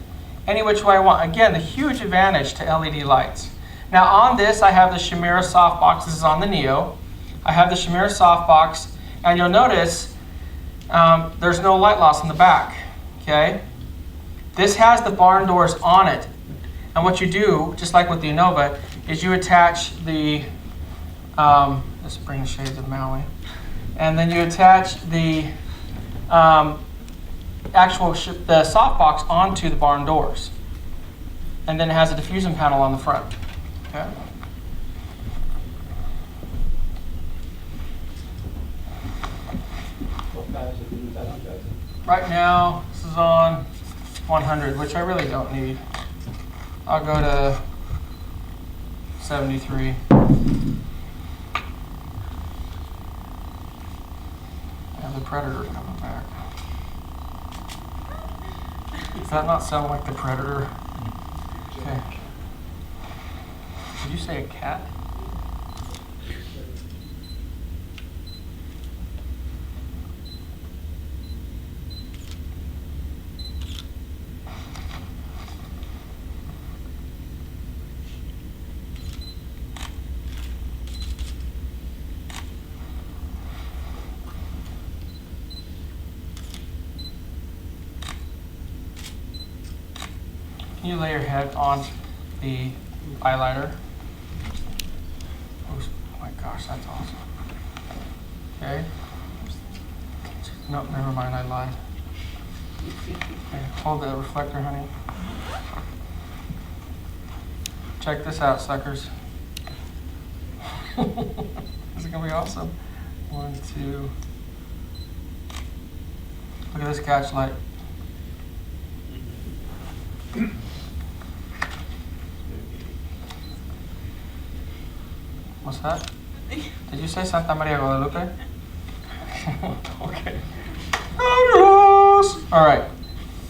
any which way I want. Again, the huge advantage to LED lights. Now on this, I have the Chimera softbox. This is on the Neo. I have the Chimera softbox, and you'll notice there's no light loss in the back. Okay, this has the barn doors on it, and what you do, just like with the Innova, is you attach the let's bring the shades of Maui, and then you attach the the softbox onto the barn doors, and then it has a diffusion panel on the front. Okay. Right now, this is on 100, which I really don't need. I'll go to 73. I have the Predator coming back. Does that not sound like the Predator? Okay. Did you say a cat? Can you lay your head on the eyeliner? Oh my gosh, that's awesome. Okay. No, never mind, I lied. Okay, hold the reflector, honey. Check this out, suckers. This is gonna be awesome. 1, 2. Look at this catch light. What's that? Did you say Santa Maria Guadalupe? Okay. All right.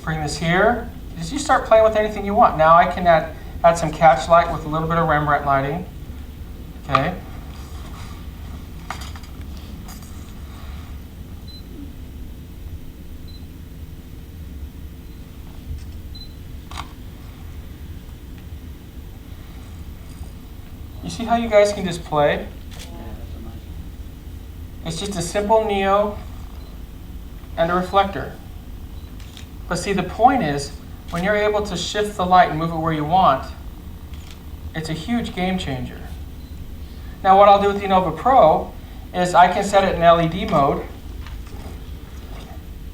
Bring this here. Just you start playing with anything you want. Now I can add some catch light with a little bit of Rembrandt lighting. Okay. You see how you guys can just play? It's just a simple Neo and a reflector. But see, the point is, when you're able to shift the light and move it where you want, it's a huge game changer. Now what I'll do with the Innova Pro is I can set it in LED mode,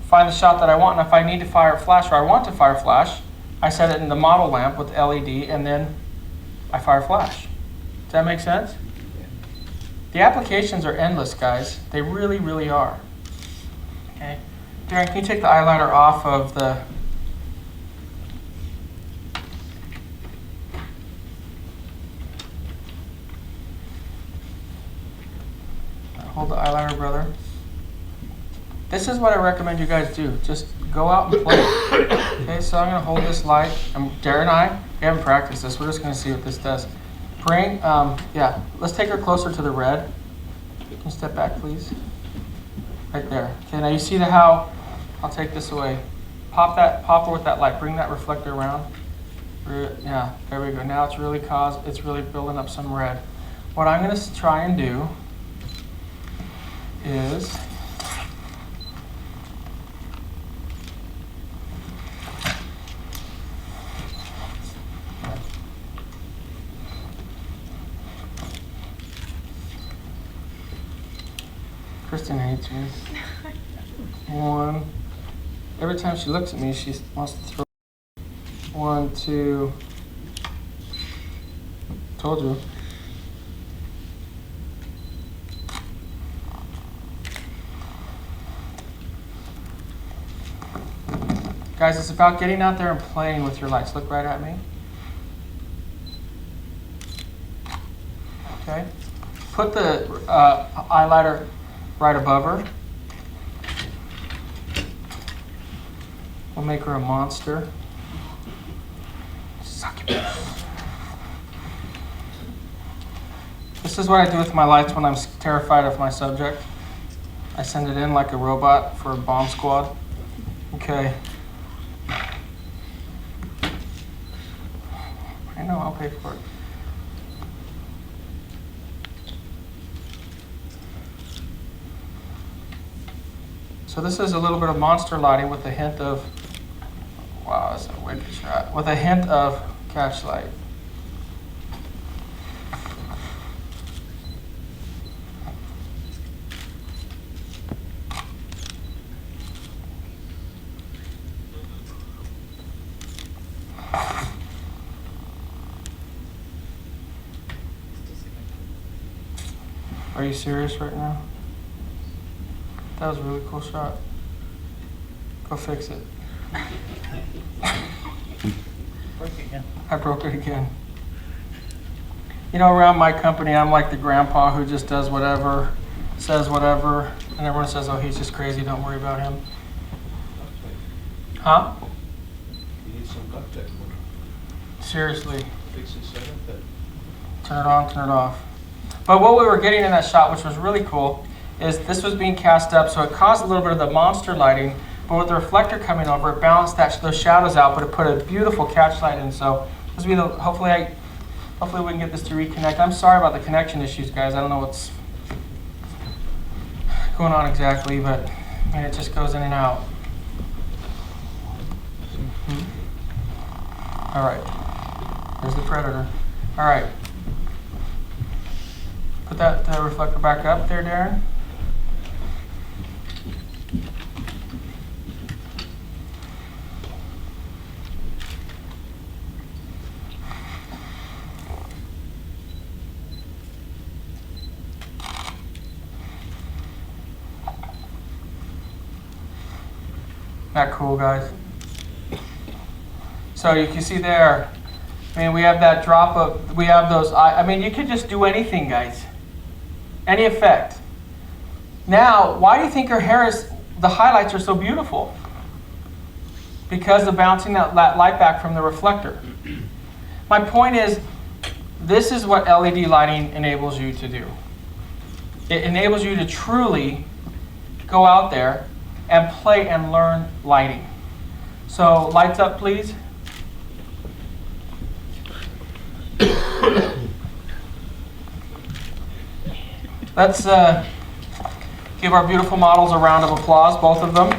find the shot that I want, and if I need to fire a flash or I want to fire flash, I set it in the model lamp with LED and then I fire flash. Does that make sense? The applications are endless, guys. They really, really are. Okay. Darren, can you take the eyeliner off of the... Hold the eyeliner, brother. This is what I recommend you guys do. Just go out and play. Okay, so I'm going to hold this light. Darren and I, we haven't practiced this. We're just going to see what this does. Bring, yeah, let's take her closer to the red. Can you step back, please? Right there. Okay, now you see how, I'll take this away. Pop her with that light. Bring that reflector around. Yeah, there we go. Now it's really building up some red. What I'm going to try and do is Kristen hates me. One. Every time she looks at me, she wants to throw. 1, 2. Told you. Guys, it's about getting out there and playing with your lights. Look right at me. Okay. Put the highlighter right above her. We'll make her a monster. Succubus. This is what I do with my lights when I'm terrified of my subject. I send it in like a robot for a bomb squad. Okay. I know, I'll pay for it. So this is a little bit of monster lighting with a hint of, wow, that's a wicked shot, with a hint of catch light. Are you serious right now? That was a really cool shot. Go fix it. Broke it again. I broke it again. You know, around my company, I'm like the grandpa who just does whatever, says whatever, and everyone says, oh, he's just crazy, don't worry about him. Huh? You need some duct tape. Seriously. Fix it, set up that. Turn it on, turn it off. But what we were getting in that shot, which was really cool, is this was being cast up, so it caused a little bit of the monster lighting, but with the reflector coming over, it balanced those shadows out, but it put a beautiful catch light in. So this will be hopefully we can get this to reconnect. I'm sorry about the connection issues, guys. I don't know what's going on exactly, but it just goes in and out. All right, there's the predator. All right. Put that reflector back up there, Darren. That cool, guys? So you can see there, I mean, we have that drop of, we have those, I mean, you could just do anything, guys. Any effect. Now, why do you think her hair is, the highlights are so beautiful? Because of bouncing that light back from the reflector. My point is, this is what LED lighting enables you to do. It enables you to truly go out there and play and learn lighting. So, lights up, please. Let's give our beautiful models a round of applause, both of them.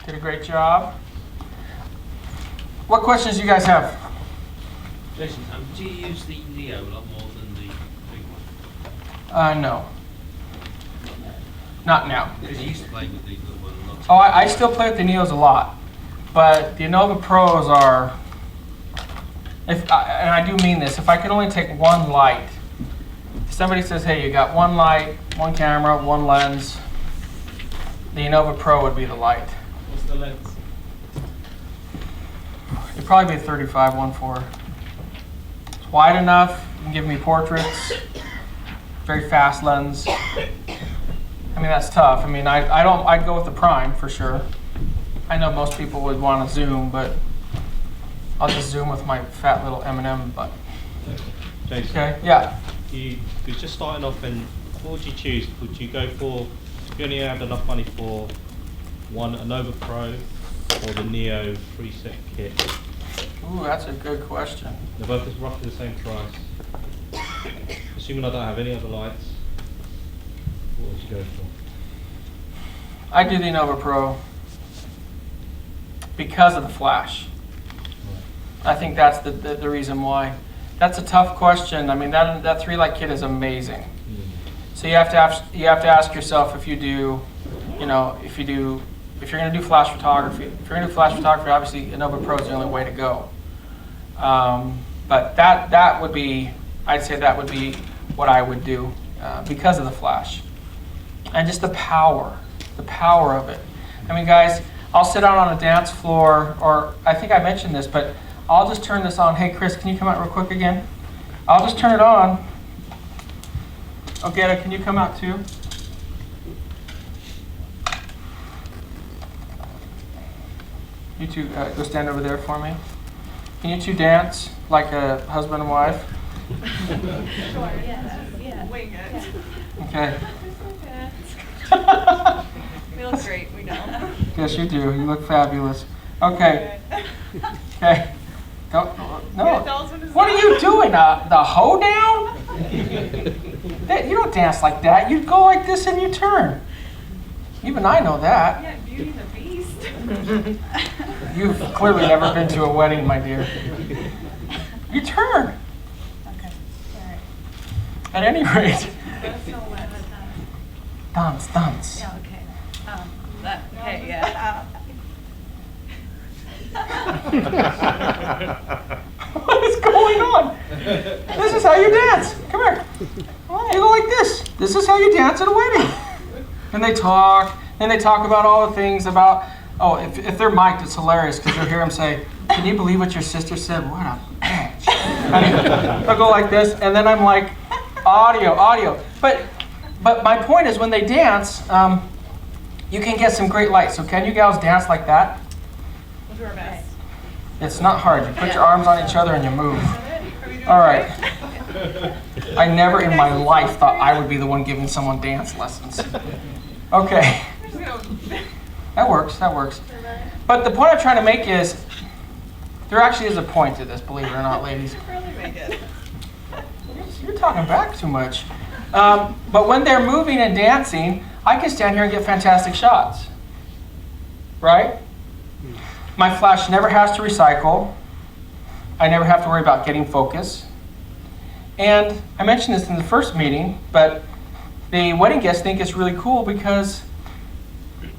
Did a great job. What questions do you guys have? Jason, do you use the Neo a lot more than the big one? No. Not now. Because you used to play with the little one a lot. Oh, I still play with the Neos a lot, but the Innova Pros are, and I do mean this, if I could only take one light, if somebody says, hey, you got one light, one camera, one lens, the Innova Pro would be the light. What's the lens? It'd probably be a 35 1.4. It's wide enough, you can give me portraits, very fast lens. I mean, that's tough. I mean, I'd go with the prime for sure. I know most people would want to zoom, but I'll just zoom with my fat little M&M button. Jason, Okay, yeah. you're just starting off, and what would you choose? Would you go for, if you only had enough money for One, a Nova Pro or the Neo preset kit? Ooh, that's a good question. They're both roughly the same price. Assuming I don't have any other lights, what would you go for? I do the Nova Pro because of the flash. I think that's the reason why. That's a tough question. I mean, that 3-light kit is amazing. So you have to ask yourself if you're going to do flash photography. If you're going to do flash photography, obviously a Nova Pro is the only way to go. But that would be, I'd say that would be what I would do because of the flash and just the power of it. I mean, guys, I'll sit out on a dance floor, or I think I mentioned this, but I'll just turn this on. Hey, Chris, can you come out real quick again? I'll just turn it on. Okay, can you come out too? You two, go stand over there for me. Can you two dance like a husband and wife? Sure, yeah. Wing it. Okay. We look great, we know. Yes, you do. You look fabulous. Okay. Okay. No. What are you doing? The hoedown? You don't dance like that. You go like this and you turn. Even I know that. Yeah, Beauty and the Beast. You've clearly never been to a wedding, my dear. You turn. Okay, all right. At any rate. That's so wet. Dance. Yeah, okay. Okay, yeah. What is going on? This is how you dance. Come here. You go like this. This is how you dance at a wedding. And they talk about all the things about, if they're mic'd, it's hilarious because you'll hear them say, "Can you believe what your sister said? What a bitch." And they'll go like this, and then I'm like, audio. But my point is, when they dance, you can get some great light. So can you gals dance like that? We'll do our best. It's not hard. You put your arms on each other and you move. All right. I never in my life thought I would be the one giving someone dance lessons. Okay. That works. But the point I'm trying to make is, there actually is a point to this, believe it or not, ladies. You're talking back too much. But when they're moving and dancing, I can stand here and get fantastic shots. Right? My flash never has to recycle. I never have to worry about getting focus. And I mentioned this in the first meeting, but the wedding guests think it's really cool because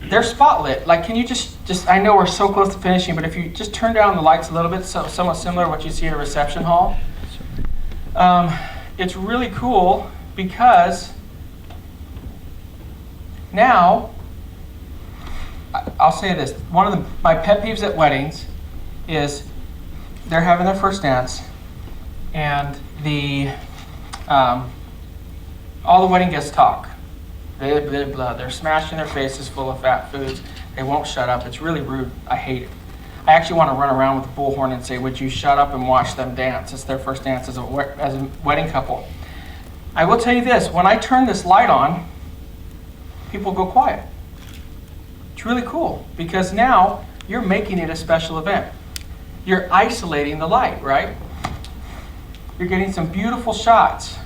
they're spotlit. Like, can you just I know we're so close to finishing, but if you just turn down the lights a little bit, somewhat similar to what you see at a reception hall, it's really cool because now, I'll say this, one of my pet peeves at weddings is they're having their first dance and all the wedding guests talk. They're smashing their faces full of fat foods. They won't shut up. It's really rude. I hate it. I actually want to run around with a bullhorn and say, "Would you shut up and watch them dance?" It's their first dance as a wedding couple. I will tell you this, when I turn this light on, people go quiet. It's really cool because now you're making it a special event. You're isolating the light, right? You're getting some beautiful shots.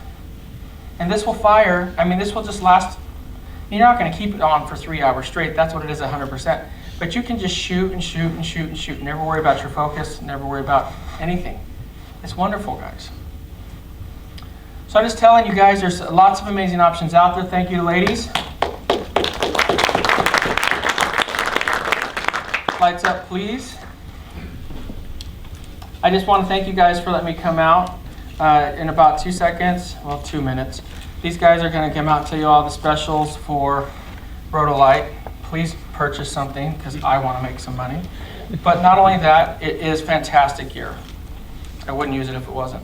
And this will fire, this will just last, you're not going to keep it on for 3 hours straight. That's what it is 100%. But you can just shoot and shoot and shoot and shoot. Never worry about your focus. Never worry about anything. It's wonderful, guys. So I'm just telling you guys, there's lots of amazing options out there. Thank you, ladies. Lights up, please. I just want to thank you guys for letting me come out in about 2 seconds, well, 2 minutes. These guys are going to come out and tell you all the specials for Rotolight. Please purchase something because I want to make some money. But not only that, it is fantastic gear. I wouldn't use it if it wasn't.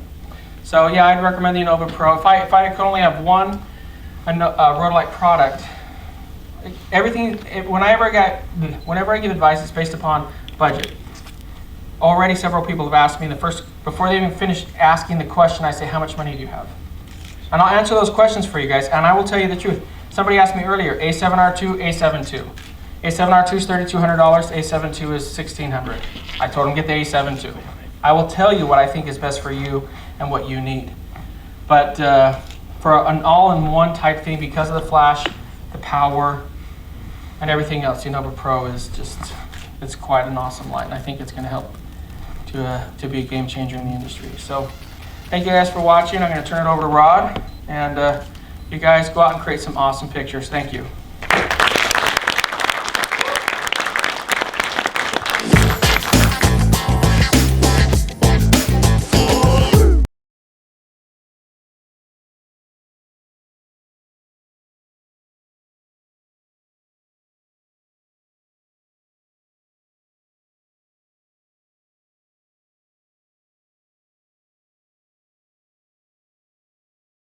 So yeah, I'd recommend the Nova Pro. If I could only have one Rotolight product, whenever I give advice, it's based upon budget. Already several people have asked me before they even finish asking the question, I say, "How much money do you have?" And I'll answer those questions for you guys, and I will tell you the truth. Somebody asked me earlier, A7R2, A7 II. A7R2 is $3,200, A7 II is $1,600. I told him get the A7 II. I will tell you what I think is best for you and what you need. But for an all-in-one type thing, because of the flash, the power, and everything else, the Nova Pro is just, it's quite an awesome light, and I think it's going to help to be a game changer in the industry. So thank you guys for watching. I'm going to turn it over to Rod, and you guys go out and create some awesome pictures. Thank you.